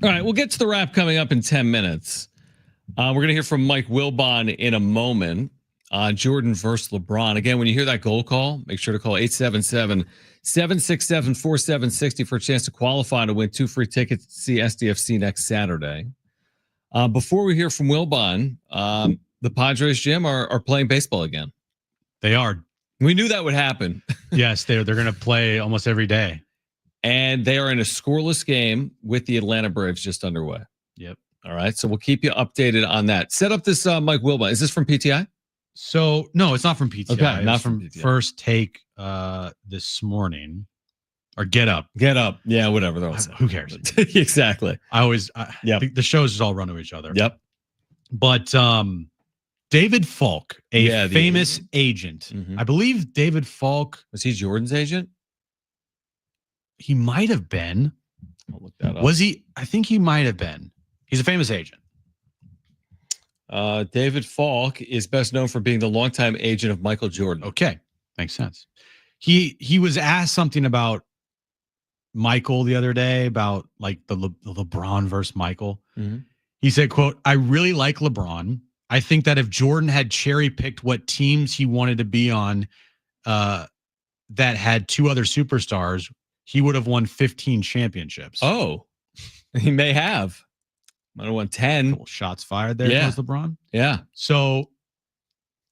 All right, we'll get to the wrap coming up in 10 minutes. We're going to hear from Mike Wilbon in a moment on Jordan versus LeBron. Again, when you hear that goal call, make sure to call 877-767-4760 for a chance to qualify to win 2 free tickets to see SDFC next Saturday. Before we hear from Wilbon, the Padres, Jim, are playing baseball again. They are. We knew that would happen. Yes, they're going to play almost every day. And they are in a scoreless game with the Atlanta Braves just underway. Yep. All right. So we'll keep you updated on that. Set up this Mike Wilbon. Is this from PTI? So, no, it's not from PTI. Okay, not it's from PTI. First Take this morning. Or Get Up. Get Up. Yeah, whatever. Who cares? Exactly. The shows just all run to each other. Yep. But David Falk, a famous agent. Mm-hmm. I believe David Falk. Was he Jordan's agent? He might have been. I'll look that up. Was he? I think he might have been. He's a famous agent. David Falk is best known for being the longtime agent of Michael Jordan. Okay. Makes sense. He was asked something about Michael the other day about like the LeBron versus Michael. Mm-hmm. He said, quote, "I really like LeBron. I think that if Jordan had cherry picked what teams he wanted to be on that had 2 other superstars, he would have won 15 championships." Oh, he may have. Might have won 10. Couple shots fired there against LeBron. Yeah. So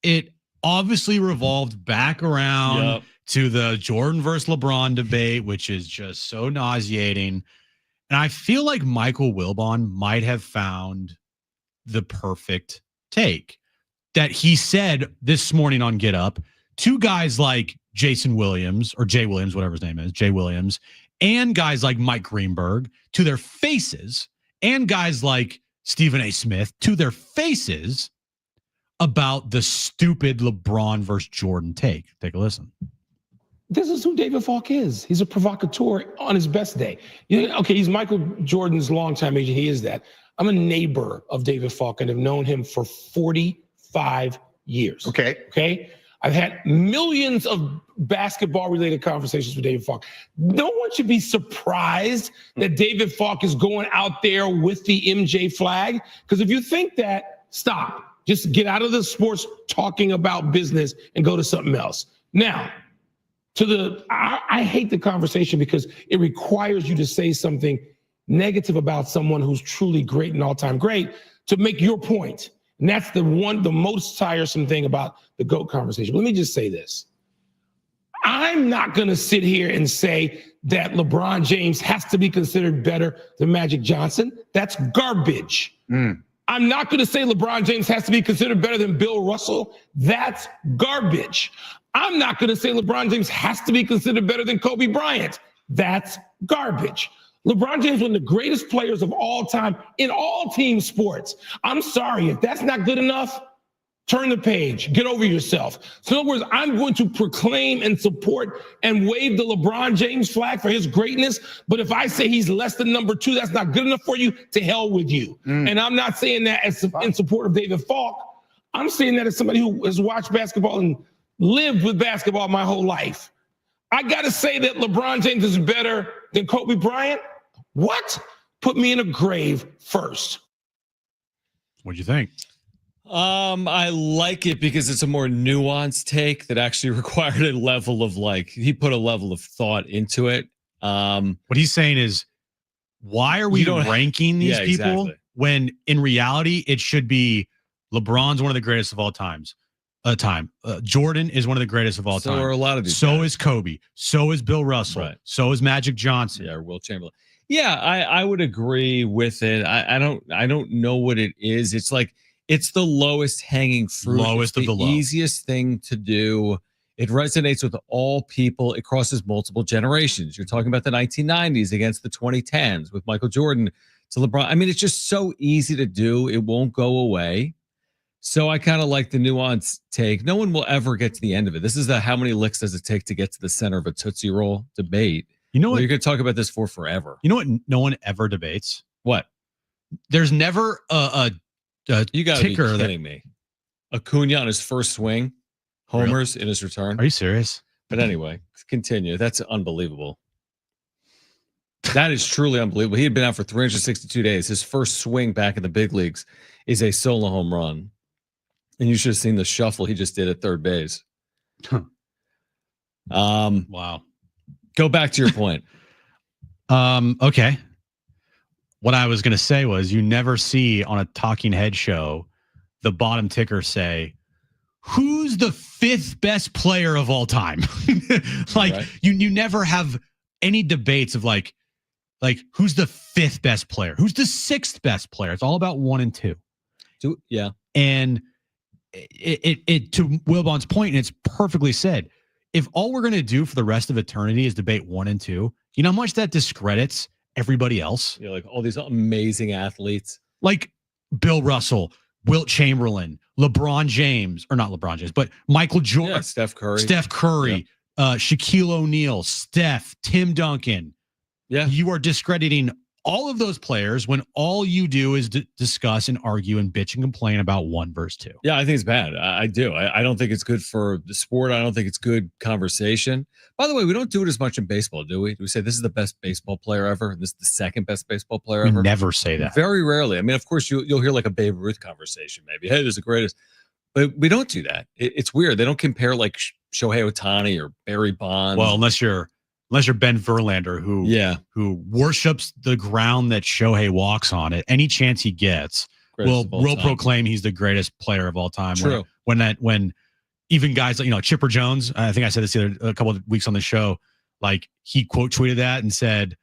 it obviously revolved back around to the Jordan versus LeBron debate, which is just so nauseating. And I feel like Michael Wilbon might have found the perfect take that he said this morning on Get Up. 2 guys like Jason Williams or Jay Williams, whatever his name is, Jay Williams, and guys like Mike Greenberg to their faces, and guys like Stephen A. Smith to their faces about the stupid LeBron versus Jordan take. Take a listen. This is who David Falk is. He's a provocateur on his best day. Okay, he's Michael Jordan's longtime agent. He is that. I'm a neighbor of David Falk and have known him for 45 years. Okay. I've had millions of basketball-related conversations with David Falk. No one should be surprised that David Falk is going out there with the MJ flag. Because if you think that, stop. Just get out of the sports talking about business and go to something else. Now, I hate the conversation because it requires you to say something negative about someone who's truly great and all-time great to make your point. And that's the most tiresome thing about the GOAT conversation. But let me just say this. I'm not going to sit here and say that LeBron James has to be considered better than Magic Johnson. That's garbage. I'm not going to say LeBron James has to be considered better than Bill Russell. That's garbage. I'm not going to say LeBron James has to be considered better than Kobe Bryant. That's garbage. LeBron James is one of the greatest players of all time in all team sports. I'm sorry, if that's not good enough, turn the page, get over yourself. So in other words, I'm going to proclaim and support and wave the LeBron James flag for his greatness. But if I say he's less than number 2, that's not good enough for you, to hell with you. And I'm not saying that as in support of David Falk. I'm saying that as somebody who has watched basketball and lived with basketball my whole life. I got to say that LeBron James is better than Kobe Bryant. What? Put me in a grave first. What'd you think? I like it because it's a more nuanced take that actually required a level of he put a level of thought into it. What he's saying is, why are we ranking these people when in reality it should be LeBron's one of the greatest of all times. Jordan is one of the greatest of all time. So are a lot of these So guys. is Kobe. So is Bill Russell. Right. So is Magic Johnson. Yeah, or Will Chamberlain. Yeah, I would agree with it. I don't know what it is. It's like it's the lowest hanging fruit. Lowest it's of the low. Easiest thing to do. It resonates with all people. It crosses multiple generations. You're talking about the 1990s against the 2010s with Michael Jordan to LeBron. I mean, it's just so easy to do. It won't go away. So I kind of like the nuance take. No one will ever get to the end of it. This is the how many licks does it take to get to the center of a Tootsie Roll debate. You know what? You're going to talk about this for forever. You know what? No one ever debates. What? There's never a You got to be ticker kidding me. Acuna on his first swing, homers in his return. Are you serious? But anyway, continue. That's unbelievable. That is truly unbelievable. He had been out for 362 days. His first swing back in the big leagues is a solo home run. And you should have seen the shuffle he just did at third base. Wow. Go back to your point. Okay. What I was going to say was you never see on a talking head show the bottom ticker say, who's the 5th best player of all time? Right. you never have any debates of like who's the 5th best player? Who's the 6th best player? It's all about 1 and 2. Yeah. And it to Wilbon's point, and it's perfectly said. If all we're going to do for the rest of eternity is debate 1 and 2, you know how much that discredits everybody else? Yeah, like all these amazing athletes. Like Bill Russell, Wilt Chamberlain, LeBron James, or not LeBron James, but Michael Jordan, Steph Curry, Shaquille O'Neal, Steph, Tim Duncan. Yeah. You are discrediting all of those players when all you do is discuss and argue and bitch and complain about 1 versus 2. Yeah, I think it's bad. I do. I don't think it's good for the sport. I don't think it's good conversation. By the way, we don't do it as much in baseball, do we? Do we say this is the best baseball player ever? And this is the second best baseball player ever? We never say that. Very rarely. I mean, of course, you'll hear like a Babe Ruth conversation, maybe. Hey, this is the greatest. But we don't do that. It's weird. They don't compare like Shohei Ohtani or Barry Bonds. Well, unless you're Ben Verlander, who worships the ground that Shohei walks on at any chance he gets, will proclaim he's the greatest player of all time. True. When even guys like Chipper Jones, I think I said this a couple of weeks on the show, like he quote tweeted that and said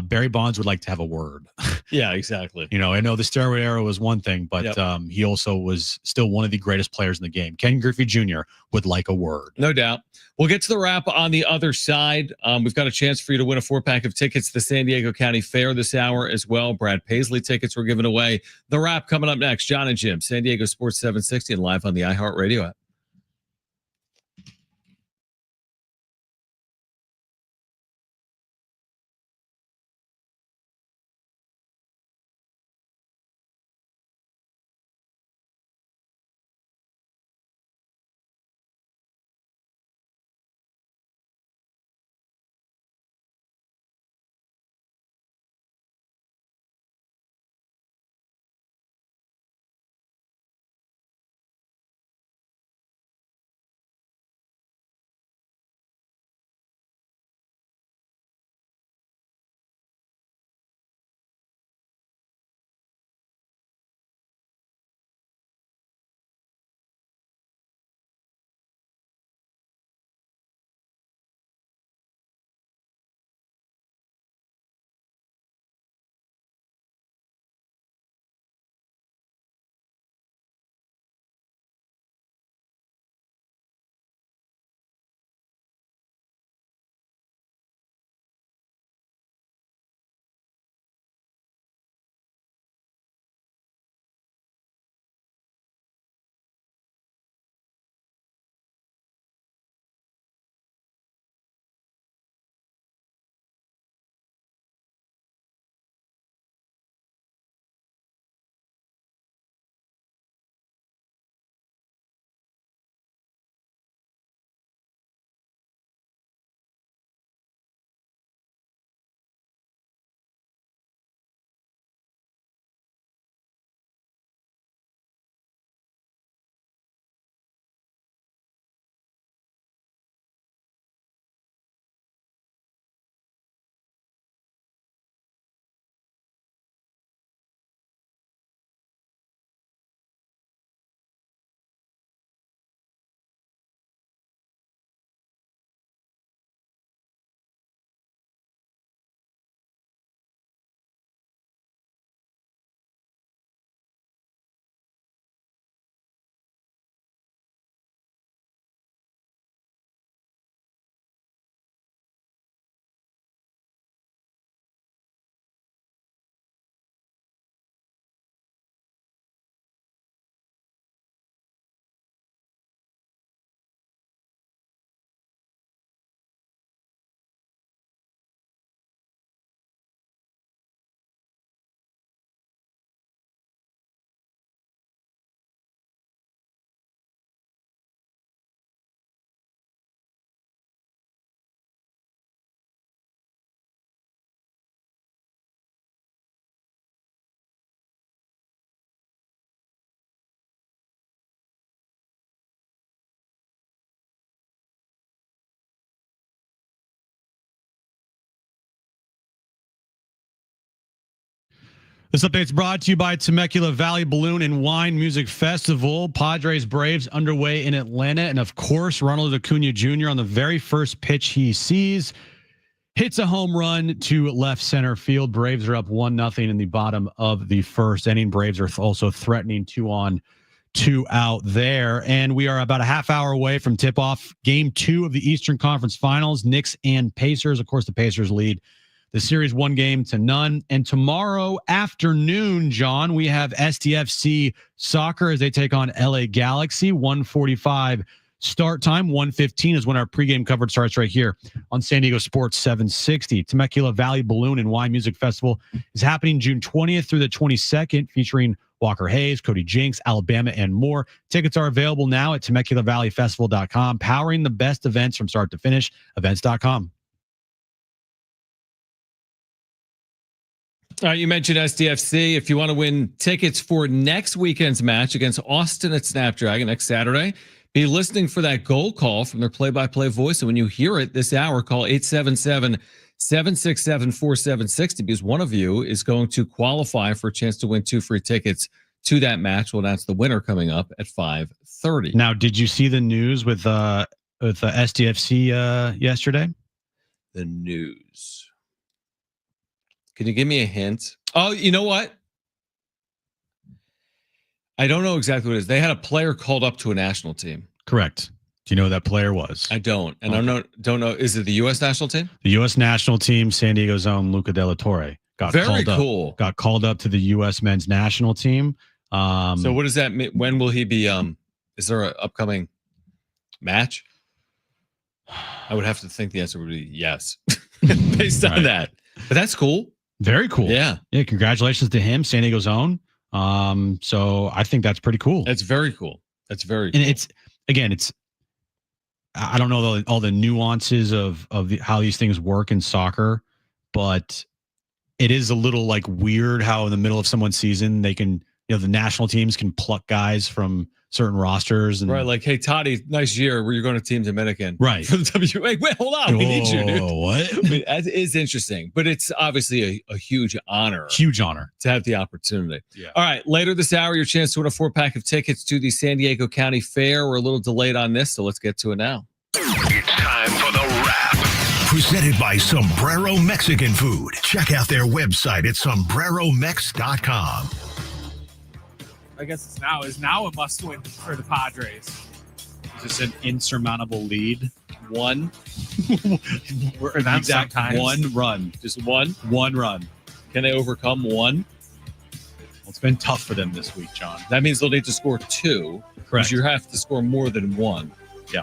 Barry Bonds would like to have a word. Yeah, exactly. I know the steroid era was one thing, but he also was still one of the greatest players in the game. Ken Griffey Jr. would like a word. No doubt. We'll get to the wrap on the other side. We've got a chance for you to win a 4-pack of tickets to the San Diego County Fair this hour as well. Brad Paisley tickets were given away. The wrap coming up next. Jon and Jim, San Diego Sports 760 and live on the iHeartRadio app. This update's brought to you by Temecula Valley Balloon and Wine Music Festival. Padres Braves underway in Atlanta. And of course, Ronald Acuna Jr. on the very first pitch he sees hits a home run to left center field. Braves are up 1-0 in the bottom of the first inning. Braves are also threatening 2-on, 2-out there. And we are about a half hour away from tip-off game 2 of the Eastern Conference Finals. Knicks and Pacers. Of course, the Pacers lead the series 1-0. And tomorrow afternoon, John, we have SDFC soccer as they take on LA Galaxy. 1:45 start time. 1:15 is when our pregame coverage starts right here on San Diego Sports 760. Temecula Valley Balloon and Wine Music Festival is happening June 20th through the 22nd, featuring Walker Hayes, Cody Jinks, Alabama, and more. Tickets are available now at TemeculaValleyFestival.com, powering the best events from start to finish, events.com. You mentioned SDFC. If you want to win tickets for next weekend's match against Austin at Snapdragon next Saturday, be listening for that goal call from their play-by-play voice. And when you hear it this hour, call 877-767-4760 because one of you is going to qualify for a chance to win 2 free tickets to that match. We'll announce the winner coming up at 5:30. Now, did you see the news with SDFC yesterday? The news. Can you give me a hint? Oh, you know what? I don't know exactly what it is. They had a player called up to a national team. Correct. Do you know who that player was? I don't. And okay. I don't know. Is it the U.S. national team? The U.S. national team, San Diego's own Luca De La Torre. Got called up to the U.S. men's national team. So what does that mean? When will he be? Is there an upcoming match? I would have to think the answer would be yes, based on that. But that's cool. Very cool. Yeah. Congratulations to him, San Diego's own. So I think that's pretty cool. That's very cool. That's very cool. And it's I don't know all the nuances of how these things work in soccer, but it is a little like weird how in the middle of someone's season they can, the national teams can pluck guys from certain rosters and right, like, hey Toddy, nice year. Where you're going to Team Dominican, right? For the WA. Wait, hold on, we need you, dude. What? I mean, that is interesting, but it's obviously a huge honor. Huge honor to have the opportunity. Yeah. All right, later this hour, your chance to win a 4-pack of tickets to the San Diego County Fair. We're a little delayed on this, so let's get to it now. It's time for the wrap. Presented by Sombrero Mexican Food. Check out their website at sombreromex.com. I guess is now a must-win for the Padres. Is this an insurmountable lead? One. For them sometimes. One run. Just one? One run. Can they overcome one? Well, it's been tough for them this week, John. That means they'll need to score 2. Correct. You have to score more than 1. Yeah.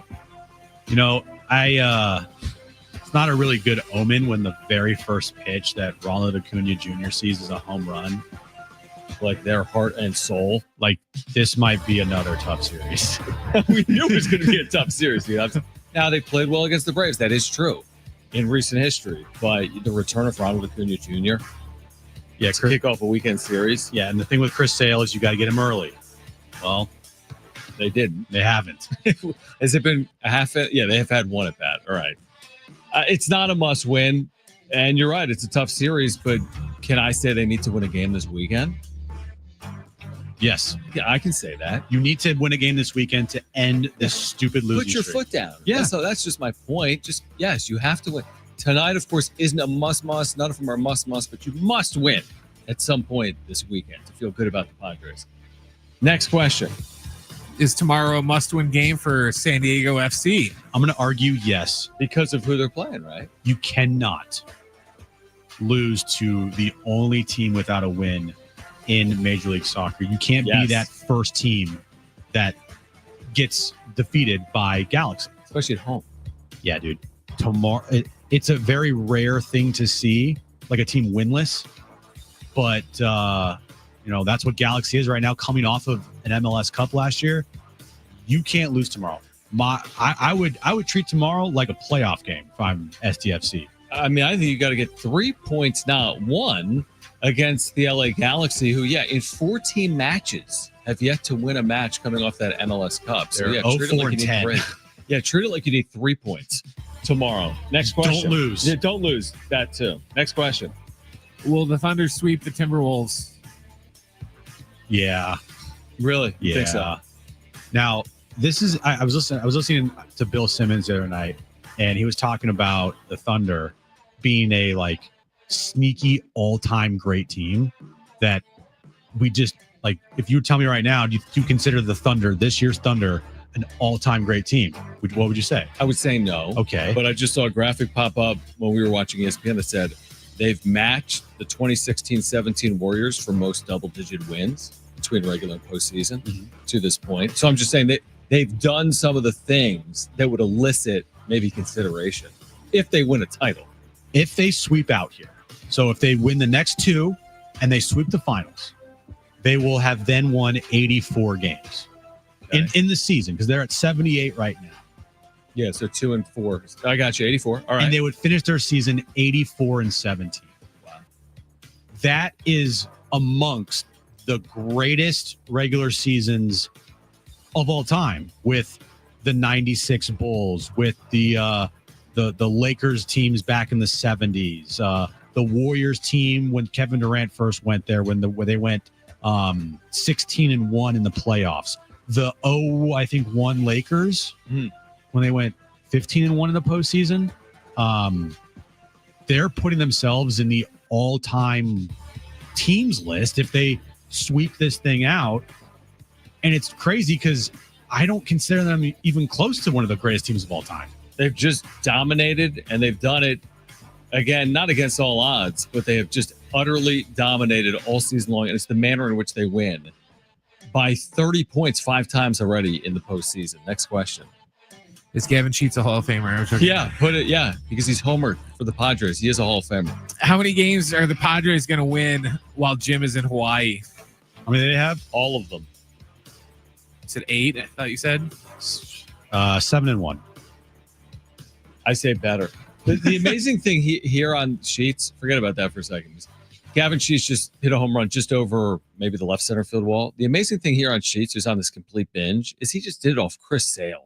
It's not a really good omen when the very first pitch that Ronald Acuna Jr. sees is a home run. Like their heart and soul, like this might be another tough series. We knew it was going to be a tough series. Now they played well against the Braves. That is true in recent history. But the return of Ronald Acuna Jr. Yeah, to kick off a weekend series. Yeah, and the thing with Chris Sale is you got to get him early. Well, they didn't. They haven't. Has it been a half? Yeah, they have had one at bat. All right. It's not a must win. And you're right. It's a tough series. But can I say they need to win a game this weekend? Yes. Yeah, I can say that. You need to win a game this weekend to end this stupid losing streak. Put your foot down. Yeah. That's just my point. Just, yes, you have to win. Tonight, of course, isn't a must. None of them are must, but you must win at some point this weekend to feel good about the Padres. Next question. Is tomorrow a must-win game for San Diego FC? I'm going to argue yes. Because of who they're playing, right? You cannot lose to the only team without a win in Major League Soccer. You can't be that first team that gets defeated by Galaxy. Especially at home. Yeah, dude. Tomorrow, it's a very rare thing to see, like a team winless. But, that's what Galaxy is right now, coming off of an MLS Cup last year. You can't lose tomorrow. I would treat tomorrow like a playoff game if I'm SDFC. I mean, I think you got to get 3 points, not 1, against the LA Galaxy, who, in 14 matches have yet to win a match coming off that MLS Cup. So, treat it like you need 3. Yeah, treat it like you need 3 points tomorrow. Next question. Don't lose. Yeah, don't lose. That too. Next question. Will the Thunder sweep the Timberwolves Yeah. Really? You think so? Now, this is I was listening to Bill Simmons the other night, and he was talking about the Thunder being a like sneaky all-time great team that we just like. If you tell me right now, do you consider the Thunder, this year's Thunder, an all-time great team? What would you say? I would say no. Okay. But I just saw a graphic pop up when we were watching ESPN that said they've matched the 2016-17 Warriors for most double-digit wins between regular and postseason to this point. So I'm just saying that they've done some of the things that would elicit maybe consideration if they win a title. If they sweep out here, so if they win the next two and they sweep the finals, they will have then won 84 games in the season because they're at 78 right now. Yeah, so 2-4. I got you, 84. All right. And they would finish their season 84-17. Wow. That is amongst the greatest regular seasons of all time, with the 96 Bulls, with the Lakers teams back in the 70s, the Warriors team when Kevin Durant first went there, when they went 16-1 in the playoffs. The I think 1 Lakers when they went 15-1 in the postseason. They're putting themselves in the all-time teams list if they sweep this thing out. And it's crazy because I don't consider them even close to one of the greatest teams of all time. They've just dominated, and they've done it, again, not against all odds, but they have just utterly dominated all season long. And it's the manner in which they win by 30 points 5 times already in the postseason. Next question. Is Gavin Sheets a Hall of Famer? Because he's homered for the Padres. He is a Hall of Famer. How many games are the Padres going to win while Jim is in Hawaii? How many do they have? All of them. Is it 8? I thought you said 7-1. I say better. The amazing thing here on Sheets, forget about that for a second. Gavin Sheets just hit a home run just over maybe the left center field wall. The amazing thing here on Sheets, who's on this complete binge, is he just did it off Chris Sale.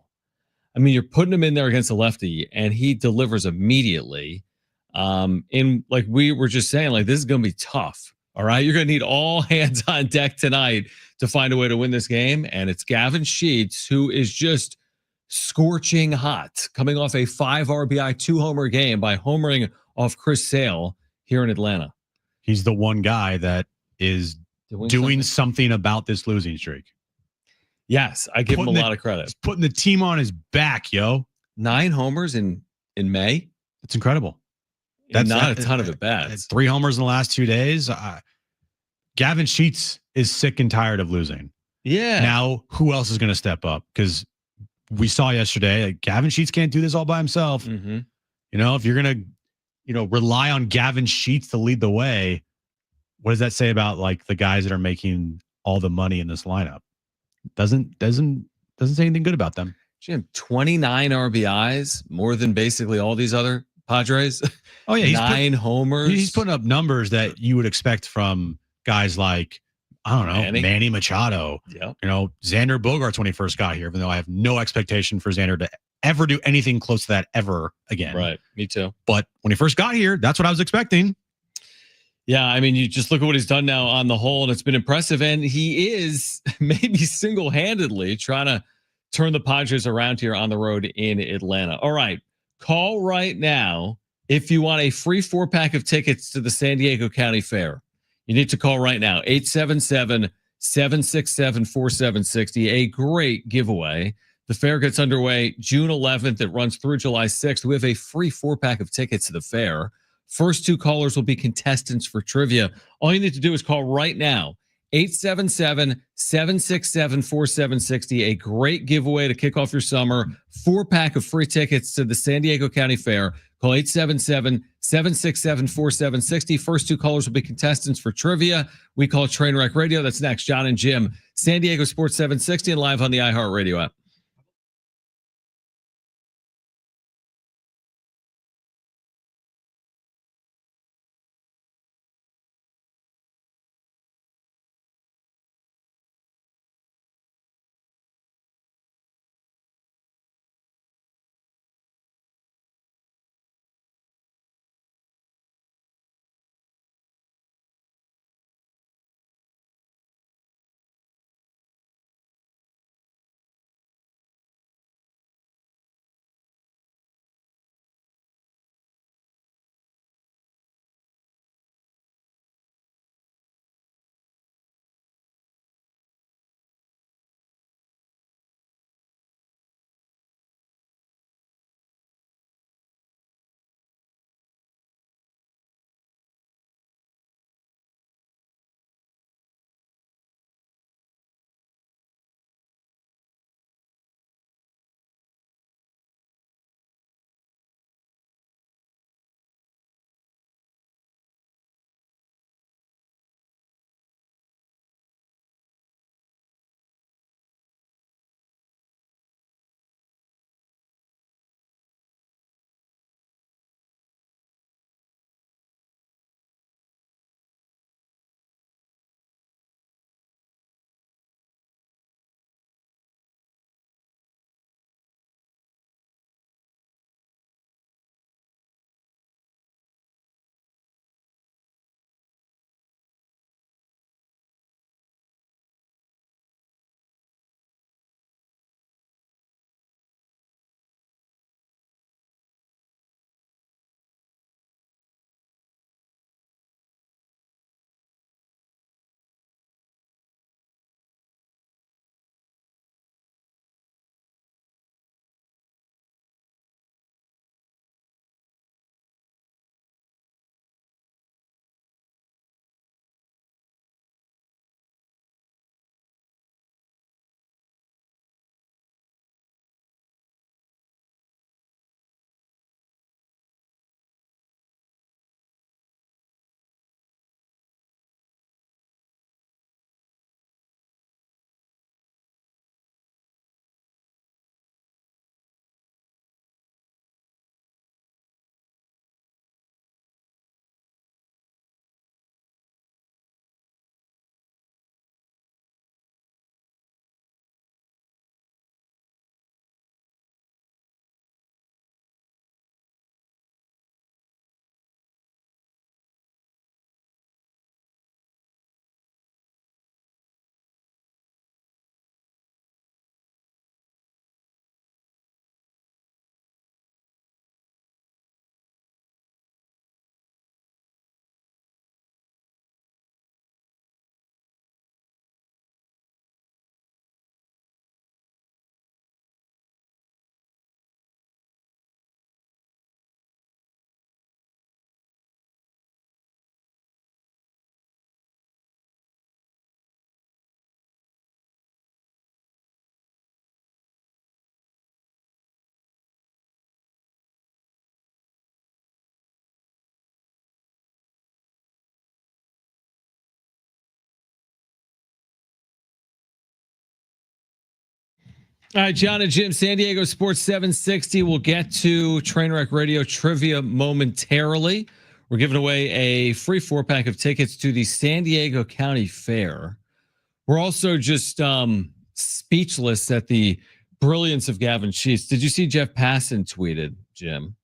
I mean, you're putting him in there against a lefty, and he delivers immediately. In like we were just saying, like, this is going to be tough. All right, you're going to need all hands on deck tonight to find a way to win this game. And it's Gavin Sheets, who is just scorching hot, coming off a 5 RBI, 2-homer game by homering off Chris Sale here in Atlanta. He's the one guy that is doing something about this losing streak. Yes, I give him a lot of credit. He's putting the team on his back, yo. 9 homers in May. That's incredible. That's not a ton of at-bats. 3 homers in the last 2 days. Gavin Sheets is sick and tired of losing. Yeah. Now, who else is going to step up? Because we saw yesterday, like, Gavin Sheets can't do this all by himself. Mm-hmm. You know, if you're going to, rely on Gavin Sheets to lead the way, what does that say about like the guys that are making all the money in this lineup? Doesn't say anything good about them. Jim, 29 RBIs, more than basically all these other Padres. Oh yeah, 9 homers. He's putting up numbers that you would expect from guys like, I don't know, Manny Machado. Yeah. Xander Bogaerts when he first got here, even though I have no expectation for Xander to ever do anything close to that ever again. Right. Me too. But when he first got here, that's what I was expecting. Yeah, I mean, you just look at what he's done now on the whole, and it's been impressive. And he is maybe single-handedly trying to turn the Padres around here on the road in Atlanta. All right, call right now if you want a free 4-pack of tickets to the San Diego County Fair. You need to call right now, 877-767-4760. A great giveaway. The fair gets underway June 11th. It runs through July 6th. We have a free 4-pack of tickets to the fair. First 2 callers will be contestants for trivia. All you need to do is call right now, 877-767-4760. A great giveaway to kick off your summer. 4-pack of free tickets to the San Diego County Fair. Call 877-767-4760. First 2 callers will be contestants for trivia. We call it Trainwreck Radio. That's next. Jon and Jim, San Diego Sports 760 and live on the iHeartRadio app. All right, Jon and Jim, San Diego Sports 760. We'll get to Trainwreck Radio trivia momentarily. We're giving away a free 4-pack of tickets to the San Diego County Fair. We're also just speechless at the brilliance of Gavin Sheets. Did you see Jeff Passan tweeted, Jim?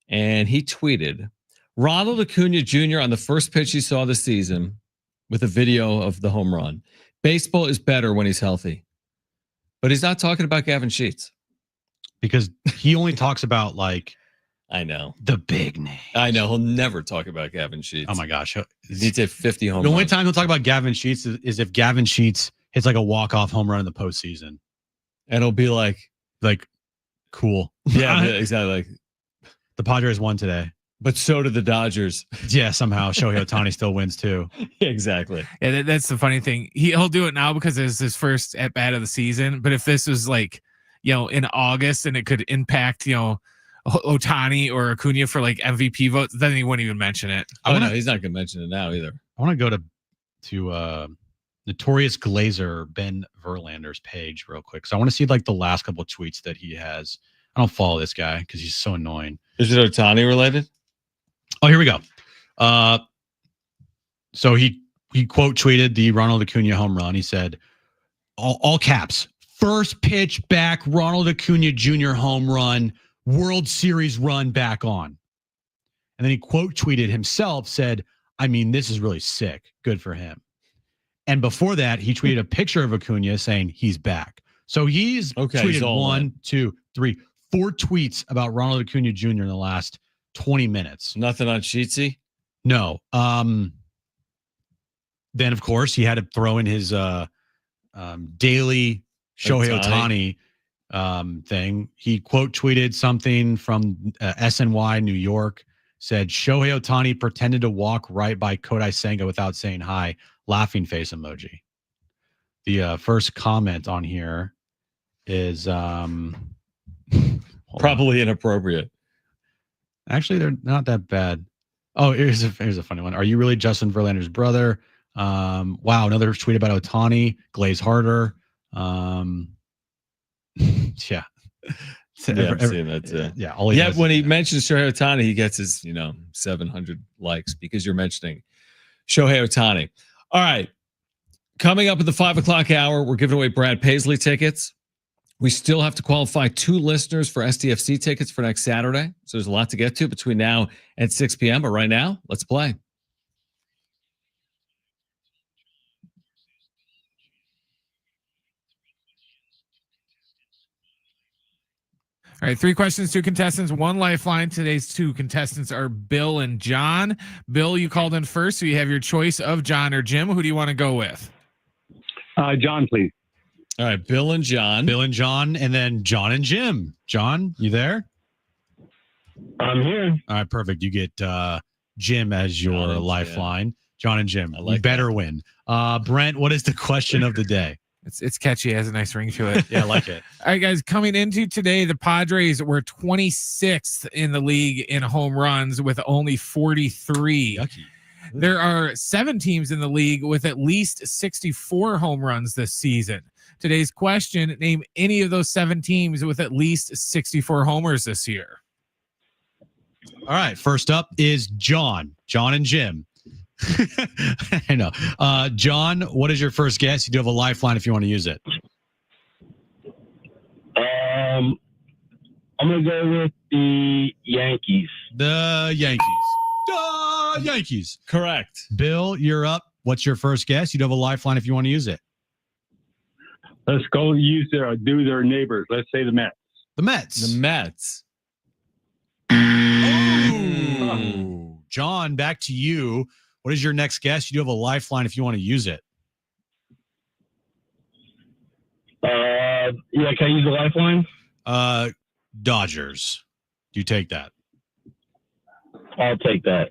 And he tweeted, Ronald Acuna Jr. on the first pitch he saw this season with a video of the home run. Baseball is better when he's healthy. But he's not talking about Gavin Sheets. Because he only talks about, like, I know. the big name. I know. He'll never talk about Gavin Sheets. Oh, my gosh. He needs a 50 home The only run. time he'll talk about Gavin Sheets is if Gavin Sheets hits, like, a walk-off home run in the postseason. And it'll be like, cool. Yeah, exactly. Like, the Padres won today. But so did the Dodgers. Yeah, somehow Shohei Ohtani still wins too. Exactly. Yeah, that's the funny thing. He'll do it now because it's his first at bat of the season. But if this was like, in August and it could impact, Ohtani or Acuna for like MVP votes, then he wouldn't even mention it. No, he's not going to mention it now either. I want to go to Notorious Glazer Ben Verlander's page real quick. So I want to see like the last couple of tweets that he has. I don't follow this guy because he's so annoying. Is it Ohtani related? Oh, here we go. So he quote tweeted the Ronald Acuna home run. He said, all caps, first pitch back, Ronald Acuna Jr. home run, World Series run back on. And then he quote tweeted himself, said, I mean, this is really sick. Good for him. And before that, he tweeted a picture of Acuna saying he's back. So he's tweeted 1, 2, 3, 4 tweets about Ronald Acuna Jr. in the last 20 minutes. Nothing on Sheetsy? No. Then, of course, he had to throw in his daily Shohei Ohtani thing. He quote tweeted something from SNY, New York, said, Shohei Ohtani pretended to walk right by Kodai Senga without saying hi, laughing face emoji. The first comment on here is probably inappropriate. Actually, they're not that bad. Oh, here's a funny one. Are you really Justin Verlander's brother? Wow, another tweet about Ohtani. Glaze harder. Yeah. Yeah, I'm seeing that too. Yeah. When he mentions Shohei Ohtani, he gets his 700 likes because you're mentioning Shohei Ohtani. All right. Coming up at the 5 o'clock hour, we're giving away Brad Paisley tickets. We still have to qualify 2 listeners for SDFC tickets for next Saturday. So there's a lot to get to between now and 6 p.m. But right now, let's play. All right, 3 questions, 2 contestants, 1 lifeline. Today's 2 contestants are Bill and John. Bill, you called in first, so you have your choice of John or Jim. Who do you want to go with? John, please. All right, Bill and John. Bill and John, and then Jon and Jim. John, you there? I'm here. All right, perfect. You get Jim as your lifeline. Jon and Jim. You better win. Brent, what is the question of the day? It's catchy. It has a nice ring to it. Yeah, I like it. All right, guys, coming into today, the Padres were 26th in the league in home runs with only 43. Yucky. There are 7 teams in the league with at least 64 home runs this season. Today's question, name any of those 7 teams with at least 64 homers this year. All right, first up is John and Jim. I know. John, what is your first guess? You do have a lifeline if you want to use it. I'm going to go with the Yankees. The Yankees. Correct. Bill, you're up. What's your first guess? You do have a lifeline if you want to use it. Let's go do their neighbors. Let's say the Mets. The Mets. The Mets. Oh. John, back to you. What is your next guess? You do have a lifeline if you want to use it. Yeah, can I use the lifeline? Dodgers. Do you take that? I'll take that.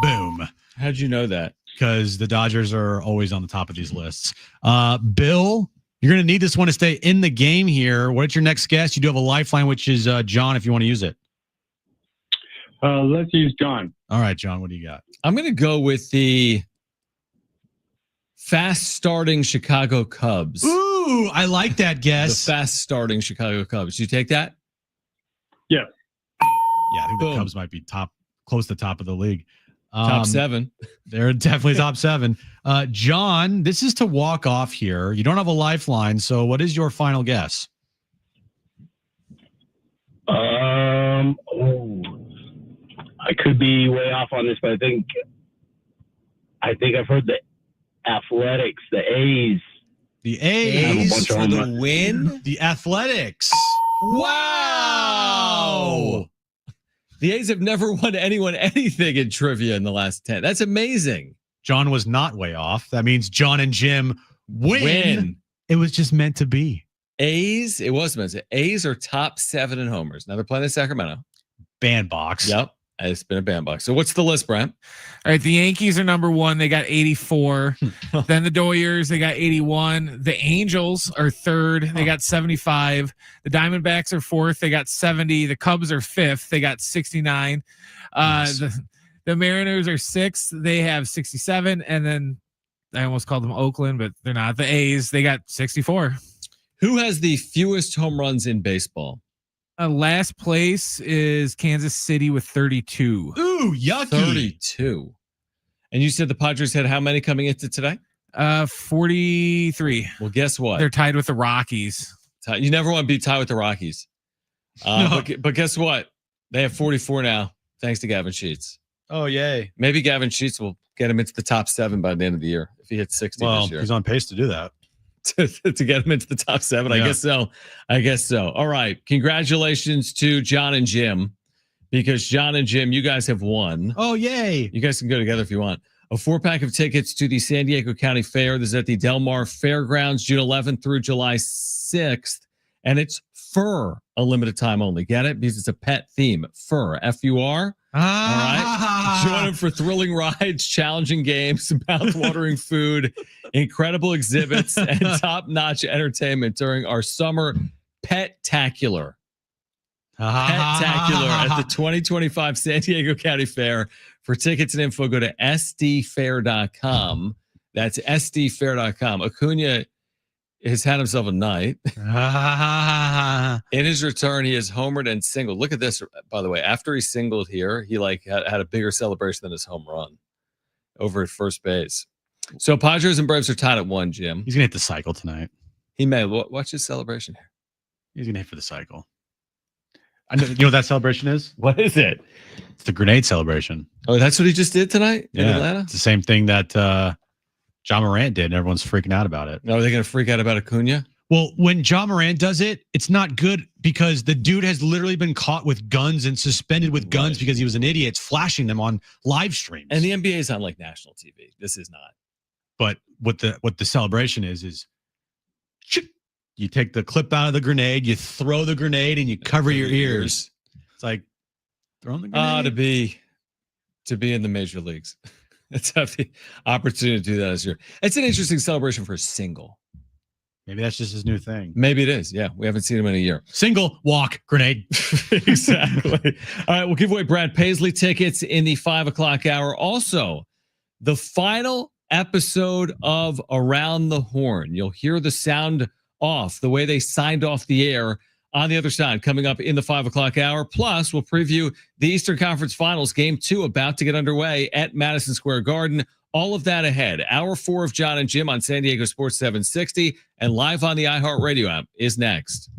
Boom. How'd you know that? Because the Dodgers are always on the top of these lists. Bill, you're going to need this one to stay in the game here. What's your next guess? You do have a lifeline, which is John, if you want to use it. Let's use John. All right, John, what do you got? I'm going to go with the fast-starting Chicago Cubs. Ooh, Ooh, I like that The guess. fast starting Chicago Cubs. You take that? Yeah, I think Boom. the Cubs might be close to the top of the league. Top 7. They're definitely top 7. John, this is to walk off here. You don't have a lifeline, so what is your final guess? I could be way off on this, but I think I've heard the Athletics, the A's. The A's for the win? The Athletics. Wow. The A's have never won anyone anything in trivia in the last 10. That's amazing. John was not way off. That means Jon and Jim win. It was just meant to be. A's, it was meant to. A's are top 7 in homers. Now they're playing in Sacramento. Bandbox. Yep. It's been a bandbox. So what's the list, Brent? All right, the Yankees are number 1. They got 84. Then the Doyers, they got 81. The Angels are 3rd. They got 75. The Diamondbacks are 4th. They got 70. The Cubs are 5th. They got 69. Nice. The Mariners are 6th. They have 67. And then I almost called them Oakland, but they're not. The A's, they got 64. Who has the fewest home runs in baseball? Last place is Kansas City with 32. Ooh, yucky. 32. And you said the Padres had how many coming into today? 43. Well, guess what? They're tied with the Rockies. You never want to be tied with the Rockies. But guess what? They have 44 now, thanks to Gavin Sheets. Oh, yay. Maybe Gavin Sheets will get him into the top 7 by the end of the year if he hits 60 this year. He's on pace to do that. to get him into the top 7. Yeah. I guess so. All right. Congratulations to Jon and Jim, because Jon and Jim, you guys have won. Oh, yay. You guys can go together if you want. A 4-pack of tickets to the San Diego County Fair. This is at the Del Mar Fairgrounds, June 11th through July 6th. And it's for a limited time only. Get it? Because it's a pet theme. Fur. F-U-R. All right. Join them for thrilling rides, challenging games, mouth-watering food, incredible exhibits, and top-notch entertainment during our summer Pet-tacular. Pet-tacular at the 2025 San Diego County Fair. For tickets and info, go to sdfair.com. That's sdfair.com. Acuna has had himself a night. In his return, he has homered and singled. Look at this, by the way. After he singled here, he had a bigger celebration than his home run over at first base. So Padres and Braves are tied at 1, Jim. He's going to hit the cycle tonight. He may. Watch his celebration here. He's going to hit for the cycle. I know, you know what that celebration is? What is it? It's the grenade celebration. Oh, that's what he just did tonight in Atlanta? It's the same thing that John Morant did, and everyone's freaking out about it. No, are they going to freak out about Acuna? Well, when John Morant does it, it's not good because the dude has literally been caught with guns and suspended with guns because he was an idiot. It's flashing them on live streams. And the NBA is on like national TV. This is not. But what the celebration is you take the clip out of the grenade, you throw the grenade, and you cover your ears. It's like throwing the grenade. To be in the major leagues. Let's have the opportunity to do that this year. It's an interesting celebration for a single. Maybe that's just his new thing. Maybe it is. Yeah, we haven't seen him in a year. Single, walk, grenade. Exactly. All right, we'll give away Brad Paisley tickets in the 5 o'clock hour. Also, the final episode of Around the Horn. You'll hear the sound off, the way they signed off the air on the other side, coming up in the 5 o'clock hour. Plus, we'll preview the Eastern Conference Finals, Game 2, about to get underway at Madison Square Garden. All of that ahead. Hour 4 of Jon and Jim on San Diego Sports 760 and live on the iHeartRadio app is next.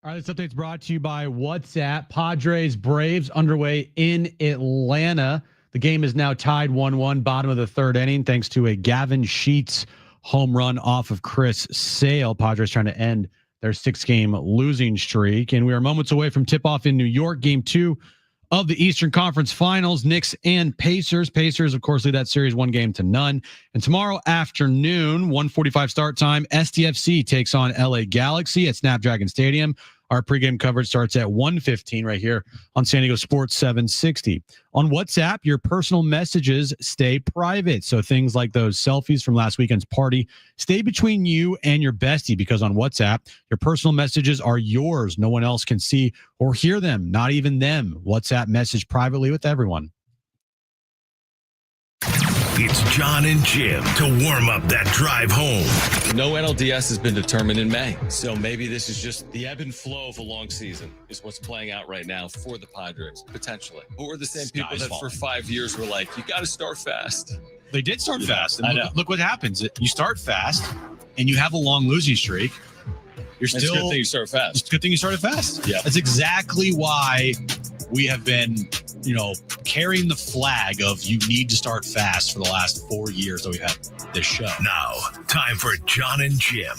All right, this update's brought to you by WhatsApp. Padres Braves underway in Atlanta. The game is now tied 1-1, bottom of the third inning, thanks to a Gavin Sheets home run off of Chris Sale. Padres trying to end their 6-game losing streak. And we are moments away from tip-off in New York, game 2 of the Eastern Conference Finals, Knicks and Pacers. Pacers, of course, lead that series 1-0. And tomorrow afternoon, 1:45 start time, STFC takes on LA Galaxy at Snapdragon Stadium. Our pregame coverage starts at 1:15 right here on San Diego Sports 760. On WhatsApp, your personal messages stay private. So things like those selfies from last weekend's party stay between you and your bestie, because on WhatsApp, your personal messages are yours. No one else can see or hear them, not even them. WhatsApp message privately with everyone. It's Jon and Jim to warm up that drive home. No NLDS has been determined in May, so maybe this is just the ebb and flow of a long season is what's playing out right now for the Padres, potentially. But we're the same people that for 5 years were like, you got to start fast. They did start fast. And look what happens. You start fast, and you have a long losing streak. It's a good thing you start fast. It's a good thing you started fast. Yeah. That's exactly why we have been, carrying the flag of you need to start fast for the last 4 years that we've had this show. Now, time for Jon and Jim.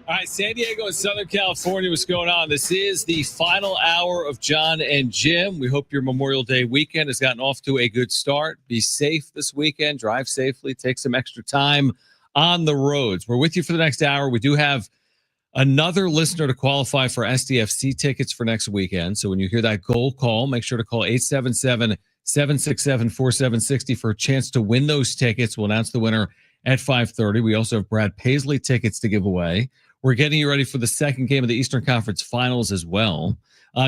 All right, San Diego and Southern California, what's going on? This is the final hour of Jon and Jim. We hope your Memorial Day weekend has gotten off to a good start. Be safe this weekend. Drive safely. Take some extra time on the roads. We're with you for the next hour. We do have another listener to qualify for SDFC tickets for next weekend. So when you hear that goal call, make sure to call 877-767-4760 for a chance to win those tickets. We'll announce the winner at 5:30. We also have Brad Paisley tickets to give away. We're getting you ready for the second game of the Eastern Conference Finals as well.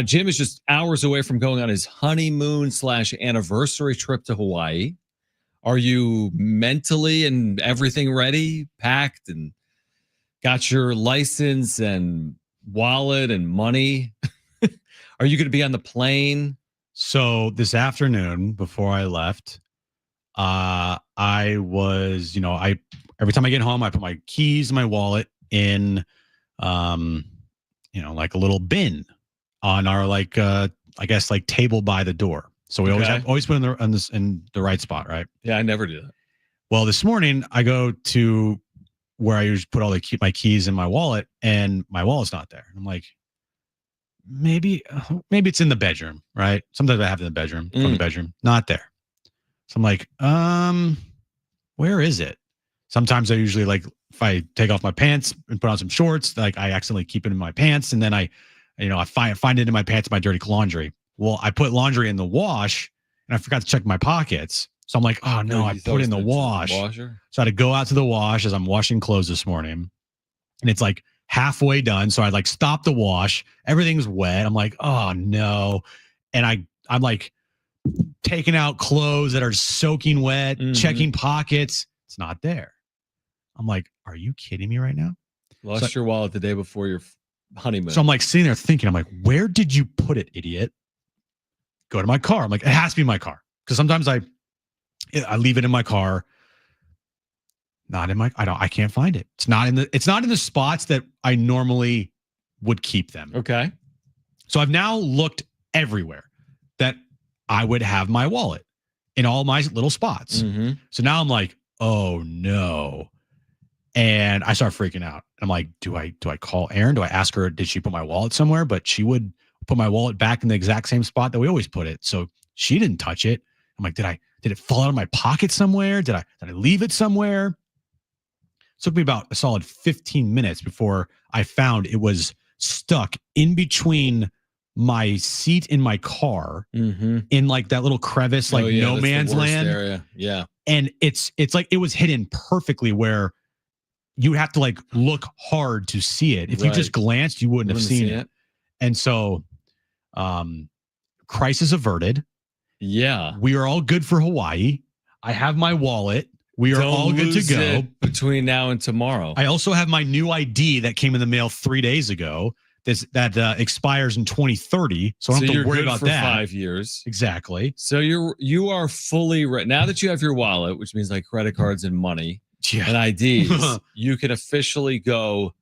Jim is just hours away from going on his honeymoon/anniversary trip to Hawaii. Are you mentally and everything ready, packed, and got your license and wallet and money? Are you going to be on the plane? So this afternoon, before I left, I was, every time I get home, I put my keys and my wallet in, like a little bin on our, table by the door. So we always put in the right spot, right? Yeah, I never do that. Well, this morning I go to where I usually put my keys in my wallet, and my wallet's not there. I'm like, maybe it's in the bedroom, right? Sometimes I have it in the bedroom, from the bedroom, not there. So I'm like, where is it? Sometimes I usually, if I take off my pants and put on some shorts, I accidentally keep it in my pants, and then I find it in my pants, my dirty laundry. Well, I put laundry in the wash, and I forgot to check my pockets. So I'm like, oh no, I put it in the wash. So I had to go out to the wash as I'm washing clothes this morning, and it's halfway done. So I stop the wash. Everything's wet. I'm like, oh no. And I'm taking out clothes that are soaking wet, checking pockets. It's not there. I'm like, are you kidding me right now? Lost your wallet the day before your honeymoon. So I'm sitting there thinking, I'm like, where did you put it, idiot? Go to my car. I'm like, it has to be my car. Because sometimes I leave it in my car. Not in I can't find it. It's not in the spots that I normally would keep them. Okay. So I've now looked everywhere that I would have my wallet in all my little spots. Mm-hmm. So now I'm like, oh no. And I start freaking out. I'm like, do I call Erin? Do I ask her, did she put my wallet somewhere? But she would put my wallet back in the exact same spot that we always put it. So she didn't touch it. I'm like, did it fall out of my pocket somewhere? Did I leave it somewhere? It took me about a solid 15 minutes before I found it was stuck in between my seat in my car in that little crevice, no man's land area. Yeah. And it's it was hidden perfectly where you have to look hard to see it. If you just glanced, you wouldn't have seen it. And so, crisis averted. Yeah. We are all good for Hawaii. I have my wallet. We are all good to go between now and tomorrow. I also have my new ID that came in the mail 3 days ago. That expires in 2030. So I don't have to worry about for that. 5 years. Exactly. So you are fully ready. Now that you have your wallet, which means credit cards and money and IDs, you can officially go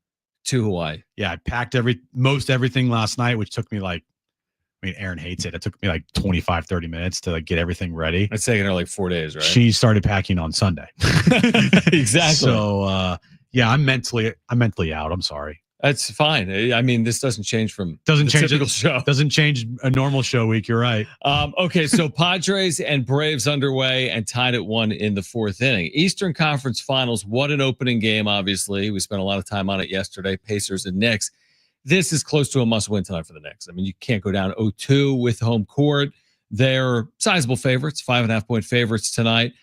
to Hawaii. Yeah, I packed most everything last night, which took me like, I mean, Aaron hates it. It took me like 25, 30 minutes to like get everything ready. It's taken her like 4 days, right? She started packing on Sunday. Exactly. So yeah, I'm mentally out. I'm sorry. That's fine. I mean, this doesn't change from change typical show. Doesn't change a normal show week. You're right. Okay, so Padres and Braves underway and tied at 1 in the 4th inning. Eastern Conference Finals. What an opening game, obviously. We spent a lot of time on it yesterday. Pacers and Knicks. This is close to a must-win tonight for the Knicks. I mean, you can't go down 0-2 with home court. They're sizable favorites, 5.5-point favorites tonight.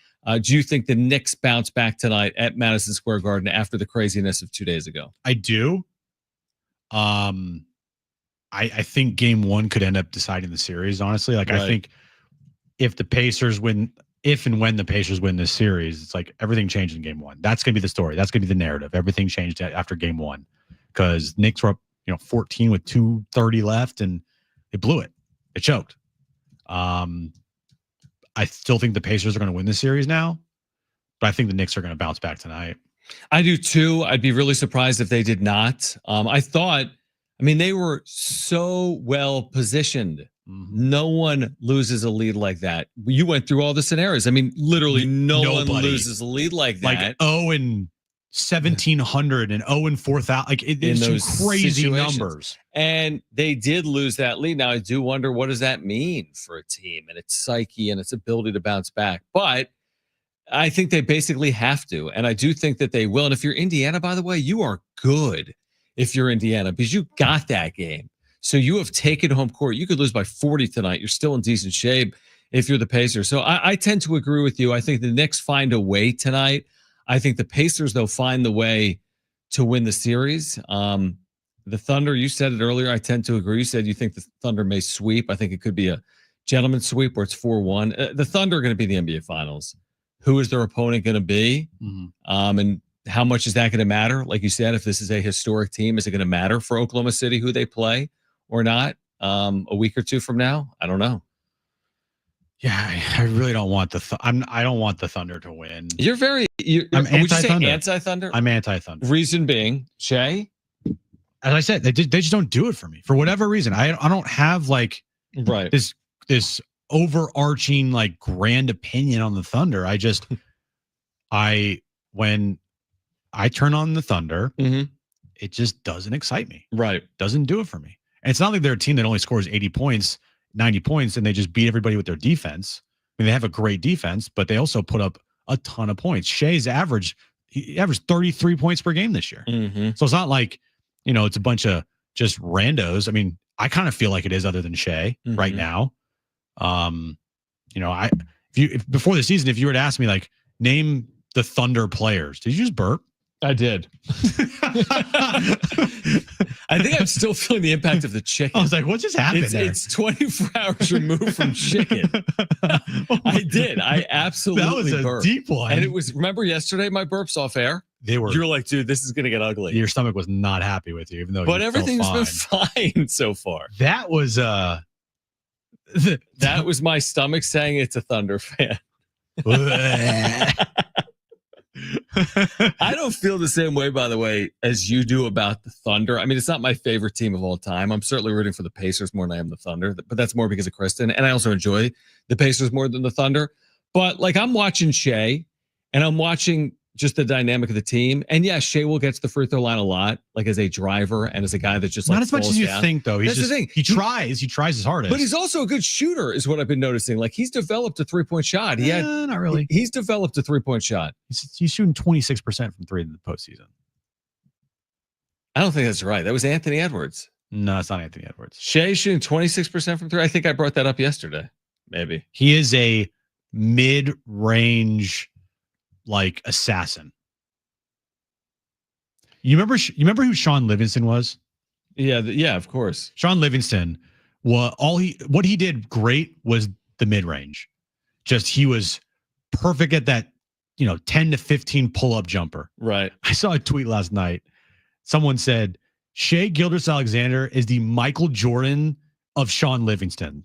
Do you think the Knicks bounce back tonight at Madison Square Garden after the craziness of 2 days ago? I do. I think game 1 could end up deciding the series, honestly. Like, right. I think if and when the Pacers win this series, it's like everything changed in game 1. That's going to be the story. That's going to be the narrative. Everything changed after game 1 because Knicks were up, 14 with 2:30 left and they blew it. They choked. I still think the Pacers are going to win this series now, but I think the Knicks are going to bounce back tonight. I do too. I'd be really surprised if they did not. They were so well positioned. Mm-hmm. No one loses a lead like that. You went through all the scenarios. I mean, literally nobody one loses a lead like that. Like 0 and 1,700 and 0 and 4,000. Like it's some crazy numbers. And they did lose that lead. Now I do wonder, what does that mean for a team and its psyche and its ability to bounce back? But I think they basically have to. And I do think that they will. And if you're Indiana, by the way, you are good if you're Indiana because you got that game. So you have taken home court. You could lose by 40 tonight. You're still in decent shape if you're the Pacers. So I tend to agree with you. I think the Knicks find a way tonight. I think the Pacers, though, find the way to win the series. The Thunder, you said it earlier. I tend to agree. You said you think the Thunder may sweep. I think it could be a gentleman's sweep where it's 4-1. The Thunder are going to be the NBA Finals. Who is their opponent going to be? Mm-hmm. And how much is that going to matter? Like you said, if this is a historic team, is it going to matter for Oklahoma City who they play or not a week or two from now? I don't know. Yeah, I really don't want I don't want the Thunder to win. I'm anti-Thunder. Anti-Thunder? I'm anti-Thunder. Reason being, Shay? As I said, they just don't do it for me for whatever reason. I don't have like this overarching like grand opinion on the Thunder. When I turn on the Thunder, mm-hmm. it just doesn't excite me. Right. Doesn't do it for me. And it's not like they're a team that only scores 80 points, 90 points, and they just beat everybody with their defense. I mean, they have a great defense, but they also put up a ton of points. Shay's averaged 33 points per game this year. Mm-hmm. So it's not like, it's a bunch of just randos. I mean, I kind of feel like it is other than Shay mm-hmm. right now. If before the season, if you were to ask me, like, name the Thunder players, did you just burp? I did. I think I'm still feeling the impact of the chicken. I was like, what just happened? It's 24 hours removed from chicken. I did. I absolutely burped. That was a deep one. And it was, remember yesterday, my burps off air? You were like, dude, this is going to get ugly. Your stomach was not happy with you, even though but everything's been fine so far. That was, that was my stomach saying it's a Thunder fan. I don't feel the same way, by the way, as you do about the Thunder. I mean, it's not my favorite team of all time. I'm certainly rooting for the Pacers more than I am the Thunder, but that's more because of Kristen. And I also enjoy the Pacers more than the Thunder. But like, I'm watching Shea and I'm watching just the dynamic of the team. And yeah, Shea will get to the free throw line a lot, like as a driver and as a guy that just not as much as you think, though. That's the thing. He tries his hardest. But he's also a good shooter, is what I've been noticing. Like, he's developed a 3-point shot. Not really. He's developed a 3-point shot. He's shooting 26% from 3 in the postseason. I don't think that's right. That was Anthony Edwards. No, it's not Anthony Edwards. Shea shooting 26% from 3. I think I brought that up yesterday. Maybe. He is a mid-range like assassin. You remember who Sean Livingston was? Yeah, of course. Sean Livingston, what he did great was the mid-range. Just he was perfect at that, 10 to 15 pull-up jumper. Right. I saw a tweet last night. Someone said, Shea Gilgeous-Alexander is the Michael Jordan of Sean Livingston.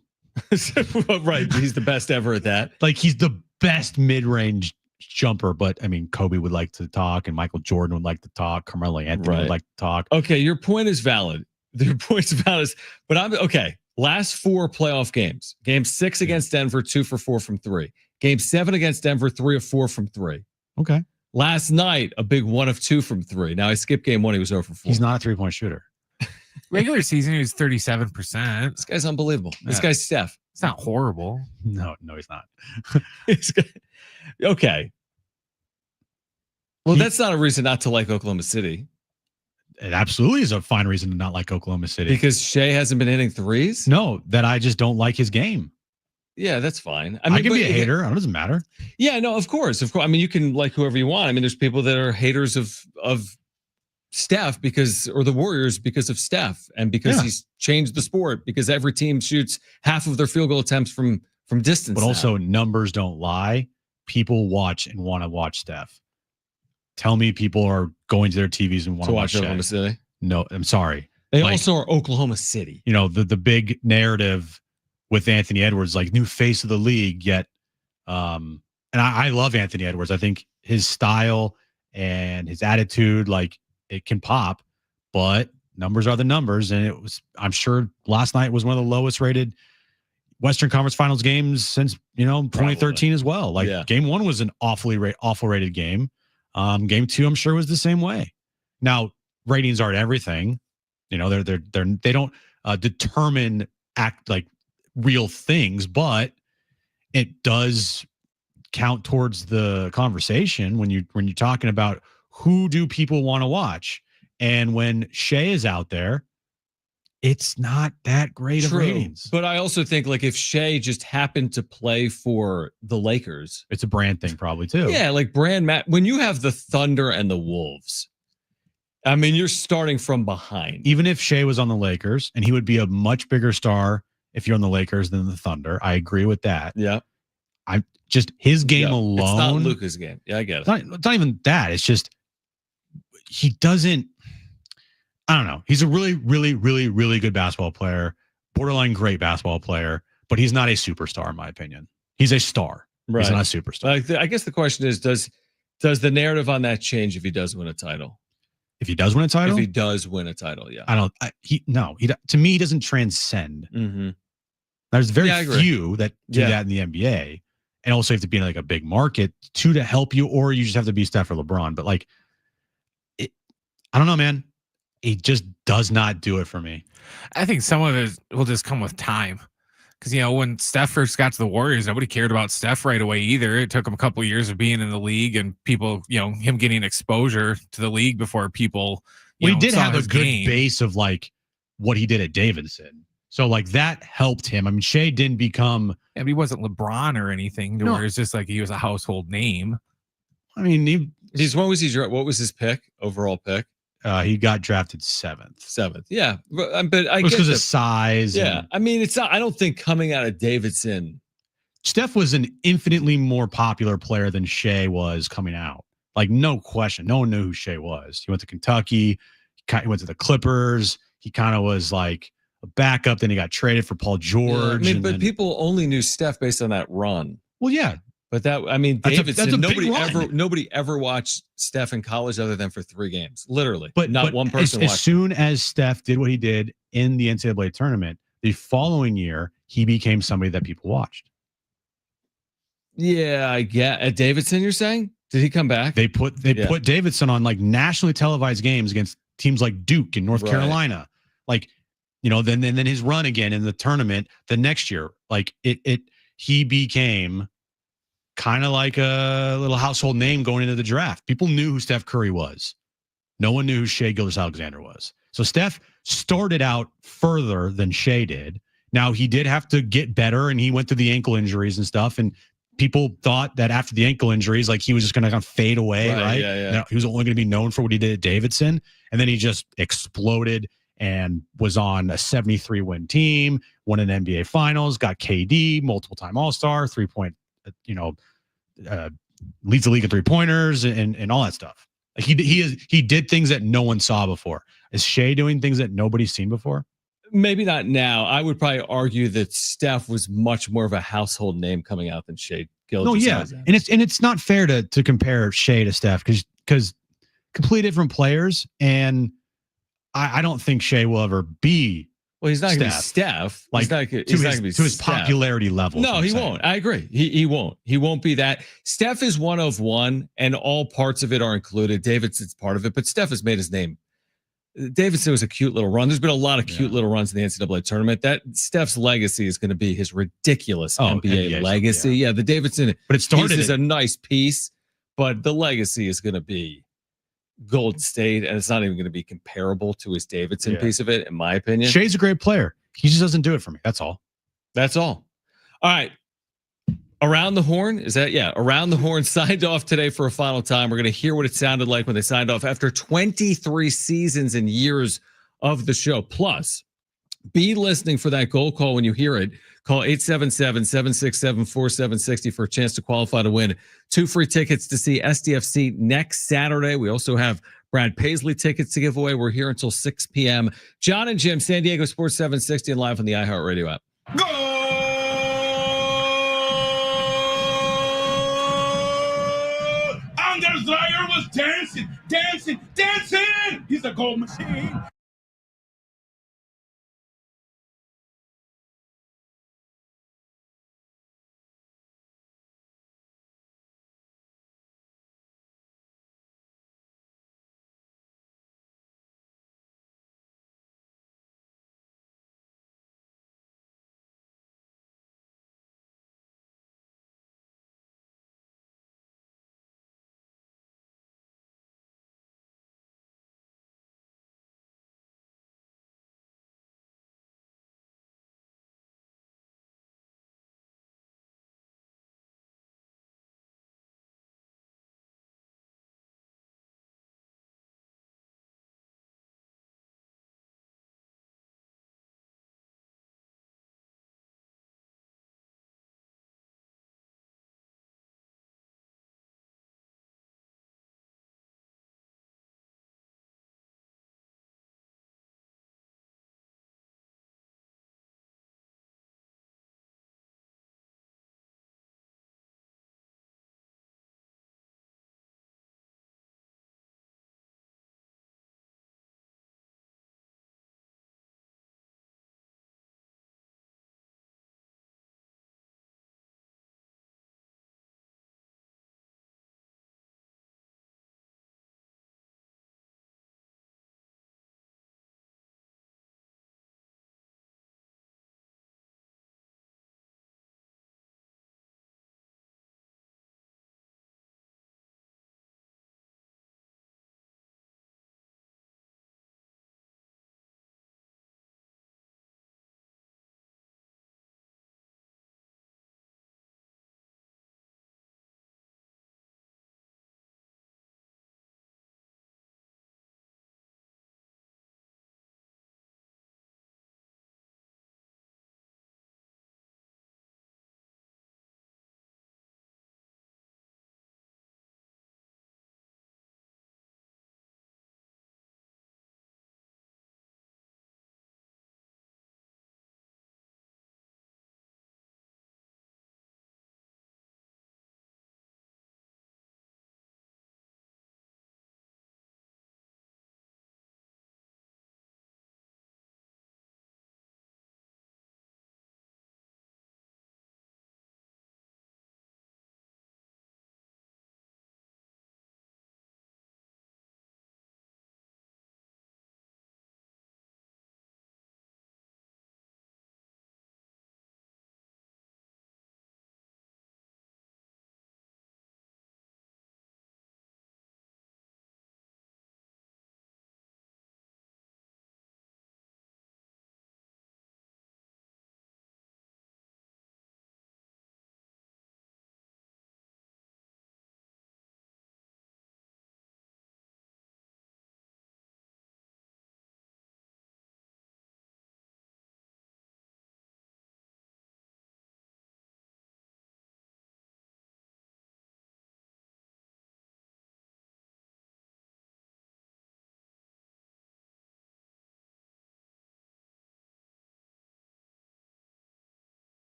Right. He's the best ever at that. Like, he's the best mid-range jumper, but I mean, Kobe would like to talk, and Michael Jordan would like to talk. Carmelo Anthony would like to talk. Okay, your point is valid. Your point's valid, but I'm okay. Last 4 playoff games: Game 6 against Denver, 2 for 4 from 3. Game 7 against Denver, 3 of 4 from 3. Okay. Last night, a big 1 of 2 from 3. Now I skipped game 1; he was 0 for 4. He's not a 3-point shooter. Regular season, he was 37%. This guy's unbelievable. This guy's Steph. It's not horrible. No, he's not. Okay. Well, that's not a reason not to like Oklahoma City. It absolutely is a fine reason to not like Oklahoma City. Because Shea hasn't been hitting threes? No, that I just don't like his game. Yeah, that's fine. I can be a hater. It doesn't matter. Yeah, no, of course. Of course. I mean, you can like whoever you want. I mean, there's people that are haters of Steph or the Warriors because of Steph and because he's changed the sport, because every team shoots half of their field goal attempts from distance. But also, numbers don't lie. People watch and want to watch Steph. Tell me people are going to their TVs and want to watch Oklahoma City. No, I'm sorry. They also are Oklahoma City. You know, the big narrative with Anthony Edwards, like new face of the league, yet and I love Anthony Edwards. I think his style and his attitude, like, it can pop, but numbers are the numbers. And I'm sure last night was one of the lowest rated Western Conference Finals games since, 2013 as well. Like, game 1 was an awful rated game. Game 2, I'm sure, was the same way. Now, ratings aren't everything. They don't determine like real things, but it does count towards the conversation when you're talking about who do people want to watch. And when Shea is out there, it's not that great of ratings. But I also think, like, if Shea just happened to play for the Lakers, it's a brand thing probably too. Yeah, like when you have the Thunder and the Wolves, I mean, you're starting from behind. Even if Shea was on the Lakers, and he would be a much bigger star if you're on the Lakers than the Thunder. I agree with that. Yeah. I'm just his game alone. It's not Luka's game. Yeah, I get it. It's not even that. It's just he doesn't. I don't know. He's a really, really, really, really good basketball player, borderline great basketball player, but he's not a superstar in my opinion. He's a star. Right. He's not a superstar. I guess the question is, does the narrative on that change if he does win a title? If he does win a title? If he does win a title, yeah. To me, he doesn't transcend. Mm-hmm. There's very few that do that in the NBA. And also you have to be in like a big market to help you, or you just have to be Steph or LeBron. But like, I don't know, man. It just does not do it for me. I think some of it will just come with time. Because, when Steph first got to the Warriors, nobody cared about Steph right away either. It took him a couple of years of being in the league and people, him getting exposure to the league before people, he did have a good base of like what he did at Davidson. So like that helped him. I mean, Shea didn't become. Yeah, but he wasn't LeBron or anything to where it's just like he was a household name. I mean, what was his overall pick? He got drafted 7th. Yeah, but I guess because of size. Yeah, I mean, it's not. I don't think coming out of Davidson, Steph was an infinitely more popular player than Shea was coming out. Like, no question. No one knew who Shea was. He went to Kentucky. He went to the Clippers. He kind of was like a backup. Then he got traded for Paul George. Yeah, but people only knew Steph based on that run. Well, yeah. But Davidson, that's nobody ever watched Steph in college other than for 3 games, literally. But not one person watched. As soon as Steph did what he did in the NCAA tournament, the following year he became somebody that people watched. Yeah, I get at Davidson. You're saying, did he come back? They put Davidson on like nationally televised games against teams like Duke and North Carolina. Like, then his run again in the tournament the next year, like he became kind of like a little household name going into the draft. People knew who Steph Curry was. No one knew who Shea Gilgeous-Alexander was. So Steph started out further than Shea did. Now, he did have to get better, and he went through the ankle injuries and stuff, and people thought that after the ankle injuries, like, he was just going to kind of fade away, right? Yeah. He was only going to be known for what he did at Davidson, and then he just exploded and was on a 73-win team, won an NBA Finals, got KD, multiple-time All-Star, 3-point leads the league in 3-pointers and all that stuff. Like he did things that no one saw before. Is Shea doing things that nobody's seen before? Maybe not now. I would probably argue that Steph was much more of a household name coming out than Shea Gil No, just yeah, says that. and it's not fair to compare Shea to Steph because completely different players, and I don't think Shea will ever be. Well, he's not going to be Steph. Steph. Like He's not gonna be to his Steph. popularity level. No, he won't. I agree. He won't. He won't be that. Steph is one of one, and all parts of it are included. Davidson's part of it, but Steph has made his name. Davidson was a cute little run. There's been a lot of cute little runs in the NCAA tournament. That Steph's legacy is going to be his ridiculous NBA legacy. Yeah, the Davidson but it started is a nice piece, but the legacy is going to be Golden State, and it's not even going to be comparable to his Davidson piece of it, in my opinion. Shea's a great player. He just doesn't do it for me. That's all. That's all. All right. Around the Horn, is that? Yeah. Around the Horn signed off today for a final time. We're going to hear what it sounded like when they signed off after 23 seasons and years of the show. Plus, be listening for that goal call when you hear it. Call 877-767-4760 for a chance to qualify to win 2 free tickets to see SDFC next Saturday. We also have Brad Paisley tickets to give away. We're here until 6 p.m. Jon and Jim, San Diego Sports 760 and live on the iHeartRadio app. Go! Anders Dreyer was dancing. He's a goal machine.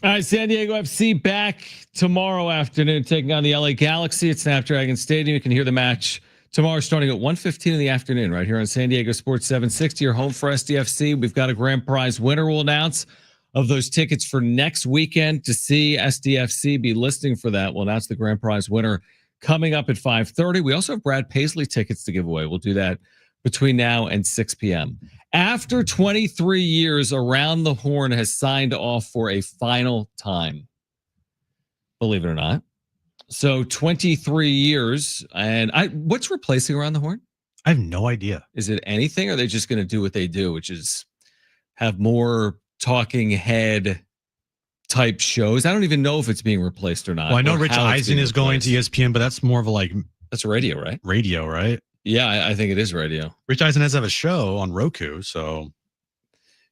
All right, San Diego FC back tomorrow afternoon, taking on the LA Galaxy at Snapdragon Stadium. You can hear the match tomorrow starting at 1:15 in the afternoon right here on San Diego Sports 760, your home for SDFC. We've got a grand prize winner we'll announce of those tickets for next weekend to see SDFC. Be listening for that. We'll announce the grand prize winner coming up at 5:30. We also have Brad Paisley tickets to give away. We'll do that between now and 6 p.m. After 23 years, Around the Horn has signed off for a final time. Believe it or not. So 23 years. And what's replacing Around the Horn? I have no idea. Is it anything? Or are they just going to do what they do, which is have more talking head type shows? I don't even know if it's being replaced or not. Well, I know Rich Eisen is going to ESPN, but that's more of a that's radio, right? Radio, right? Yeah, I think it is radio. Rich Eisen has to have a show on Roku, so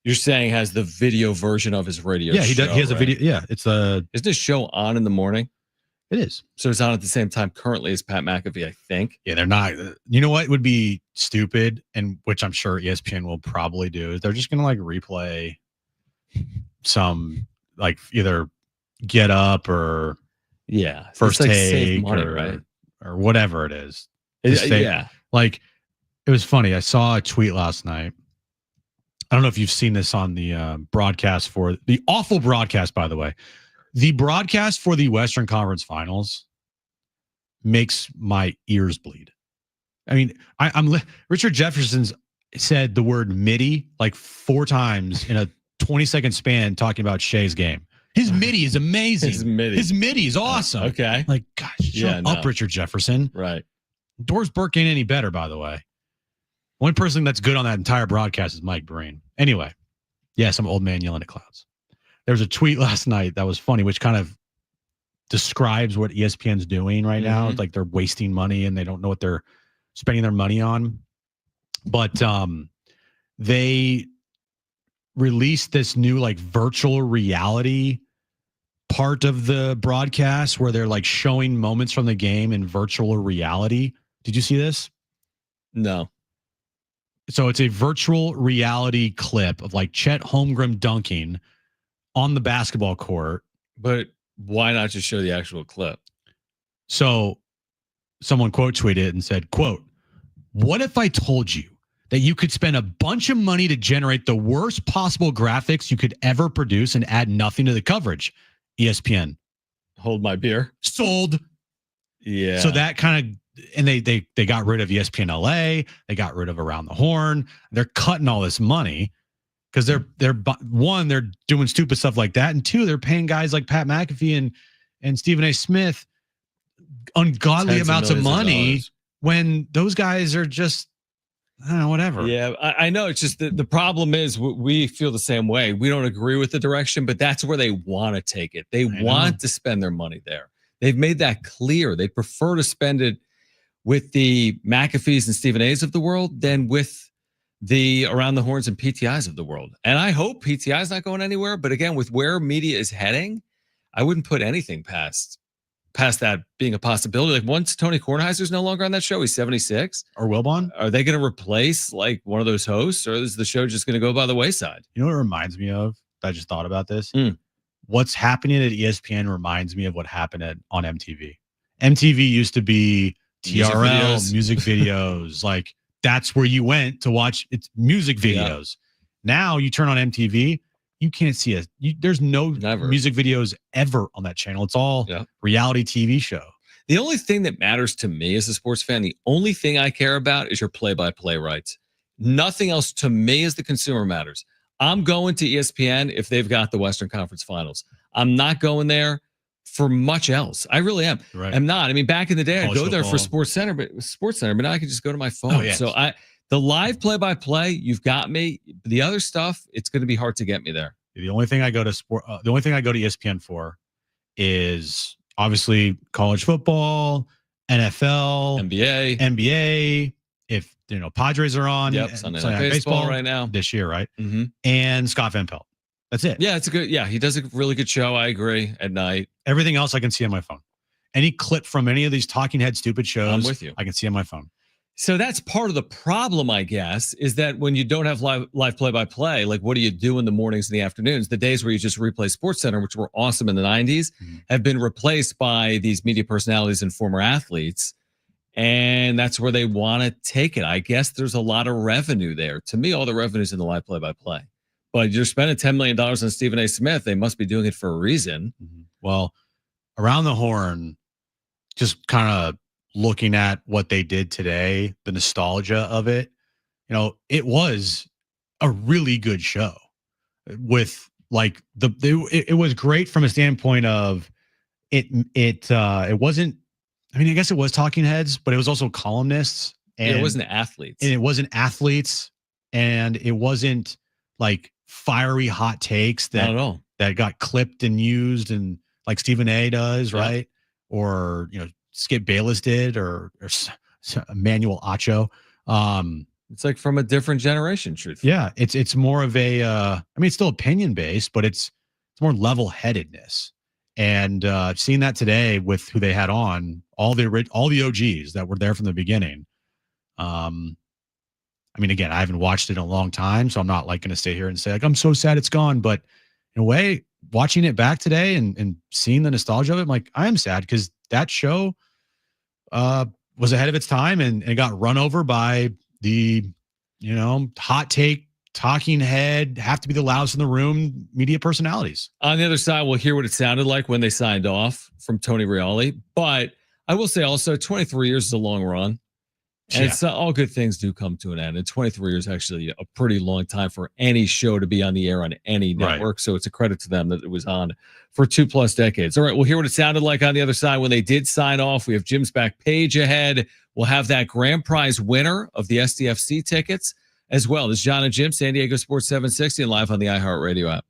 you're saying has the video version of his radio show. Yeah, he does. He has a video. Yeah, isn't this show on in the morning? It is. So it's on at the same time currently as Pat McAfee, I think. Yeah, they're not. You know what would be stupid, and which I'm sure ESPN will probably do, is they're just going to replay some either Get Up or First Take money, right? or whatever it is. Yeah. It was funny. I saw a tweet last night. I don't know if you've seen this on the broadcast for the awful broadcast, by the way. The broadcast for the Western Conference Finals makes my ears bleed. I mean, Richard Jefferson's said the word MIDI 4 times in a 20-second span talking about Shea's game. His MIDI is amazing. His MIDI is awesome. Okay. Gosh, shut up, Richard Jefferson. Right. Doris Burke ain't any better, by the way. One person that's good on that entire broadcast is Mike Breen. Anyway, yes, I'm an old man yelling at clouds. There was a tweet last night that was funny, which kind of describes what ESPN's doing right now. It's like they're wasting money and they don't know what they're spending their money on. But they released this new virtual reality part of the broadcast where they're showing moments from the game in virtual reality. Did you see this? No. So it's a virtual reality clip of Chet Holmgren dunking on the basketball court. But why not just show the actual clip? So someone quote tweeted and said, quote, "What if I told you that you could spend a bunch of money to generate the worst possible graphics you could ever produce and add nothing to the coverage?" ESPN. Hold my beer. Sold. Yeah. So that kind of, and they got rid of ESPN LA. They got rid of Around the Horn. They're cutting all this money because they're one, they're doing stupid stuff like that, and two, they're paying guys like Pat McAfee and Stephen A. Smith ungodly amounts of money when those guys are just, I don't know, whatever. Yeah, I know. It's just the problem is we feel the same way. We don't agree with the direction, but that's where they want to take it. They want to spend their money there. They've made that clear. They prefer to spend it with the McAfees and Stephen A's of the world than with the Around the Horns and PTIs of the world. And I hope PTI is not going anywhere. But again, with where media is heading, I wouldn't put anything past that being a possibility. Once Tony Kornheiser's no longer on that show, he's 76. Or Wilbon? Are they going to replace one of those hosts, or is the show just going to go by the wayside? You know what it reminds me of? I just thought about this. What's happening at ESPN reminds me of what happened on MTV. MTV used to be TRL, music videos. That's where you went to watch its music videos. Yeah. Now you turn on MTV, you can't see there's no music videos ever on that channel. It's all reality TV show. The only thing that matters to me as a sports fan, the only thing I care about is your play-by-play rights. Nothing else to me as the consumer matters. I'm going to ESPN if they've got the Western Conference Finals. I'm not going there for much else. I really am. Right. I'm not. I mean, back in the day, College I'd go there for football. Sports Center, but now I can just go to my phone. Oh, yes. So the live play-by-play, you've got me. The other stuff, it's going to be hard to get me there. The only thing I go to ESPN for is obviously college football, NFL, NBA. If Padres are on, Sunday Night Baseball right now this year, right? Mm-hmm. And Scott Van Pelt. That's it. Yeah, it's a good. Yeah, he does a really good show. I agree. At night, everything else I can see on my phone. Any clip from any of these talking head stupid shows, I'm with you. I can see on my phone. So that's part of the problem, I guess, is that when you don't have live play-by-play, like what do you do in the mornings and the afternoons? The days where you just replay SportsCenter, which were awesome in the 90s, have been replaced by these media personalities and former athletes. And that's where they want to take it. I guess there's a lot of revenue there. To me, all the revenue's in the live play-by-play. But you're spending $10 million on Stephen A. Smith. They must be doing it for a reason. Well, Around the Horn, just kind of looking at what they did today, the nostalgia of it, it was a really good show with like it was great from a standpoint of it wasn't, I mean, I guess it was talking heads, but it was also columnists and it wasn't athletes. And it wasn't athletes and it wasn't like fiery hot takes Not at all. that got clipped and used and like Stephen A does, right? Or, Skip Bayless did, or Emmanuel Acho. It's like from a different generation, truthfully. Yeah, it's more of a. I mean, it's still opinion based, but it's more level headedness. And seeing that today with who they had on, all the OGs that were there from the beginning. I mean, again, I haven't watched it in a long time, so I'm not like going to stay here and say like I'm so sad it's gone. But in a way, watching it back today and seeing the nostalgia of it, I'm like, I am sad because that show was ahead of its time and it got run over by the, hot take, talking head, have to be the loudest in the room, media personalities. On the other side, we'll hear what it sounded like when they signed off from Tony Reali. But I will say also 23 years is a long run. And it's all good things do come to an end. And 23 years actually a pretty long time for any show to be on the air on any network. Right. So it's a credit to them that it was on for 2+ decades. All right, we'll hear what it sounded like on the other side when they did sign off. We have Jim's back page ahead. We'll have that grand prize winner of the SDFC tickets as well. This is Jon and Jim, San Diego Sports 760, and live on the iHeartRadio app.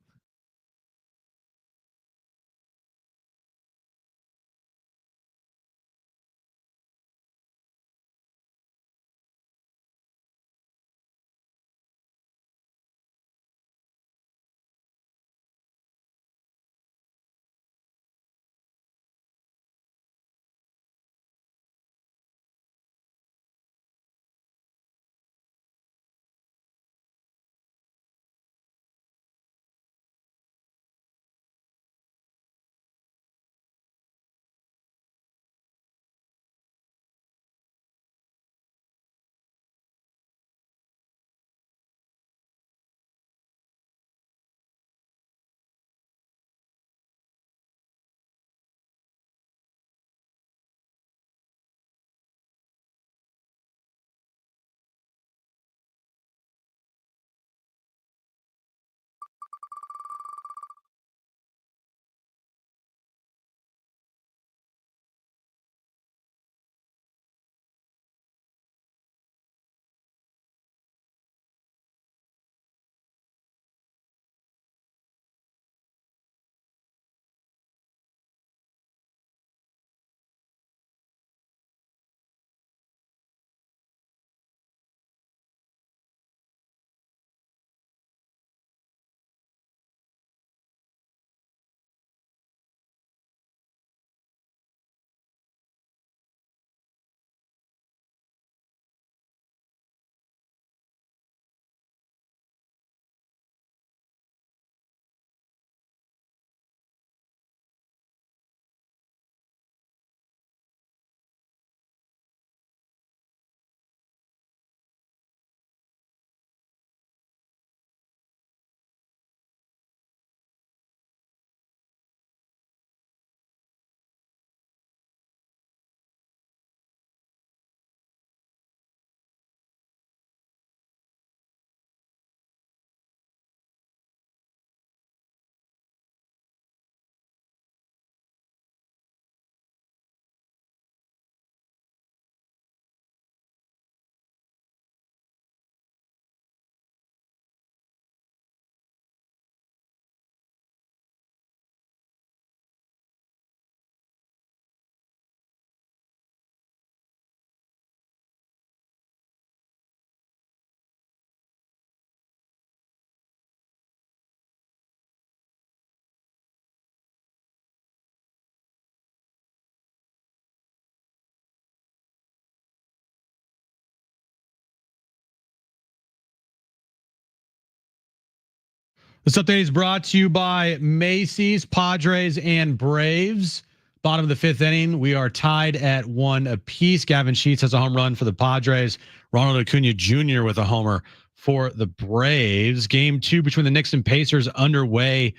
This update is brought to you by Macy's, Padres, and Braves. Bottom of the fifth inning, we are tied at 1 apiece. Gavin Sheets has a home run for the Padres. Ronald Acuna Jr. with a homer for the Braves. Game 2 between the Knicks and Pacers underway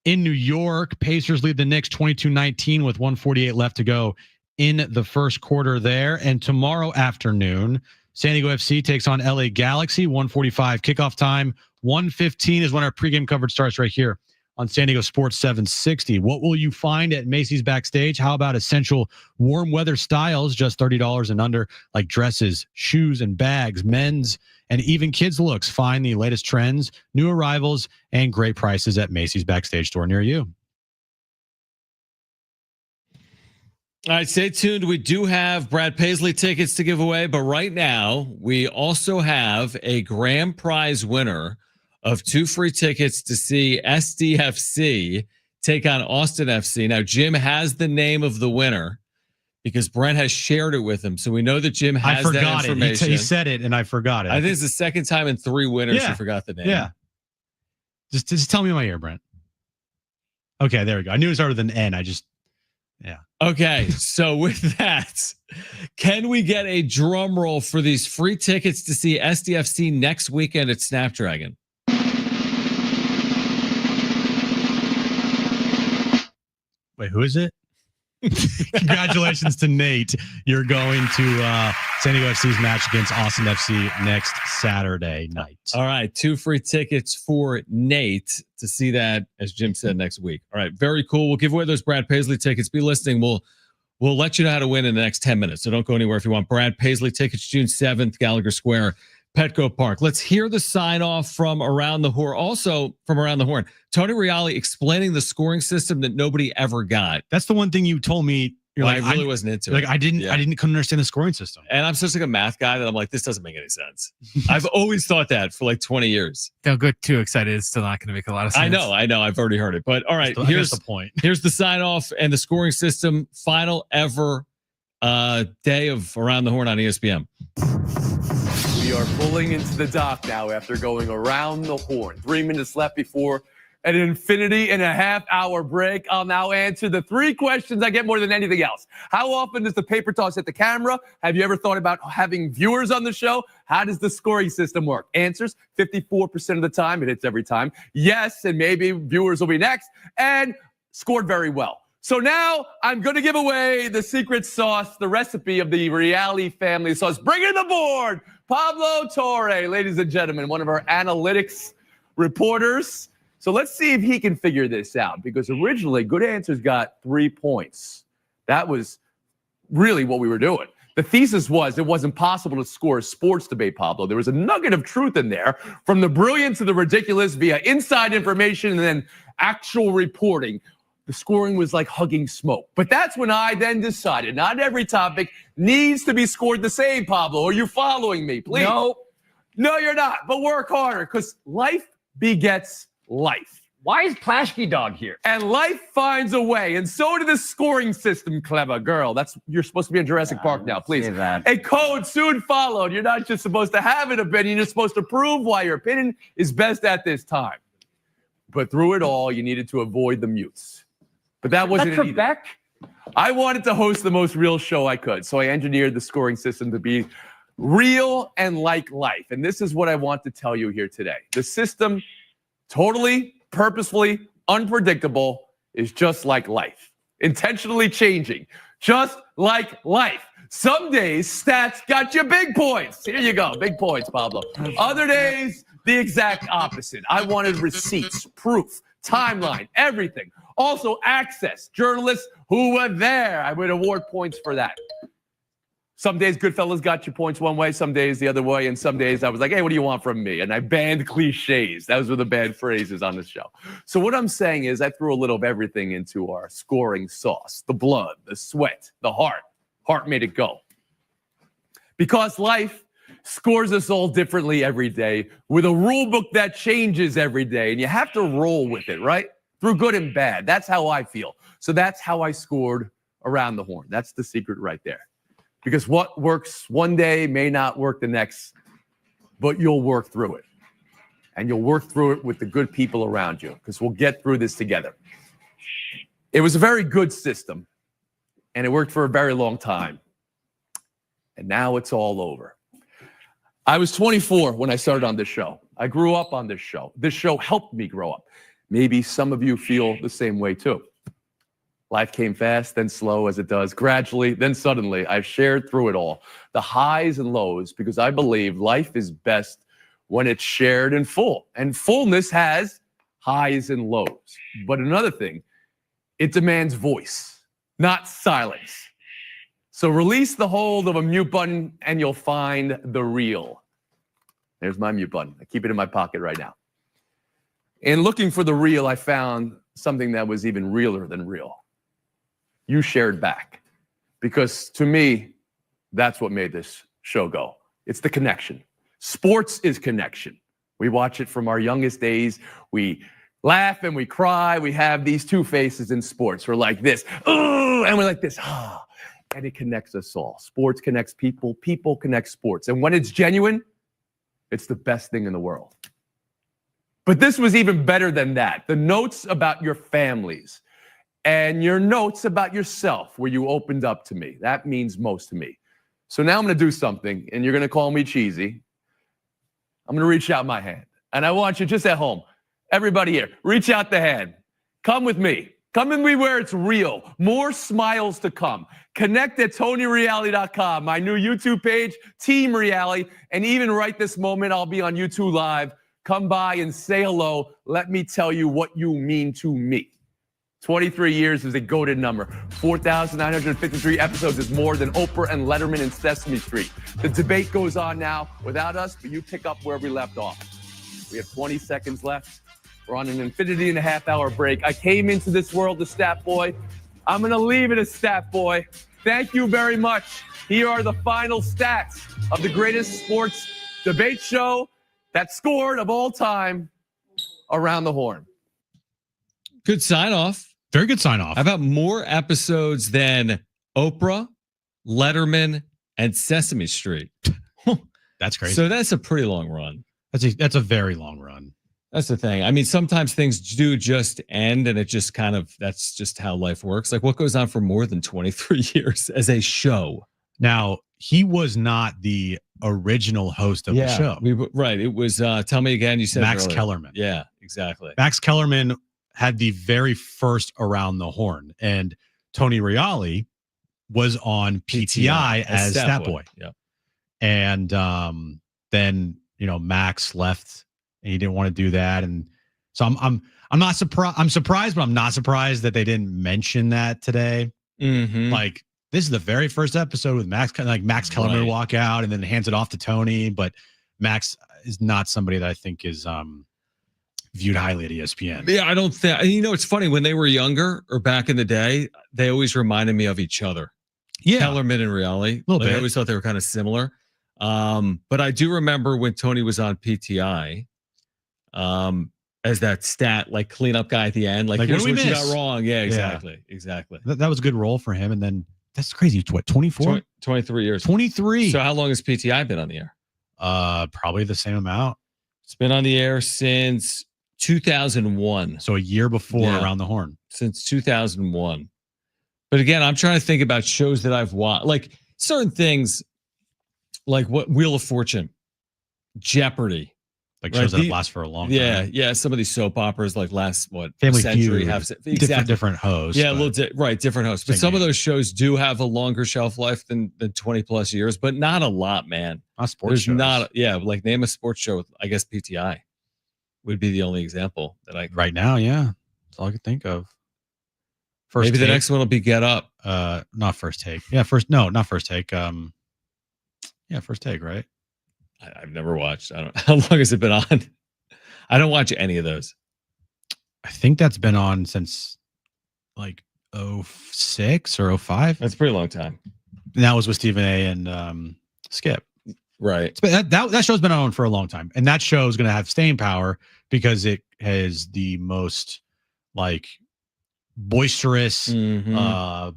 in New York. Pacers lead the Knicks 22-19 with 1:48 left to go in the first quarter there. And tomorrow afternoon, San Diego FC takes on LA Galaxy. 1:45 kickoff time. 1:15 is when our pregame coverage starts right here on San Diego Sports 760. What will you find at Macy's Backstage? How about essential warm weather styles, just $30 and under, like dresses, shoes, and bags, men's, and even kids' looks? Find the latest trends, new arrivals, and great prices at Macy's Backstage store near you. All right, stay tuned. We do have Brad Paisley tickets to give away, but right now we also have a grand prize winner of 2 free tickets to see SDFC take on Austin FC. Now, Jim has the name of the winner because Brent has shared it with him. So we know that Jim has that information. He said it, and I forgot it. I think it's the second time in 3 winners he forgot the name. Yeah. Just tell me in my ear, Brent. Okay, there we go. I knew it started with an N. Yeah. Okay, so with that, can we get a drum roll for these free tickets to see SDFC next weekend at Snapdragon? Wait, who is it? Congratulations to Nate. You're going to San Diego FC's match against Austin FC next Saturday night. All right, 2 free tickets for Nate to see that, as Jim said, next week. All right, very cool. We'll give away those Brad Paisley tickets. Be listening. We'll let you know how to win in the next 10 minutes. So don't go anywhere if you want Brad Paisley tickets, June 7th, Gallagher Square, Petco Park. Let's hear the sign off from Around the Horn. Also from Around the Horn, Tony Reale explaining the scoring system that nobody ever got. That's the one thing you told me. You're like, I really wasn't into it. I couldn't understand the scoring system. And I'm such like a math guy that I'm like, this doesn't make any sense. I've always thought that for like 20 years. Don't get too excited. It's still not going to make a lot of sense. I know. I've already heard it. But all right, here's the point. Here's the sign off and the scoring system. Final ever day of Around the Horn on ESPN. We are pulling into the dock now after going around the horn. 3 minutes left before an infinity and a half-hour break. I'll now answer the 3 questions I get more than anything else. How often does the paper toss hit the camera? Have you ever thought about having viewers on the show? How does the scoring system work? Answers, 54% of the time. It hits every time. Yes, and maybe viewers will be next. And scored very well. So now I'm going to give away the secret sauce, the recipe of the Reale family sauce. Bring in the board, Pablo Torre, ladies and gentlemen, one of our analytics reporters. So let's see if he can figure this out, because originally Good Answers got 3 points. That was really what we were doing. The thesis was it wasn't possible to score a sports debate, Pablo. There was a nugget of truth in there, from the brilliant to the ridiculous, via inside information and then actual reporting. The scoring was like hugging smoke. But that's when I then decided not every topic needs to be scored the same, Pablo. Are you following me, please? No, you're not. But work harder, because life begets life. Why is Plashke Dog here? And life finds a way. And so did the scoring system, clever girl. You're supposed to be in Jurassic Park now, please. A code soon followed. You're not just supposed to have an opinion. You're supposed to prove why your opinion is best at this time. But through it all, you needed to avoid the mutes. But that wasn't it either. I wanted to host the most real show I could, so I engineered the scoring system to be real and like life. And this is what I want to tell you here today. The system, totally, purposefully, unpredictable, is just like life. Intentionally changing, just like life. Some days, stats got you big points. Here you go, big points, Pablo. Other days, the exact opposite. I wanted receipts, proof, timeline, everything. Also, access, journalists who were there. I would award points for that. Some days, Goodfellas got you points one way, some days the other way, and some days I was like, hey, what do you want from me? And I banned cliches. Those were the bad phrases on the show. So what I'm saying is I threw a little of everything into our scoring sauce. The blood, the sweat, the heart. Heart made it go. Because life scores us all differently every day with a rule book that changes every day, and you have to roll with it, right? Through good and bad. That's how I feel. So that's how I scored Around the Horn. That's the secret right there. Because what works one day may not work the next, but you'll work through it. and you'll work through it with the good people around you, because we'll get through this together. It was a very good system, and it worked for a very long time. And now it's all over. I was 24 when I started on this show. I grew up on this show. This show helped me grow up. Maybe some of you feel the same way too. Life came fast, then slow, as it does, gradually, then suddenly. I've shared through it all, the highs and lows, because I believe life is best when it's shared in full. And fullness has highs and lows. But another thing, it demands voice, not silence. So release the hold of a mute button and you'll find the real. There's my mute button. I keep it in my pocket right now. In looking for the real, I found something that was even realer than real. You shared back. Because to me, that's what made this show go. It's the connection. Sports is connection. We watch it from our youngest days. We laugh and we cry. We have these two faces in sports. We're like this, oh, and we're like this, ah. And it connects us all. Sports connects people. People connect sports. And when it's genuine, it's the best thing in the world. But this was even better than that. The notes about your families and your notes about yourself, where you opened up to me. That means most to me. So now I'm going to do something, and you're going to call me cheesy. I'm going to reach out my hand. And I want you just at home, everybody here, reach out the hand. Come with me. Come with me where it's real. More smiles to come. Connect at TonyReality.com, my new YouTube page, Team Reality. And even right this moment, I'll be on YouTube Live. Come by and say hello. Let me tell you what you mean to me. 23 years is a goated number. 4,953 episodes is more than Oprah and Letterman and Sesame Street. The debate goes on now without us, but you pick up where we left off. We have 20 seconds left. We're on an infinity and a half hour break. I came into this world a stat boy. I'm going to leave it a stat boy. Thank you very much. Here are the final stats of the greatest sports debate show that scored of all time, Around the Horn. Good sign off. Very good sign off. How about more episodes than Oprah, Letterman, and Sesame Street? That's crazy. So that's a pretty long run. That's a very long run. That's the thing. I mean, sometimes things do just end, and it just kind of, that's just how life works. Like, what goes on for more than 23 years as a show? Now, he was not the original host of the show. Right. It was, tell me again, you said Max earlier. Kellerman. Yeah, exactly. Max Kellerman had the very first Around the Horn, and Tony Reali was on PTI as Stat Boy. Yep. And then, Max left and he didn't want to do that. And so I'm not surprised. I'm surprised, but I'm not surprised that they didn't mention that today. Mm-hmm. Like, this is the very first episode with Max, Max Kellerman walk out and then hands it off to Tony. But Max is not somebody that I think is viewed highly at ESPN. Yeah, I don't think, it's funny, when they were younger or back in the day, they always reminded me of each other. Yeah. Kellerman and Reali. A little bit. I always thought they were kind of similar. But I do remember when Tony was on PTI, as that stat, like, cleanup guy at the end, like here's what you got wrong. Yeah, exactly. Exactly. That was a good role for him. And then that's crazy. What, 24? 23 years. 23. So how long has PTI been on the air? Probably the same amount. It's been on the air since 2001. So a year before Around the Horn. Since 2001. But again, I'm trying to think about shows that I've watched, like certain things, like what Wheel of Fortune, Jeopardy. Like shows that last for a long time. Yeah. Some of these soap operas, like last Family century, Feud, different hosts. Yeah, different hosts. But some of those shows do have a longer shelf life than 20 plus years, but not a lot, man. Not sports shows. Like name a sports show. I guess PTI would be the only example that I right now. Yeah, that's all I could think of. Maybe the next one will be Get Up. Not First Take. Yeah, not First Take. First Take, right? I've never watched. I don't. How long has it been on? I don't watch any of those. I think that's been on since like 06 or 05. That's a pretty long time. And that was with Stephen A. and Skip. Right. That show's been on for a long time, and that show is going to have staying power because it has the most like boisterous, hot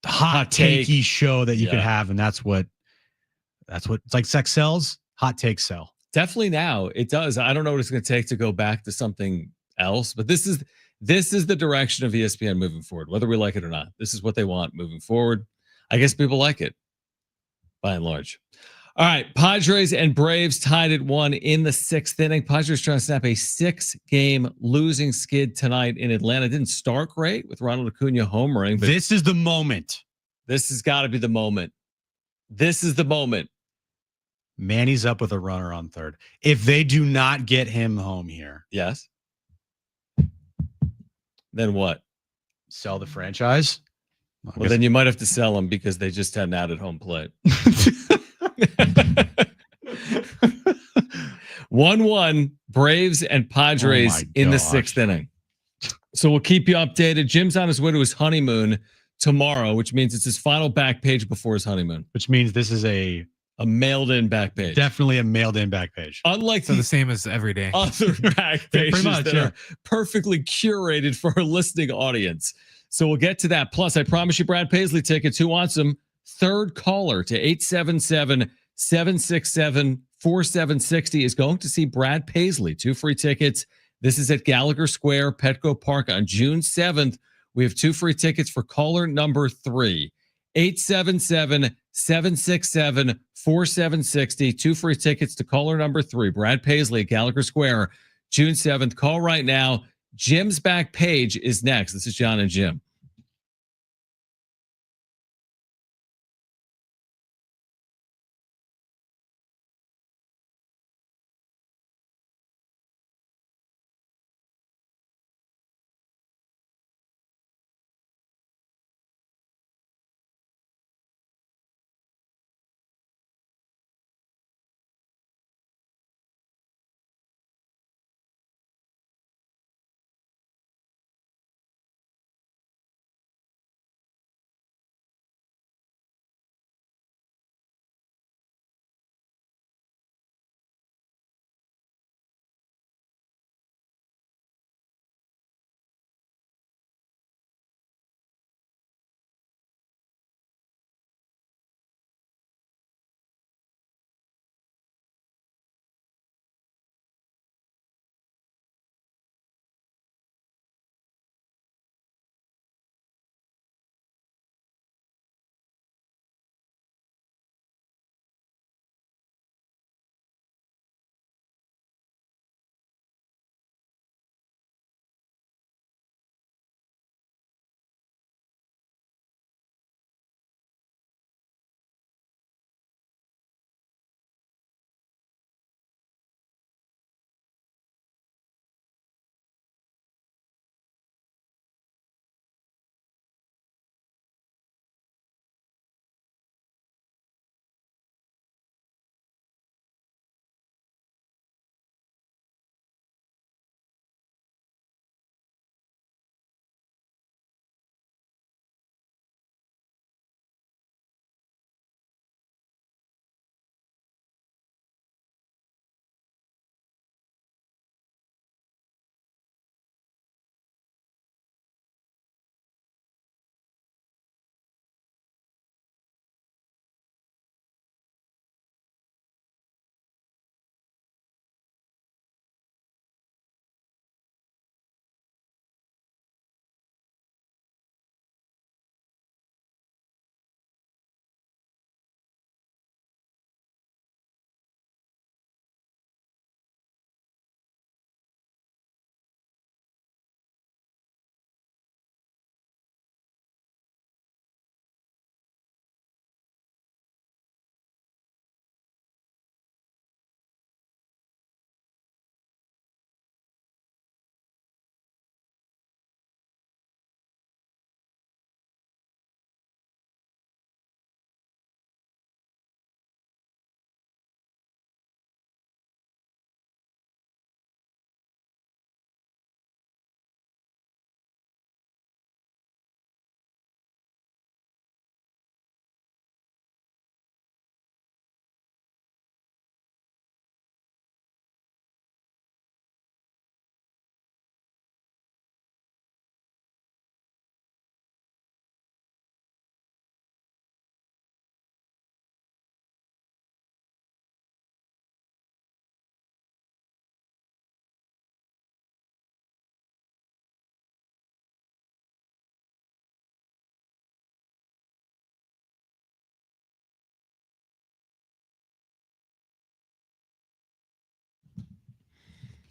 takey show that you could have, and that's what it's like. Sex sells. Hot takes sell. definitely now it does. I don't know what it's going to take to go back to something else, but this is the direction of ESPN moving forward, whether we like it or not. This is what they want moving forward. I guess people like it by and large. All right, Padres and Braves tied at 1 in the 6th inning. Padres trying to snap a 6-game losing skid tonight in Atlanta. Didn't start great with Ronald Acuna homering, but this is the moment. This has got to be the moment. This is the moment. Manny's up with a runner on third. If they do not get him home here, yes. Then what? Sell the franchise? Well, then you might have to sell them because they just had an out at home plate. 1-1 Braves and Padres in the 6th inning. So we'll keep you updated. Jim's on his way to his honeymoon tomorrow, which means it's his final back page before his honeymoon. Which means this is a mailed in back page. Definitely a mailed in back page. Unlike the same as every day. Other back pages much, that are perfectly curated for our listening audience. So we'll get to that. Plus, I promise you Brad Paisley tickets. Who wants them? Third caller to 877-767-4760 is going to see Brad Paisley. 2 free tickets. This is at Gallagher Square, Petco Park on June 7th. We have 2 free tickets for caller number 3. 877-767-4760. 2 free tickets to caller number 3. Brad Paisley at Gallagher Square, June 7th. Call right now. Jim's back page is next. This is Jon and Jim.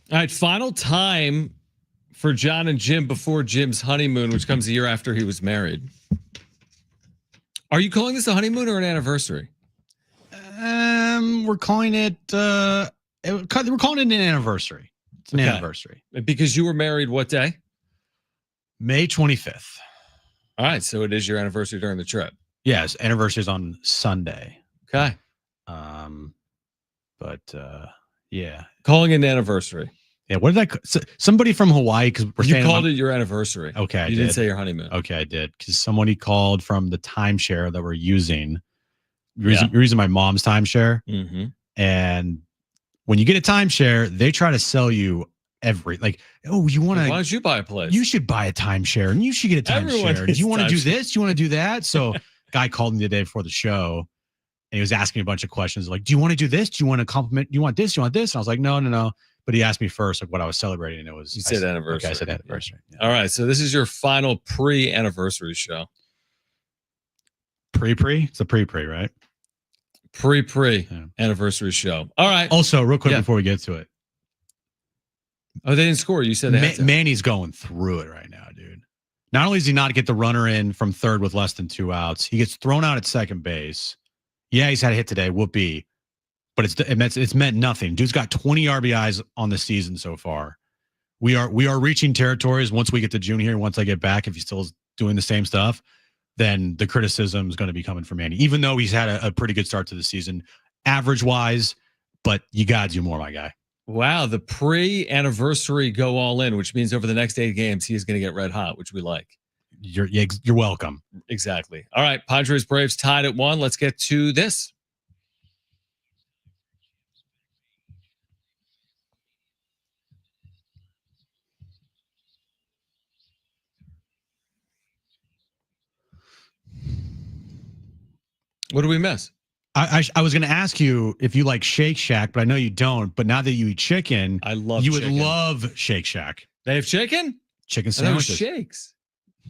All right, final time for Jon and Jim before Jim's honeymoon, which comes a year after he was married. Are you calling this a honeymoon or an anniversary? We're calling it. We're calling it an anniversary. It's an anniversary because you were married. What day? May 25th. All right, so it is your anniversary during the trip. Yes, anniversary is on Sunday. Okay. But yeah, calling it an anniversary. Yeah, what did somebody from Hawaii? Because you called it your anniversary. Okay, you didn't say your honeymoon. Okay, I did because somebody called from the timeshare that we're using. You're using my mom's timeshare, and when you get a timeshare, they try to sell you you want to? Why don't you buy a place? You should buy a timeshare, and you should get a timeshare. Do you want to do this? Do you want to do that? So, guy called me the day before the show, and he was asking me a bunch of questions like, "Do you want to do this? Do you want to compliment? Do you want this? Do you want this?" And I was like, "No." But he asked me first like what I was celebrating, and it was anniversary. Okay, I said anniversary. Yeah. All right, so this is your final pre-anniversary show. Pre? It's a pre, right? Pre anniversary show. All right. Also, real quick before we get to it. Oh, they didn't score. You said they had to. Manny's going through it right now, dude. Not only does he not get the runner in from third with less than 2 outs, he gets thrown out at second base. Yeah, he's had a hit today. Whoopee. But it's meant nothing. Dude's got 20 RBIs on the season so far. We are reaching territories once we get to June here. Once I get back, if he's still doing the same stuff, then the criticism is going to be coming from Manny. Even though he's had a pretty good start to the season, average wise, but you got to do more, my guy. Wow, the pre-anniversary go all in, which means over the next 8 games he is going to get red hot, which we like. You're welcome. Exactly. All right, Padres Braves tied at 1. Let's get to this. What do we miss? I was going to ask you if you like Shake Shack, but I know you don't. But now that you eat chicken, I love. You would love Shake Shack. They have chicken sandwiches. Shakes.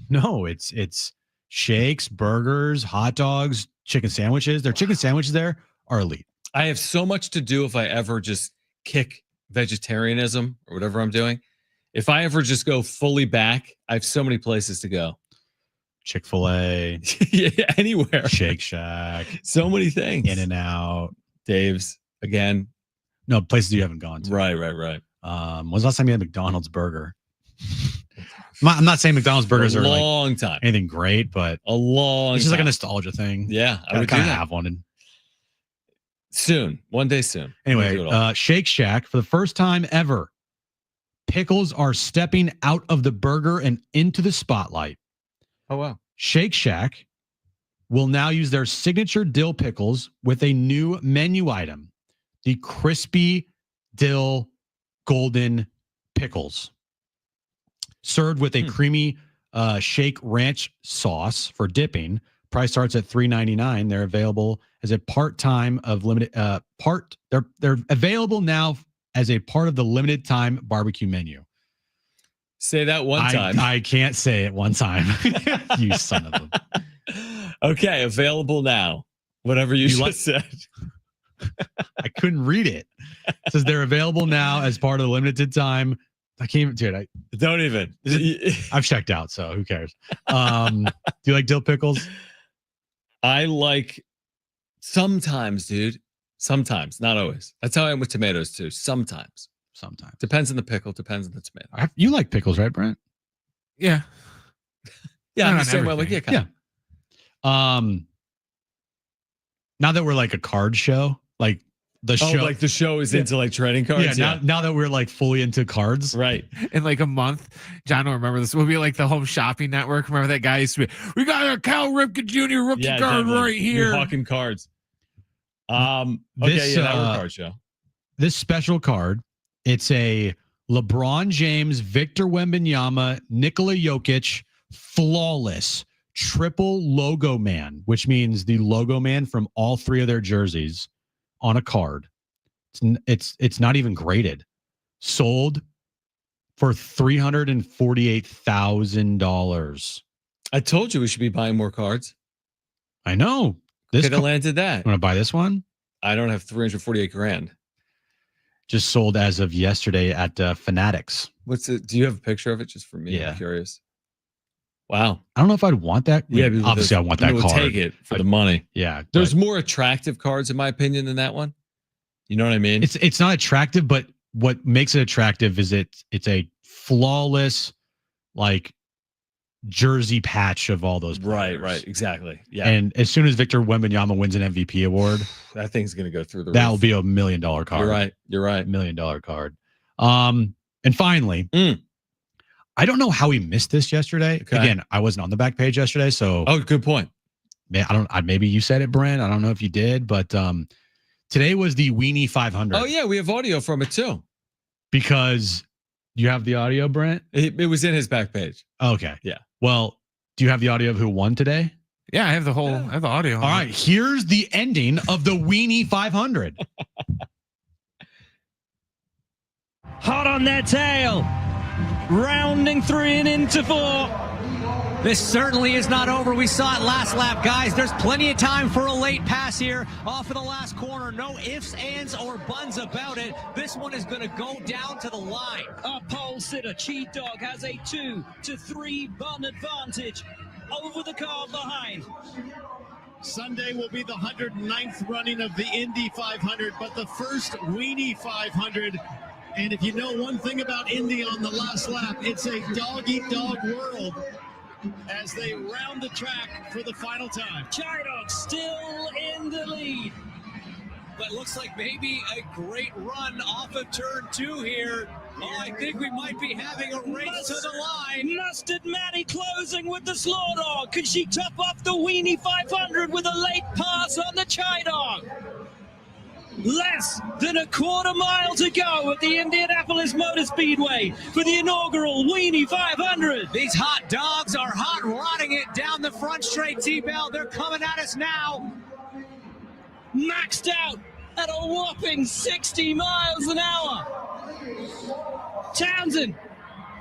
No, it's shakes, burgers, hot dogs, chicken sandwiches. Their chicken sandwiches there are elite. I have so much to do if I ever just kick vegetarianism or whatever I'm doing. If I ever just go fully back, I have so many places to go. Chick-fil-A, yeah, anywhere. Shake Shack, so many things. In-N-Out, Dave's again. No, places you haven't gone to. Right. When's the last time you had McDonald's burger? I'm not saying McDonald's burgers are long time anything great, but a long. It's just like a nostalgia thing. Yeah, I would kind of have one. Soon, one day soon. Anyway, Shake Shack for the first time ever. Pickles are stepping out of the burger and into the spotlight. Oh, wow. Shake Shack will now use their signature dill pickles with a new menu item, the crispy dill golden pickles. Served with a creamy shake ranch sauce for dipping. Price starts at $3.99. They're available as a part-time of limited They're available now as a part of the limited time barbecue menu. Say that one time. I can't say it one time. You son of a. Okay, available now. Whatever you just said. I couldn't read it. It says they're available now as part of the limited time. I can't even, dude. Don't even. I've checked out, so who cares? Do you like dill pickles? I like sometimes, dude. Sometimes, not always. That's how I am with tomatoes too. Sometimes. Depends on the pickle, depends on the tomato. You like pickles, right, Brent? Yeah. Yeah, I'm the same way. Like, yeah. Now that we're like a card show, like the show, like the show is into like trading cards. Yeah. Now that we're like fully into cards, right? In like a month, John will remember this. We'll be like the Home Shopping Network. Remember that guy used to be? We got a Cal Ripken Jr. rookie card definitely. right here. We're hawking cards. Now we're a card show. This special card. It's a LeBron James, Victor Wembanyama, Nikola Jokic, flawless triple logo man, which means the logo man from all 3 of their jerseys on a card. It's not even graded. Sold for $348,000. I told you we should be buying more cards. I know. This could have landed that. Want to buy this one? I don't have $348,000. just sold as of yesterday at Fanatics. What's it? Do you have a picture of it just for me? Yeah. I'm curious. Wow. I don't know if I'd want that. Yeah, obviously I want that we'll card. Take it for the money. Yeah. There's more attractive cards in my opinion than that one. You know what I mean? It's not attractive, but what makes it attractive is it's a flawless like jersey patch of all those players. Right, exactly. Yeah. And as soon as Victor Wembanyama wins an MVP award, that thing's going to go through the that roof. will be $1 million card. You're right. $1 million card. And finally, I don't know how we missed this yesterday. Okay. Again, I wasn't on the back page yesterday, so good point. Maybe you said it, Brent. I don't know if you did, but today was the Weenie 500. Oh yeah, we have audio from it too. Because you have the audio, Brent? It was in his back page. Okay. Yeah. Well, do you have the audio of who won today? Yeah, I have the whole. I have the audio. All right, here's the ending of the Weenie 500. Hot on their tail, rounding 3 and into 4. This certainly is not over. We saw it last lap, guys. There's plenty of time for a late pass here off of the last corner. No ifs, ands, or buns about it. This one is going to go down to the line. Our pole sitter, Cheat Dog, has a 2 to 3 bun advantage over the car behind. Sunday will be the 109th running of the Indy 500, but the first Weenie 500. And if you know one thing about Indy on the last lap, it's a dog-eat-dog world as they round the track for the final time. Chidok still in the lead. But looks like maybe a great run off of turn 2 here. Oh, I think we might be having a race to the line. Mustard Maddie closing with the Slaw Dog. Could she top off the Weenie 500 with a late pass on the Chidok? Less than a quarter mile to go at the Indianapolis Motor Speedway for the inaugural Weenie 500. These hot dogs are hot rodding it down the front straight, T-Bell. They're coming at us now. Maxed out at a whopping 60 miles an hour. Townsend.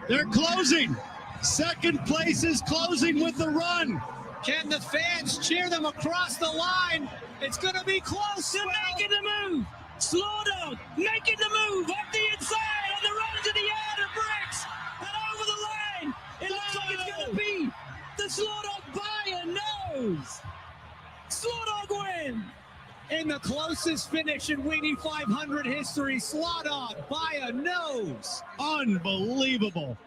They're closing. Second place is closing with the run. Can the fans cheer them across the line? It's going to be close. They're making the move. Slaw Dog making the move up the inside on the run to the air to bricks and over the line. It looks like it's going to be the Slaw Dog by a nose. Slaw Dog win. In the closest finish in Weenie 500 history, Slaw Dog by a nose. Unbelievable.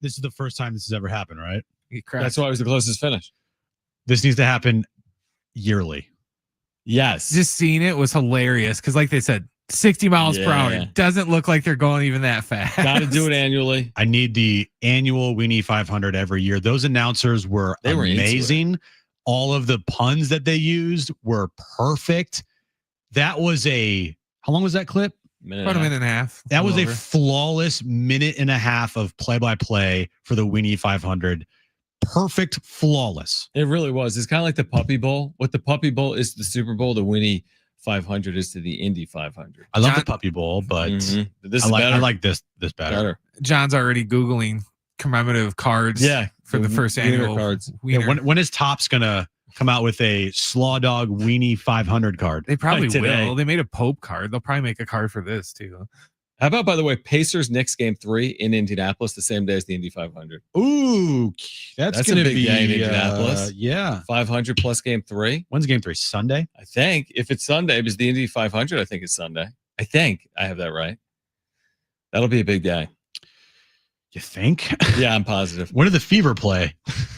This is the first time this has ever happened, right? That's why it was the closest finish. This needs to happen yearly. Yes. Just seeing it was hilarious because, like they said, 60 miles per hour. It doesn't look like they're going even that fast. Got to do it annually. I need the annual Weenie 500 every year. Those announcers were amazing. All of the puns that they used were perfect. That was how long was that clip? About a minute and a half. That was a flawless minute and a half of play-by-play for the Weenie 500. Perfect, flawless. It really was. It's kind of like the Puppy Bowl. What the Puppy Bowl is to the Super Bowl, the Weenie 500 is to the Indy 500. I love the Puppy Bowl, but this I like this better. John's already Googling commemorative cards for the first annual cards. Yeah, when is Topps going to come out with a Slaw Dog Weenie 500 card? They probably will. They made a Pope card. They'll probably make a card for this too. How about, by the way, Pacers Knicks game 3 in Indianapolis the same day as the Indy 500? Ooh, that's going to be day in Indianapolis. 500 plus game 3. When's game 3? Sunday? I think. If it's Sunday, because the Indy 500, I think it's Sunday. I think I have that right. That'll be a big day. You think? Yeah, I'm positive. When did the Fever play?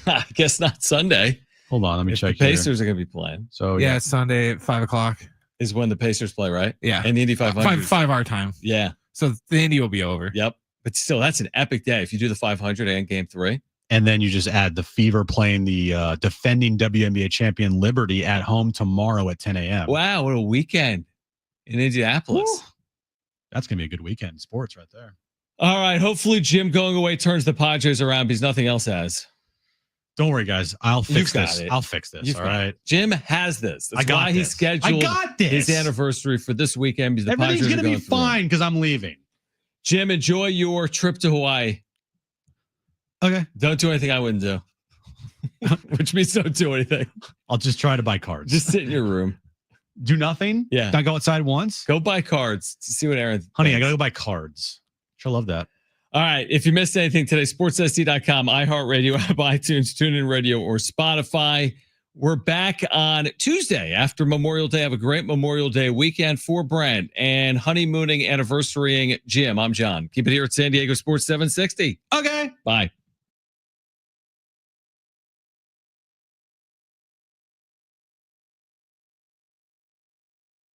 I guess not Sunday. Hold on, let me check. The Pacers are going to be playing. So yeah, it's Sunday at 5 o'clock. Is when the Pacers play, right? Yeah. And the Indy 500. 5 our time. Yeah. So the Indy will be over. Yep. But still, that's an epic day if you do the 500 and game 3. And then you just add the Fever playing the defending WNBA champion Liberty at home tomorrow at 10 a.m. Wow, what a weekend in Indianapolis. Woo. That's going to be a good weekend in sports right there. All right. Hopefully Jim going away turns the Padres around because nothing else has. Don't worry, guys. I'll fix this. I'll fix this. All right. Jim has this. That's why he scheduled his anniversary for this weekend. Because everything's going to be fine because I'm leaving. Jim, enjoy your trip to Hawaii. Okay. Don't do anything I wouldn't do. Which means don't do anything. I'll just try to buy cards. Just sit in your room. Do nothing? Yeah. Not go outside once? Go buy cards to see what Aaron Honey, thinks. I got to go buy cards. She'll love that. All right. If you missed anything today, sportssd.com, iHeartRadio, app, iTunes, TuneIn Radio, or Spotify. We're back on Tuesday after Memorial Day. Have a great Memorial Day weekend for Brent and honeymooning, anniversarying Jim. I'm John. Keep it here at San Diego Sports 760. Okay. Bye.